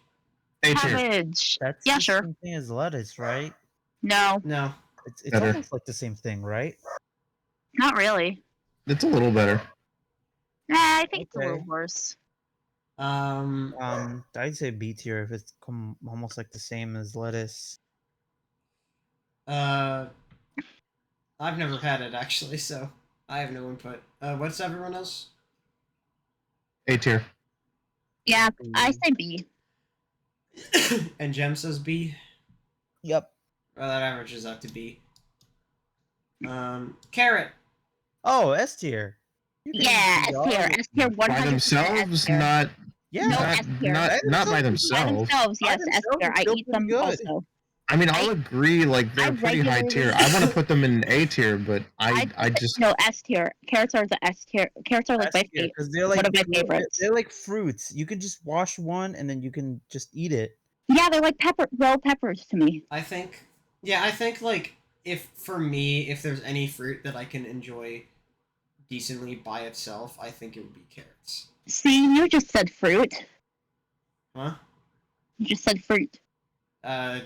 A tier. Cabbage. That's Yeah, the sure. same thing as lettuce, right? No, No. It's Better. almost like the same thing, right? not really. It's a little better. Nah, I think it's a Okay. little worse. I'd say B tier if it's almost like the same as lettuce. I've never had it actually, so I have no input. What's everyone else? A tier. Yeah, I say B. And Jem says B. Yep. Well, that averages out to B. Carrot. Oh, S tier. You can Yeah, be S all tier. of it. S tier. 100% By themselves, not Yeah. No, not, S tier. not by By themselves. themselves, By yes, S themselves, tier. it's I still eat pretty them good. also. I mean, I'll agree, like they're I pretty high tier. I want to put them in A tier, but I just no S tier. Carrots are the S tier. Carrots are like my favorite. Because they're One like of my favorites. they're like fruits. You can just wash one and then you can just eat it. Yeah, they're like bell peppers to me. I think. Yeah, I think like if for me, if there's any fruit that I can enjoy decently by itself, I think it would be carrots. See, you just said fruit. Huh? You just said fruit. I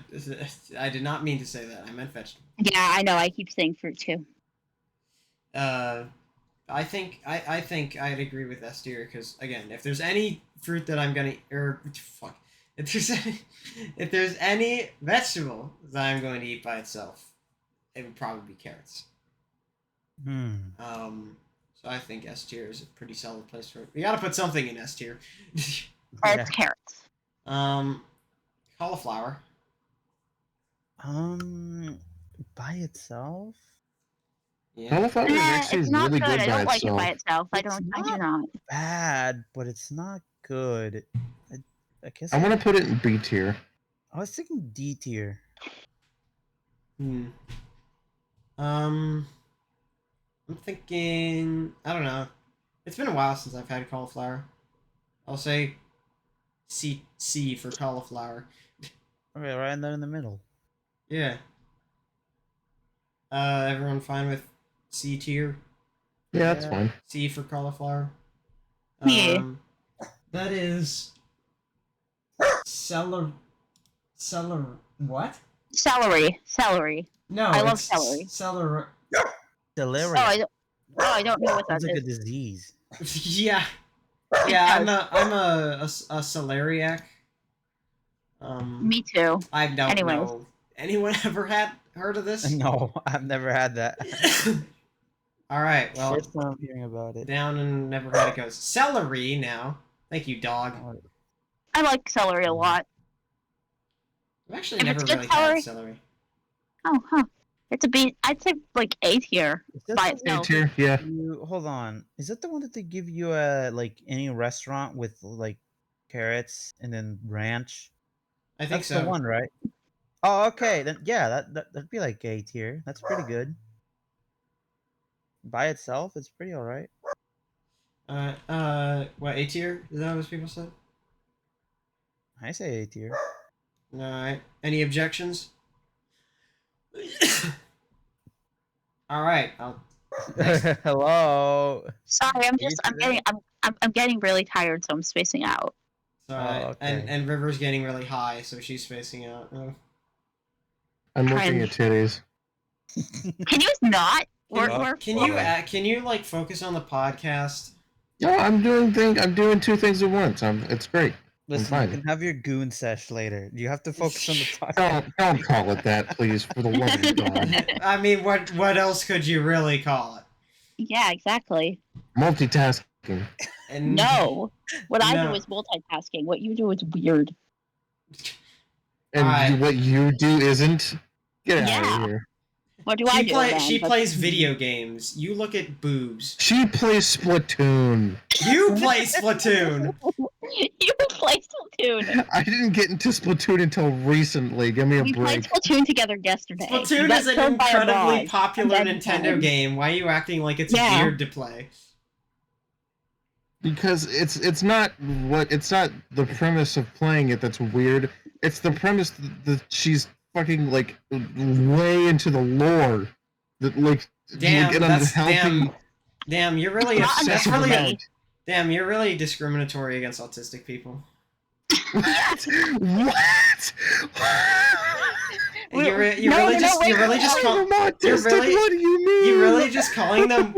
did not mean to say that. I meant vegetable. Yeah, I know. I keep saying fruit too. I think I'd agree with S tier because again, if there's any fruit that I'm gonna if there's any vegetable that I'm going to eat by itself, it would probably be carrots. So I think S tier is a pretty solid place for it. We gotta put something in S tier. It's carrots. Cauliflower. By itself. Yeah. cauliflower is actually It's not really good. good I by don't like it itself. by itself. I It's do not not. bad, but it's not good. I guess I want to put it in B tier. I was thinking D tier. I'm thinking. I don't know. It's been a while since I've had cauliflower. I'll say C for cauliflower. Okay, right there in the middle. Yeah. Everyone fine with C tier? Yeah, that's Yeah. fine. C for cauliflower. Yeah. That is celery. What? Celery. No, I love it's celery. Celery. Celery. I don't know what that Sounds like a is. disease. Yeah. Yeah, I'm a celeriac. Me too. I don't Anyways. know. Anyone ever heard of this? No, I've never had that. All right. Well, First time I'm hearing about it. down and never had it goes. Celery now. Thank you, dog. I like celery a lot. I've actually If never it's good really celery- had celery. Oh, huh. It's a B. I'd say like A tier Is that by the itself. A tier, yeah. hold on. Is that the one that they give you at like any restaurant with like carrots and then ranch? I think That's so. the one, right? Oh, okay. Then yeah, that'd be like A tier. That's pretty good. By itself, it's pretty alright. What, A tier? Is that what people said? I say A tier. Alright. Any objections? Alright. Hello. Sorry, I'm today? getting really tired, so I'm spacing out. Alright. Oh, okay. And River's getting really high, so she's spacing out. Oh. I'm looking at titties. Can you not? Can you like focus on the podcast? No, I'm doing two things at once. It's great. Listen, fine. you can have your goon sesh later. You have to focus on the podcast. Don't call it that, please, for the love of God. I mean, what else could you really call it? Yeah, exactly. Multitasking. And No. What I No. do is multitasking. What you do is weird. And Alright. what you do isn't. Get out Yeah. of here. What do I do then? She plays video games. You look at boobs. She plays Splatoon. You play Splatoon. You play Splatoon. I didn't get into Splatoon until recently. Give me a We break. played Splatoon together yesterday. Splatoon got is an killed by a incredibly bug. popular And then Nintendo game. Why are you acting like it's Yeah. weird to play? Because it's not the premise of playing it that's weird. It's the premise that she's fucking like way into the lore. That like Damn, an that's unhealthy damn. You're really Not that's excessive really amount. damn. You're really discriminatory against autistic people. What? What? You're wait, really just wait, you're really wait, just wait. call, I'm autistic. really- What do you mean? you're really just calling them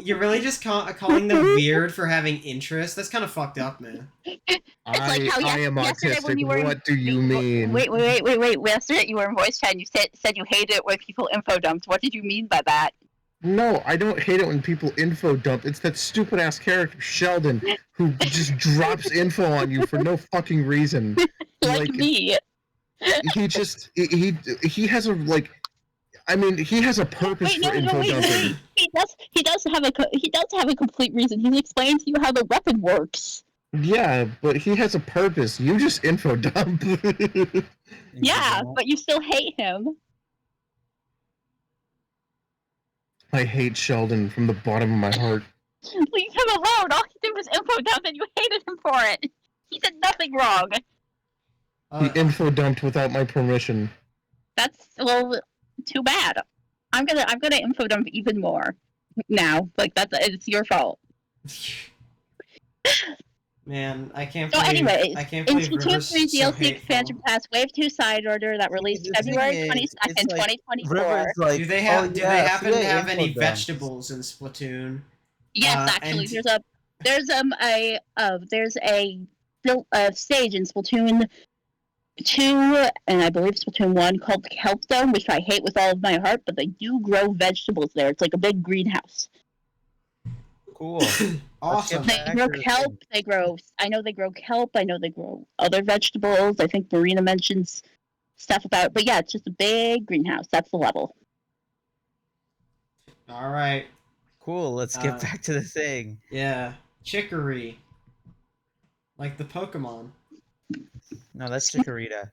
calling them weird for having interest. That's kind of fucked up, man. It's like how I am yesterday when autistic. you were in- What do you mean? Wait. Yesterday you were in voice chat and you said you hated it when people info dumped. What did you mean by that? No, I don't hate it when people info dump. It's that stupid ass character Sheldon who just drops info on you for no fucking reason. Like me. He just he has a like. I mean, he has a purpose Wait, no, for info wait. dumping. He does have a complete reason. He's explaining to you how the weapon works. Yeah, but he has a purpose. You just info dump. Yeah, but you still hate him. I hate Sheldon from the bottom of my heart. Leave him alone. All he did was info dump, and you hated him for it. He did nothing wrong. He info dumped without my permission. That's too bad. I'm gonna info dump even more now. Like it's your fault. Man, I can't So believe anyways, I can't in believe Splatoon River's 3 so DLC hateful. expansion pass Wave 2 side order that released The thing February is, 22nd, it's like 2024. River's like, Do they have? oh, do yeah, they happen so to yeah, have any info dump. vegetables in Splatoon? Yes, actually, and- there's a stage in Splatoon 2 and I believe Splatoon 1 called the Kelp Dome, which I hate with all of my heart, but they do grow vegetables there. It's like a big greenhouse. Cool. Awesome. They Back grow to the kelp. I know they grow kelp. I know they grow other vegetables. I think Marina mentions stuff about. But yeah, it's just a big greenhouse. That's the level. All right. Cool. Let's get back to the thing. Yeah. Chicory. Like the Pokemon. No, that's Chikorita.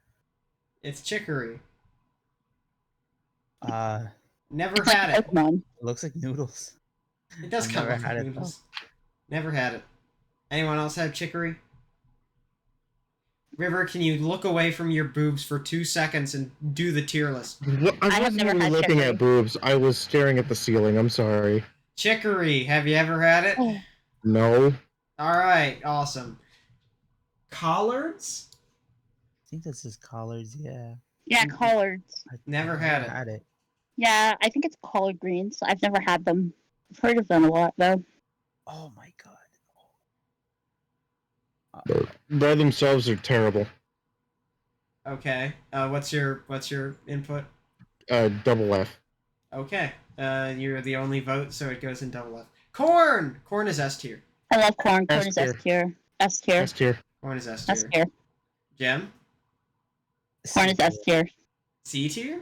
It's chicory. It Never had it. Pokemon. looks like noodles. It does I've come never with had it, noodles. Never had it. Anyone else have chicory? River, can you look away from your boobs for 2 seconds and do the tier list? I have wasn't never even had looking chicory. at boobs. I was staring at the ceiling. I'm sorry. Chicory, have you ever had it? Oh. No. Alright, awesome. Collards? I think this is collards. Yeah. Yeah, collards. Never had it. Yeah, I think it's collard greens. I've never had them. I've heard of them a lot though. Oh my god. By themselves, are terrible. Okay. What's your input? Double F. Okay. You're the only vote, so it goes in double F. Corn! Corn is S tier. I love corn. Corn S is tier. S tier. S tier. S tier. Corn is S S tier. tier. Gem? Corn is S tier. C tier?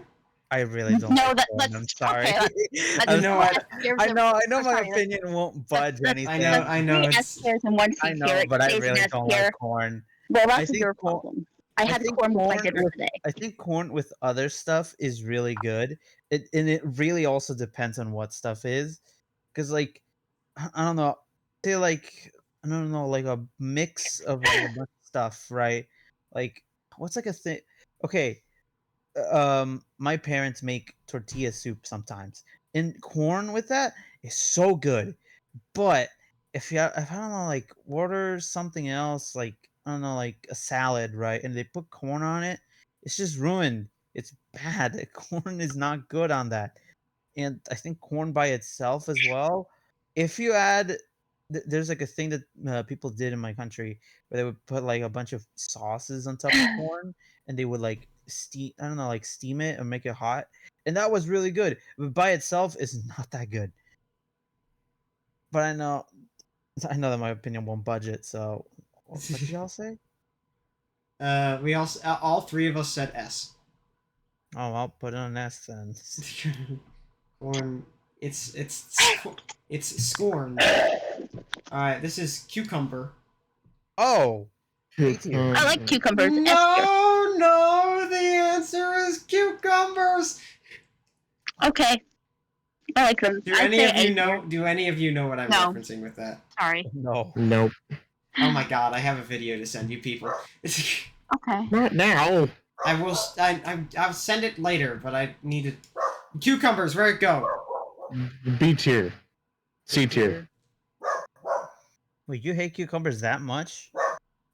I really don't. No, like that- corn, that's- I'm sorry. okay, I know I- I know my Sorry, opinion won't budge anything. I know, Three it's- S tiers and one C I know, tier. but I It stays in really S don't tier. like corn. Well, I that's think your corn- problem. I had think corn with my corn dinner with- today. I think corn with other stuff is really good. It really also depends on what stuff is, because like I don't know, say like I don't know, like a mix of like a bunch of stuff, right? Like what's like a thing? Okay, my parents make tortilla soup sometimes, and corn with that is so good. But if I don't know, like order something else, like I don't know, like a salad, right? And they put corn on it, it's just ruined. It's bad. Corn is not good on that. And I think corn by itself as well. If you add, there's like a thing that people did in my country where they would put like a bunch of sauces on top of corn, and they would like steam. I don't know, like steam it and make it hot, and that was really good. But by itself, is not that good. But I know that my opinion won't budget. So, what did y'all say? We also all three of us said S. Oh, I'll put it on S then. Scorn. It's scorn. All right, this is cucumber. Oh, A tier. I like cucumbers. S tier. No, the answer is cucumbers. Okay. I like them. Do I'd any say of you A tier. know? Do any of you know what I'm No. referencing with that? Sorry. No. Nope. Oh my god, I have a video to send you people. Okay. Not now. I will. I'll send it later, but I need to. Cucumbers, where'd it go? B tier. C tier. Wait, you hate cucumbers that much?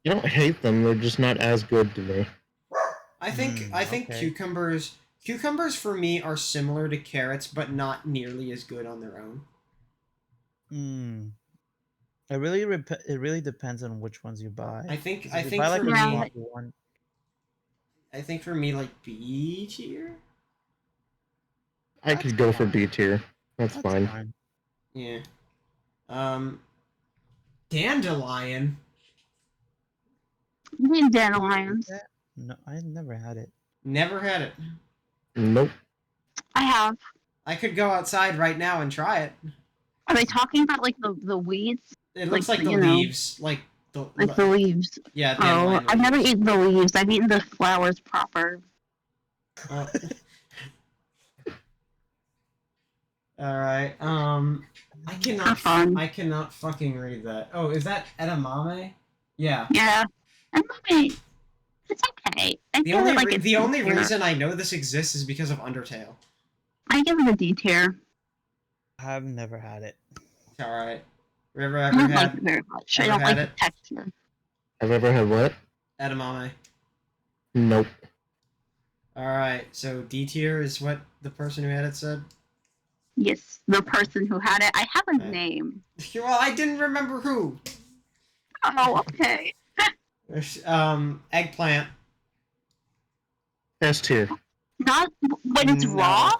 You don't hate them, they're just not as good to me. I think okay. cucumbers for me are similar to carrots, but not nearly as good on their own. Hmm. It really depends on which ones you buy. I think If I you think buy like for a me sloppy one, I think for me like B tier. I That's could go for fine. B tier. That's that's fine. fine. Yeah. Dandelion. You need dandelions. No, I never had it. Never had it. Nope. I have. I could go outside right now and try it. Are they talking about like the weeds? It looks like the you know, leaves, like the leaves. yeah. Oh, Dandelion I've never leaves. eaten the leaves. I've eaten the flowers proper. Oh. All right. For fun. I cannot fucking read that. Oh, is that edamame? Yeah. Yeah. And maybe it's okay. I The feel only like it's the only D tier. reason I know this exists is because of Undertale. I give it a D tier. I've never had it. All right. River I ever don't like had it very much. I ever don't had like it? the texture. I've ever had what? edamame? Nope. All right. So D tier is what the person who had it said. Yes, the person who had it. I have a Okay. name. Well, I didn't remember who. Oh, okay. Eggplant. S tier. Not when it's No. raw.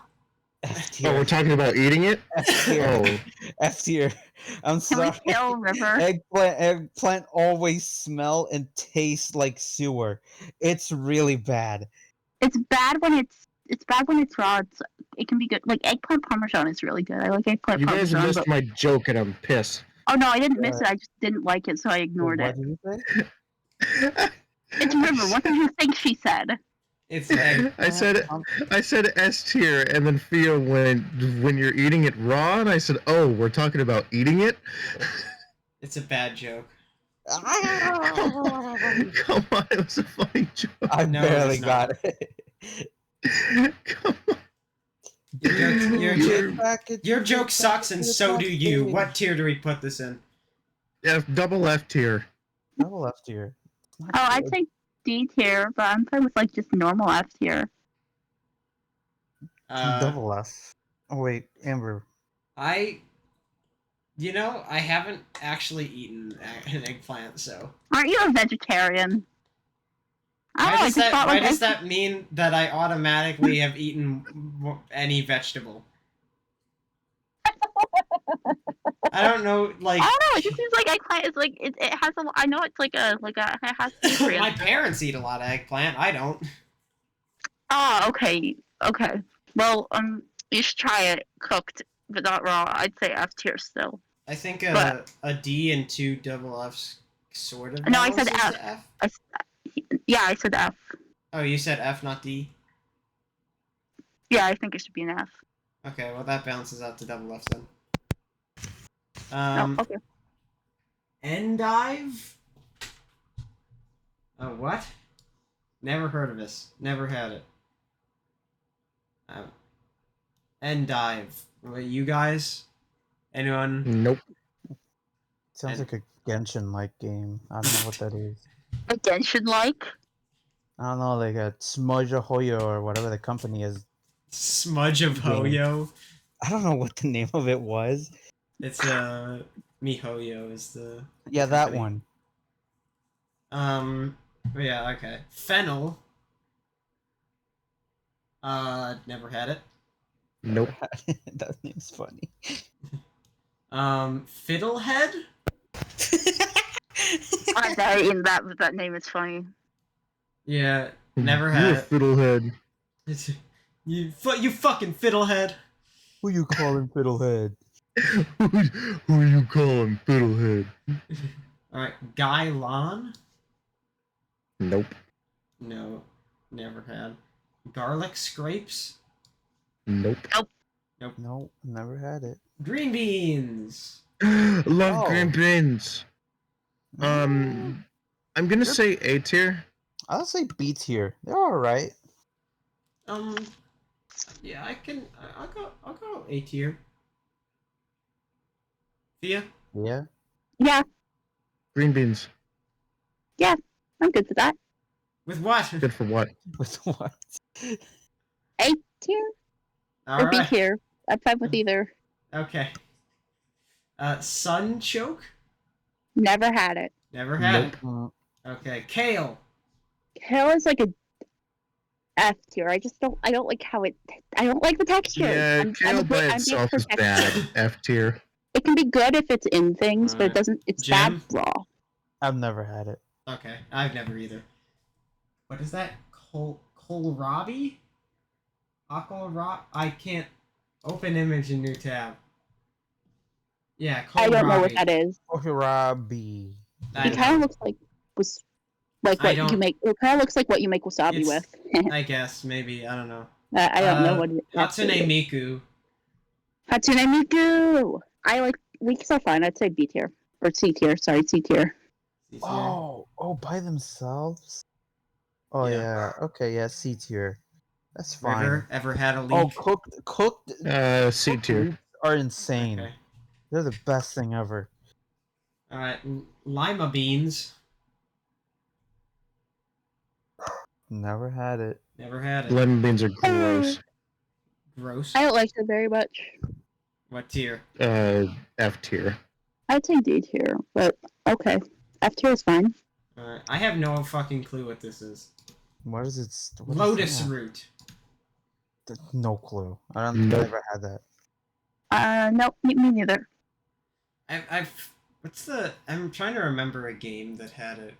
F Oh, we're tier. talking about eating it? F tier. Oh. F tier. I'm Can we sorry. kill River? Eggplant always smell and taste like sewer. It's really bad. It's bad when it's raw. It can be good. Like eggplant parmesan is really good. I like eggplant You guys parmesan. missed But, my joke and I'm pissed. oh no, I didn't miss it. I just didn't like it, so I ignored What it. did you say? It's River. What did you think she said? It's egg. I said S tier, and then Fia went, when you're eating it raw, and I said, oh, we're talking about eating it? It's a bad joke. Come on, it was a funny joke. I No, barely it's not. got it. Come on. Your joke sucks, and so do you. What tier do we put this in? Double F tier. Double F tier. Not Oh, I'd good. say D tier, but I'm fine with like just normal F tier. Double F. Oh wait, Amber. I haven't actually eaten an eggplant, so. Aren't you a vegetarian? I don't know, I just thought Why like does that mean that I automatically have eaten any vegetable? I don't know, like. I don't know. It just seems like eggplant is like it has a. I know it's like a it has nutrients. My parents eat a lot of eggplant. I don't. Oh, okay, okay. Well, you should try it cooked, but not raw. I'd say F tier still. I think But- a D and two double Fs sort of. No, I said balances F. the F. Yeah, I said F. Oh, you said F, not D. Yeah, I think it should be an F. Okay, well that balances out to double Fs then. No, okay. Endive? Oh, what? Never heard of this. Never had it. Endive. What, you guys? Anyone? Nope. Sounds like a Genshin-like game. I don't know what that is. Again, should like. I don't know, like a Smudge Hoyo or whatever the company is. Smudge of Hoyo. I don't know what the name of it was. It's MiHoYo is the. Yeah, that company. one. Yeah, okay. Fennel. Never had it. Nope. That name's funny. Fiddlehead? That name is funny. Yeah, never You're had a it. fiddlehead. It's, you fucking fiddlehead. Who you calling fiddlehead? Who you calling fiddlehead? All right, Guy Lon. Nope. No, never had. Garlic scrapes. Nope. No, never had it. Green beans. Love Oh. green beans. I'm gonna say A tier. I'll say B tier. They're all right. Yeah, I can. I'll go A tier. Thea. Yeah. Yeah, Green beans. I'm good for that. With what? Good for what? With what? A tier All or B right. tier. I'm fine with either. Okay. Sun choke. Never had it. Never had Mm, it. Okay. Kale. Kale is like a F tier. I don't like how it. I don't like the texture. Yeah, kale by itself is bad. F tier. It can be good if it's in things, but it Alright. doesn't. It's Jim? bad raw. I've never had it. Okay. I've never either. What is that? Kohlrabi? Kohlrabi? I can't open image in new tab. Yeah, kohlrabi. I don't know what that is. Kohlrabi. I It kind know. of looks like I what you don't- make. It kind of looks like what you make wasabi It's- with. I guess, maybe. I don't know. I don't know what it is. Hatsune Miku. Hatsune Miku. I like weeks are fine. I'd say B tier or C tier. Sorry, C tier. Oh, by themselves? Oh Yeah. yeah. Okay, yeah, C tier. That's fine. River, ever had a leak? Oh, cooked C tier. meats are insane. Okay. They're the best thing ever. Alright, lima beans. Never had it. Never had it. Lemon beans are gross. Gross. I don't like it very much. What tier? F tier. I'd say D tier, but okay. F tier is fine. Alright, I have no fucking clue what this is. What is it? What is Lotus that? root. No clue. I don't think I Nope. ever had that. Nope, me neither. I've what's the? I'm trying to remember a game that had it.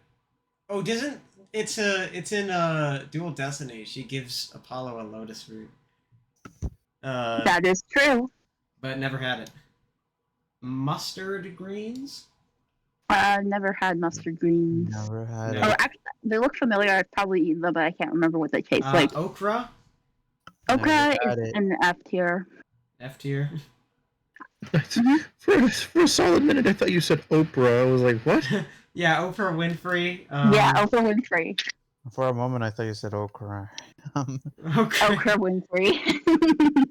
Oh, doesn't it's in Dual Destiny? She gives Apollo a lotus root. That is true. But never had it. Mustard greens. Never had mustard greens. Never had No. Or it. actually, they look familiar. I've probably eaten them, but I can't remember what they taste like. Okra. Okra Never had is it. in the F tier. F tier. For a solid minute, I thought you said Oprah. I was like, what? Yeah, Oprah Winfrey. Yeah, Oprah Winfrey. For a moment, I thought you said okra. Okay. Oprah Winfrey.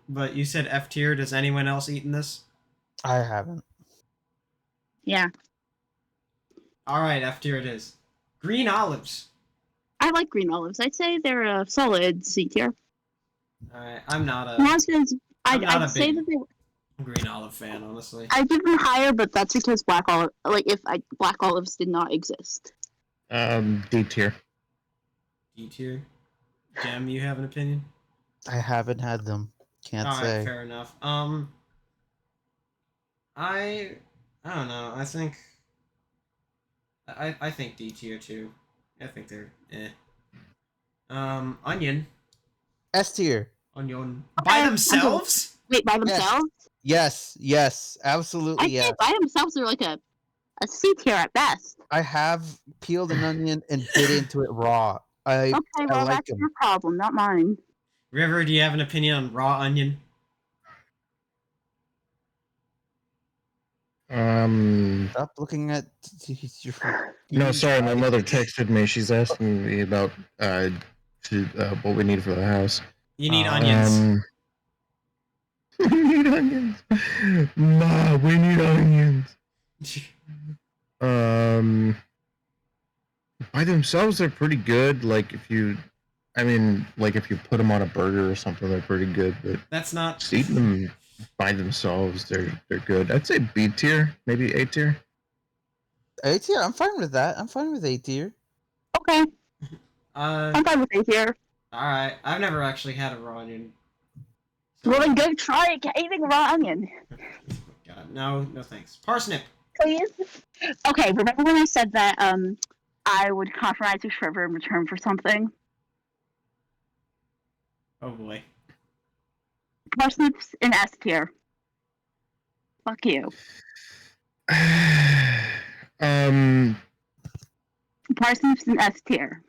But you said F tier. Does anyone else eaten this? I haven't. Yeah, All right, F tier it is. Green olives. I like green olives. I'd say they're a solid C tier. All right, I'm not Not as I'm not a I'd say big- that they. a green olive fan, honestly. I give them higher, but that's because black olive. Like if black olives did not exist. D tier. D tier. Jem, you have an opinion? I haven't had them. Can't All right, say. fair enough. I don't know. I think I think D tier too. I think they're onion. S tier. Onion. By themselves? Wait, by themselves? Yes, absolutely I'd yes. say by themselves they're like a C tier at best. I have peeled an onion and bit into it raw. I Okay, well like that's them. your problem, not mine. River, do you have an opinion on raw onion? Stop looking at your. No, sorry, my mother texted me. She's asking me about what we need for the house. You need Um, onions. We need onions. Ma, we need onions. By themselves, they're pretty good. Like if you put them on a burger or something, they're pretty good. But That's not. just eating them by themselves, they're good. I'd say B tier, maybe A tier. A tier. I'm fine with that. I'm fine with A tier. Okay, Uh, I'm fine with A tier. all right. I've never actually had a raw onion. Well then go try eating raw onion. God, no thanks. Parsnip. Please. Okay, remember when I said that I would compromise with Trevor in return for something? Oh boy. Parsnips in S tier. Fuck you. Parsnips in S tier.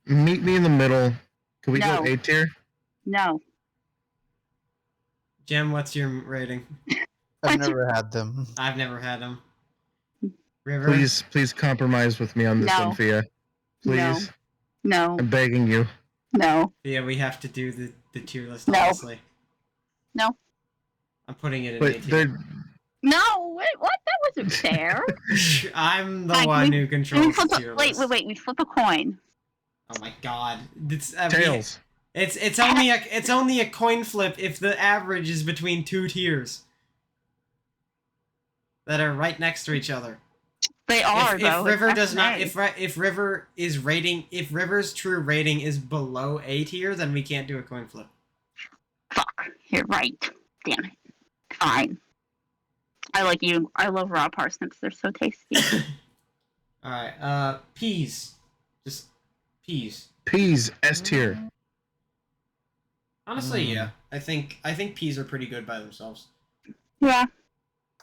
Meet me in the middle. Can we No. go A tier? No. Jem, what's your rating? I've never had them. I've never had them. River? Please compromise with me on this No. one, Fia. Please. No. I'm begging you. No. Yeah, we have to do the tier list, No. honestly. No. I'm putting it in But A tier. No. Wait, what? That wasn't fair. I'm the Fine, one who we controls the flip tier wait, list. we flip a coin. Oh my god. It's, Tails. It's only a coin flip if the average is between two tiers that are right next to each other. They are though. If River it's does not, FNA. if River is rating, if River's true rating is below A tier, then we can't do a coin flip. Fuck. You're right. Damn it. Fine. I like you. I love raw parsnips. They're so tasty. All right. Peas. Just peas. Peas, S tier. Honestly, yeah. I think peas are pretty good by themselves. Yeah.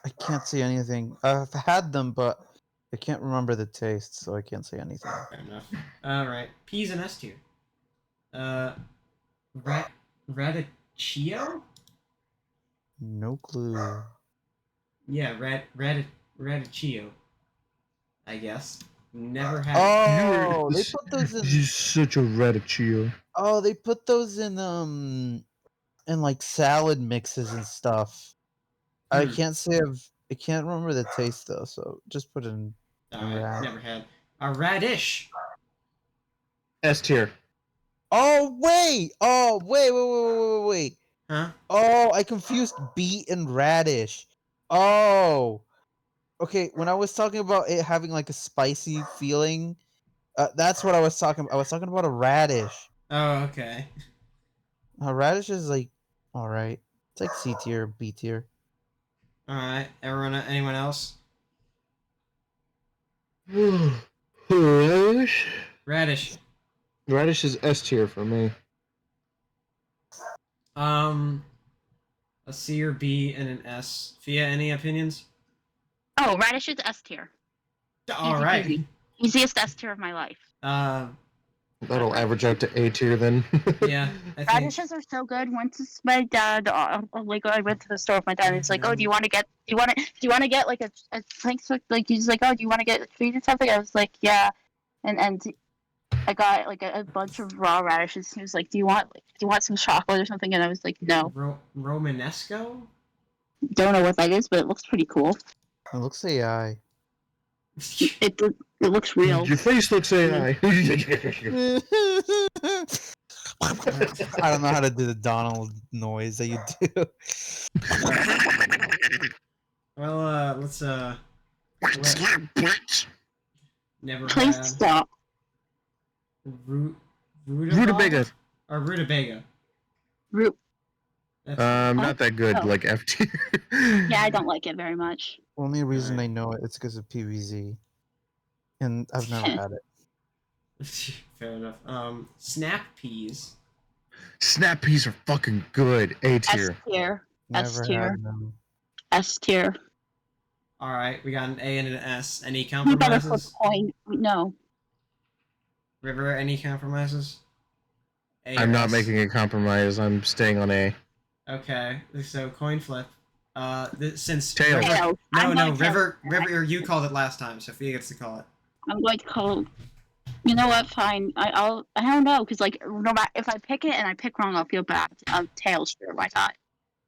I can't say anything. I've had them, but I can't remember the taste, so I can't say anything. Fair enough. All right. Peas in S tier. Radicchio? No clue. Yeah, radicchio. I guess. Never had. Oh, they put those in. You're such a radicchio. Oh, they put those in like salad mixes and stuff. I Hmm. can't say I can't remember the taste though, so just put it in. Alright, never had. A radish. S tier. Oh wait! Oh wait! Huh? Oh, I confused beet and radish. Oh, okay. When I was talking about it having like a spicy feeling, that's what I was talking about. I was talking about a radish. Oh, okay. A radish is like, all right. It's like C tier, B tier. Alright, anyone else? Radish? Radish. Radish is S tier for me. A C or B and an S. Fia, any opinions? Oh, radish is S tier. Alright. peasy. Easiest S tier of my life. That'll average out to A tier then. Yeah, I think. Radishes are so good. Once my dad, like I went to the store with my dad, and he's like, "Oh, do you want to get like a thanks like he's like, oh, do you want to get a treat or something?" I was like, yeah, and I got like a bunch of raw radishes. He was like, do you want some chocolate or something? And I was like, no, Romanesco? don't know what that is, but it looks pretty cool. It looks AI. It looks real. Your face looks AI. I don't know how to do the Donald noise that you do. Well, let's never Please had stop. Rutabaga. Or rutabaga. Root. That's Not that good, Oh. like F tier. Yeah, I don't like it very much. Only reason Alright. I know it is because of PVZ, and I've never had it. fair enough. Snap peas. Snap peas are fucking good. A S tier. tier. S Never tier. had them. S tier. All right, we got an A and an S. Any You better flip compromises? a coin. No. River, any compromises? A or I'm not S? making a compromise. I'm staying on A. Okay, so coin flip. Since Tails. River, Tails. no, I'm no, going River, you called it last time. Sophia gets to call it. I'm going to call. You know what? Fine. I don't know because like no matter if I pick it and I pick wrong, I'll feel bad. Tails sure. Why not?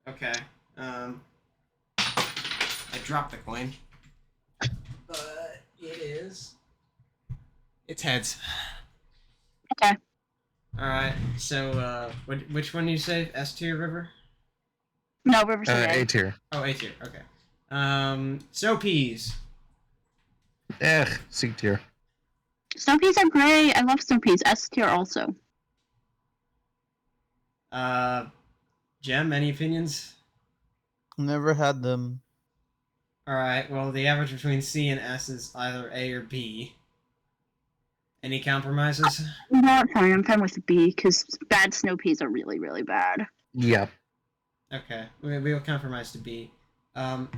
Okay. I dropped the coin, but it is. It's heads. Okay. All right. So, which one do you say? S tier, River? No, Riverside. A tier. Oh, A tier. Okay. Snow peas. C tier. Snow peas are great. I love snow peas. S tier also. Jem, any opinions? Never had them. All right. Well, the average between C and S is either A or B. Any compromises? No, fine. I'm fine with B because bad snow peas are really, really bad. Yeah. Okay, we will compromise to B.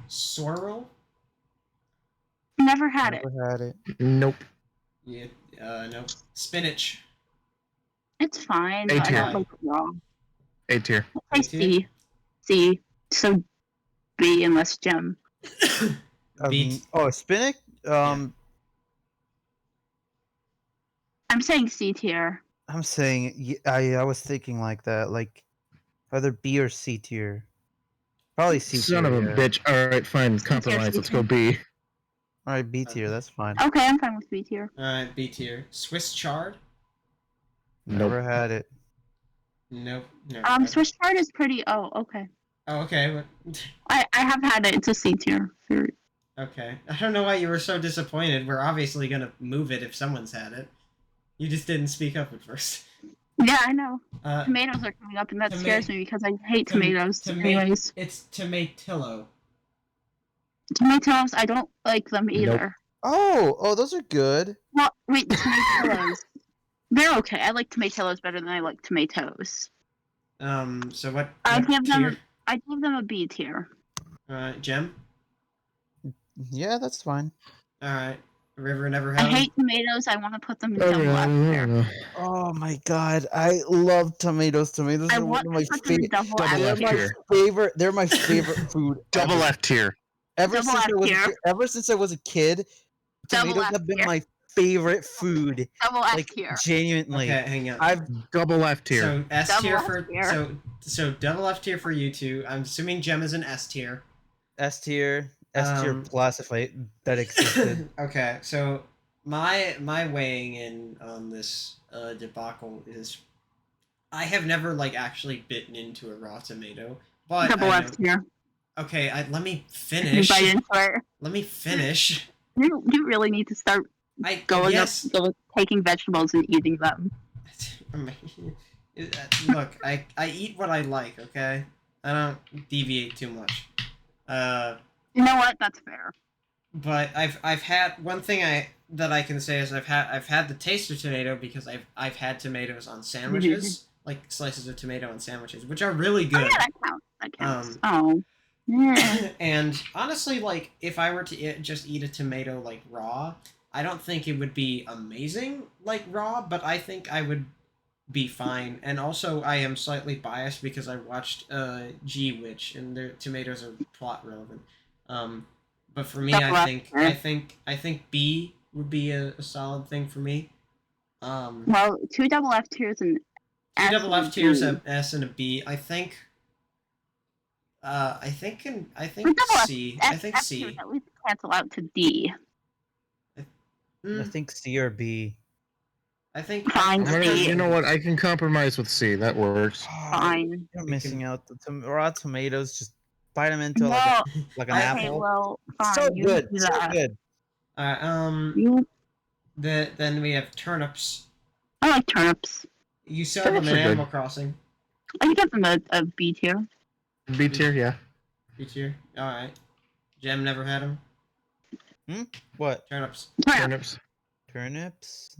Sorrel. Never had it. Never had it. Nope. Yeah. No. Spinach. It's fine. A I tier. don't like it raw. A tier. I A tier? C. C. So B unless gem. B. Spinach. I'm saying C tier. I'm saying I was thinking like that, like either B or C tier. Probably C tier. Son of a yeah. bitch. All right, fine. Compromise. Let's go B. All right, B tier. That's fine. Okay, I'm fine with B tier. All right, B tier. Swiss chard. Never had it. Nope. No. Swiss chard is pretty. Oh, okay. Oh, okay. What? I have had it. It's a C tier. Okay. I don't know why you were so disappointed. We're obviously gonna move it if someone's had it. You just didn't speak up at first. Yeah, I know. Uh, Tomatoes are coming up, and that toma- scares me because I hate tom- tomatoes. toma- Anyways, It's tomatillo. tomatoes, I don't like them either. Oh, those are good. Well, wait, tomatoes. They're okay. I like tomatoes better than I like tomatoes. So what? I'd what give tier? them a B tier. Gem. Yeah, that's fine. All right. River never I had. hate tomatoes. I want to put them in double F tier. Oh my god, I love tomatoes. Tomatoes I are one want of to my put them in favorite. double Double F F tier. tier. They're my favorite food. Double ever. F tier. Ever Double since I was a kid, Double tomatoes F have been tier. my favorite food. Double F Like tier. genuinely, Okay, hang on. I've Double F tier. So S Double tier F for tier. so double F tier for you two. I'm assuming Gem is an S tier. S tier Um, plus if that existed. Okay, so my weighing in on this debacle is I have never like actually bitten into a raw tomato, but Double I F know, tier. okay, let me You finish. bite into it. Let me finish. You really need to start going yes. up, taking vegetables and eating them. Look, I eat what I like. Okay, I don't deviate too much. You know what? That's fair. But I've had one thing that I can say is I've had the taste of tomato because I've had tomatoes on sandwiches, like slices of tomato on sandwiches, which are really Oh good. yeah, that counts. That counts. Oh. Yeah. And honestly, like if I were to just eat a tomato like raw, I don't think it would be amazing like raw, but I think I would be fine. And also, I am slightly biased because I watched G Witch, and their tomatoes are plot relevant. But for me, I think B would be a solid thing for me. Well, two double F tiers and Two S double and F tiers, B. an S and a B. I think With double C. F, I think F C. tiers at least cancel out to D. I think C or B. I think Fine, C. You know what? I can compromise with C. That works. Fine. You're We missing can- out. The raw tomatoes, just bite them into Well, like an I- okay, apple. well, fine. So you good, do so that. good. You, Then we have turnips. I like turnips. You sell them in Turnips are good. Animal Crossing. I can give them a B tier. B tier, yeah. B tier. All right. Gem never had them. What? Turnips. Turnips. Turnips?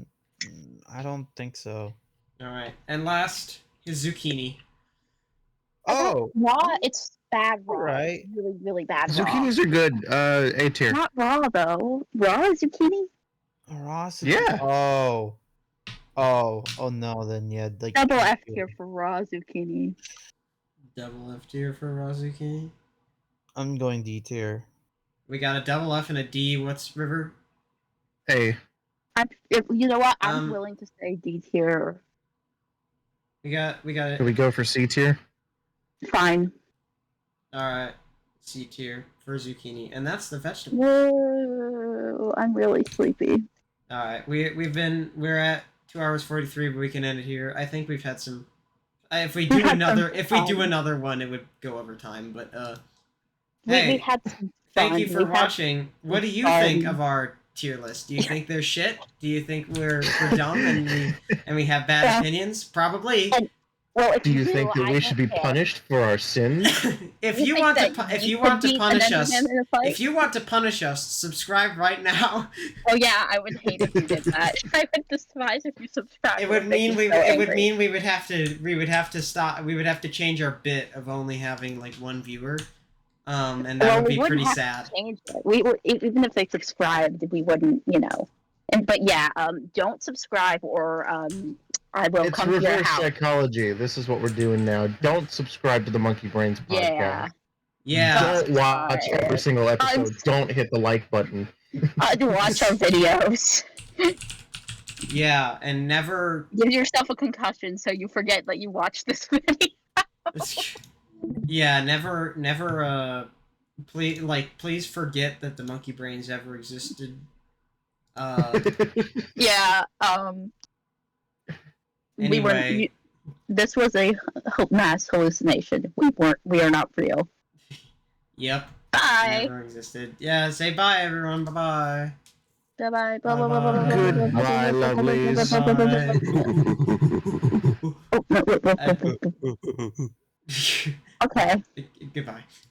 I don't think so. All right. And last is zucchini. Oh, Raw, it's bad raw. Alright. Really, really bad raw. Zucchinis are good. A tier. Not raw though. Raw zucchini? raw Yeah. Oh no, then yeah, like Double F tier for raw zucchini. Double F tier for raw zucchini. I'm going D tier. We got a double F and a D. What's River? A. You know what? I'm Um, willing to say D tier. We got Can it. we go for C tier? Fine. All right. C tier for zucchini, and that's the vegetable. Whoa, I'm really sleepy. All right. We're at 2 hours 43, but we can end it here. I think we've had some. If we do had some another one, it would go over time. But We hey, had some thank fun. you for We had- watching. What do you think of our tier list? Do you think they're shit? Do you think we're dumb and we have bad Yeah. opinions? Probably. Well, if Do you think that I we don't should be care. punished for our sins? If You you think want to, that if you you could want to beat punish another us, man in a fight? if you want to punish us, subscribe right now. Oh yeah, I would hate if you did that. I would despise if you subscribed. It would mean we. it would mean we would have to stop. We would have to change our bit of only having like one viewer, and that would we be wouldn't pretty have sad. to change it. We would even if they subscribed, we wouldn't, you know. But yeah, don't subscribe or I will It's come to your reverse house. psychology. This is what we're doing now. Don't subscribe to the Monkey Brains podcast. Yeah. Yeah. Don't watch every single episode. Don't hit the like button. To watch our videos. Yeah, and never. Give yourself a concussion so you forget that you watched this video. Yeah, never. Please forget that the Monkey Brains ever existed. Yeah. Anyway. This was a mass hallucination. We are not real. Yep. Bye. Never existed. Yeah, say bye, everyone. Bye-bye. Bye-bye. Goodbye, lovelies. Okay. Goodbye.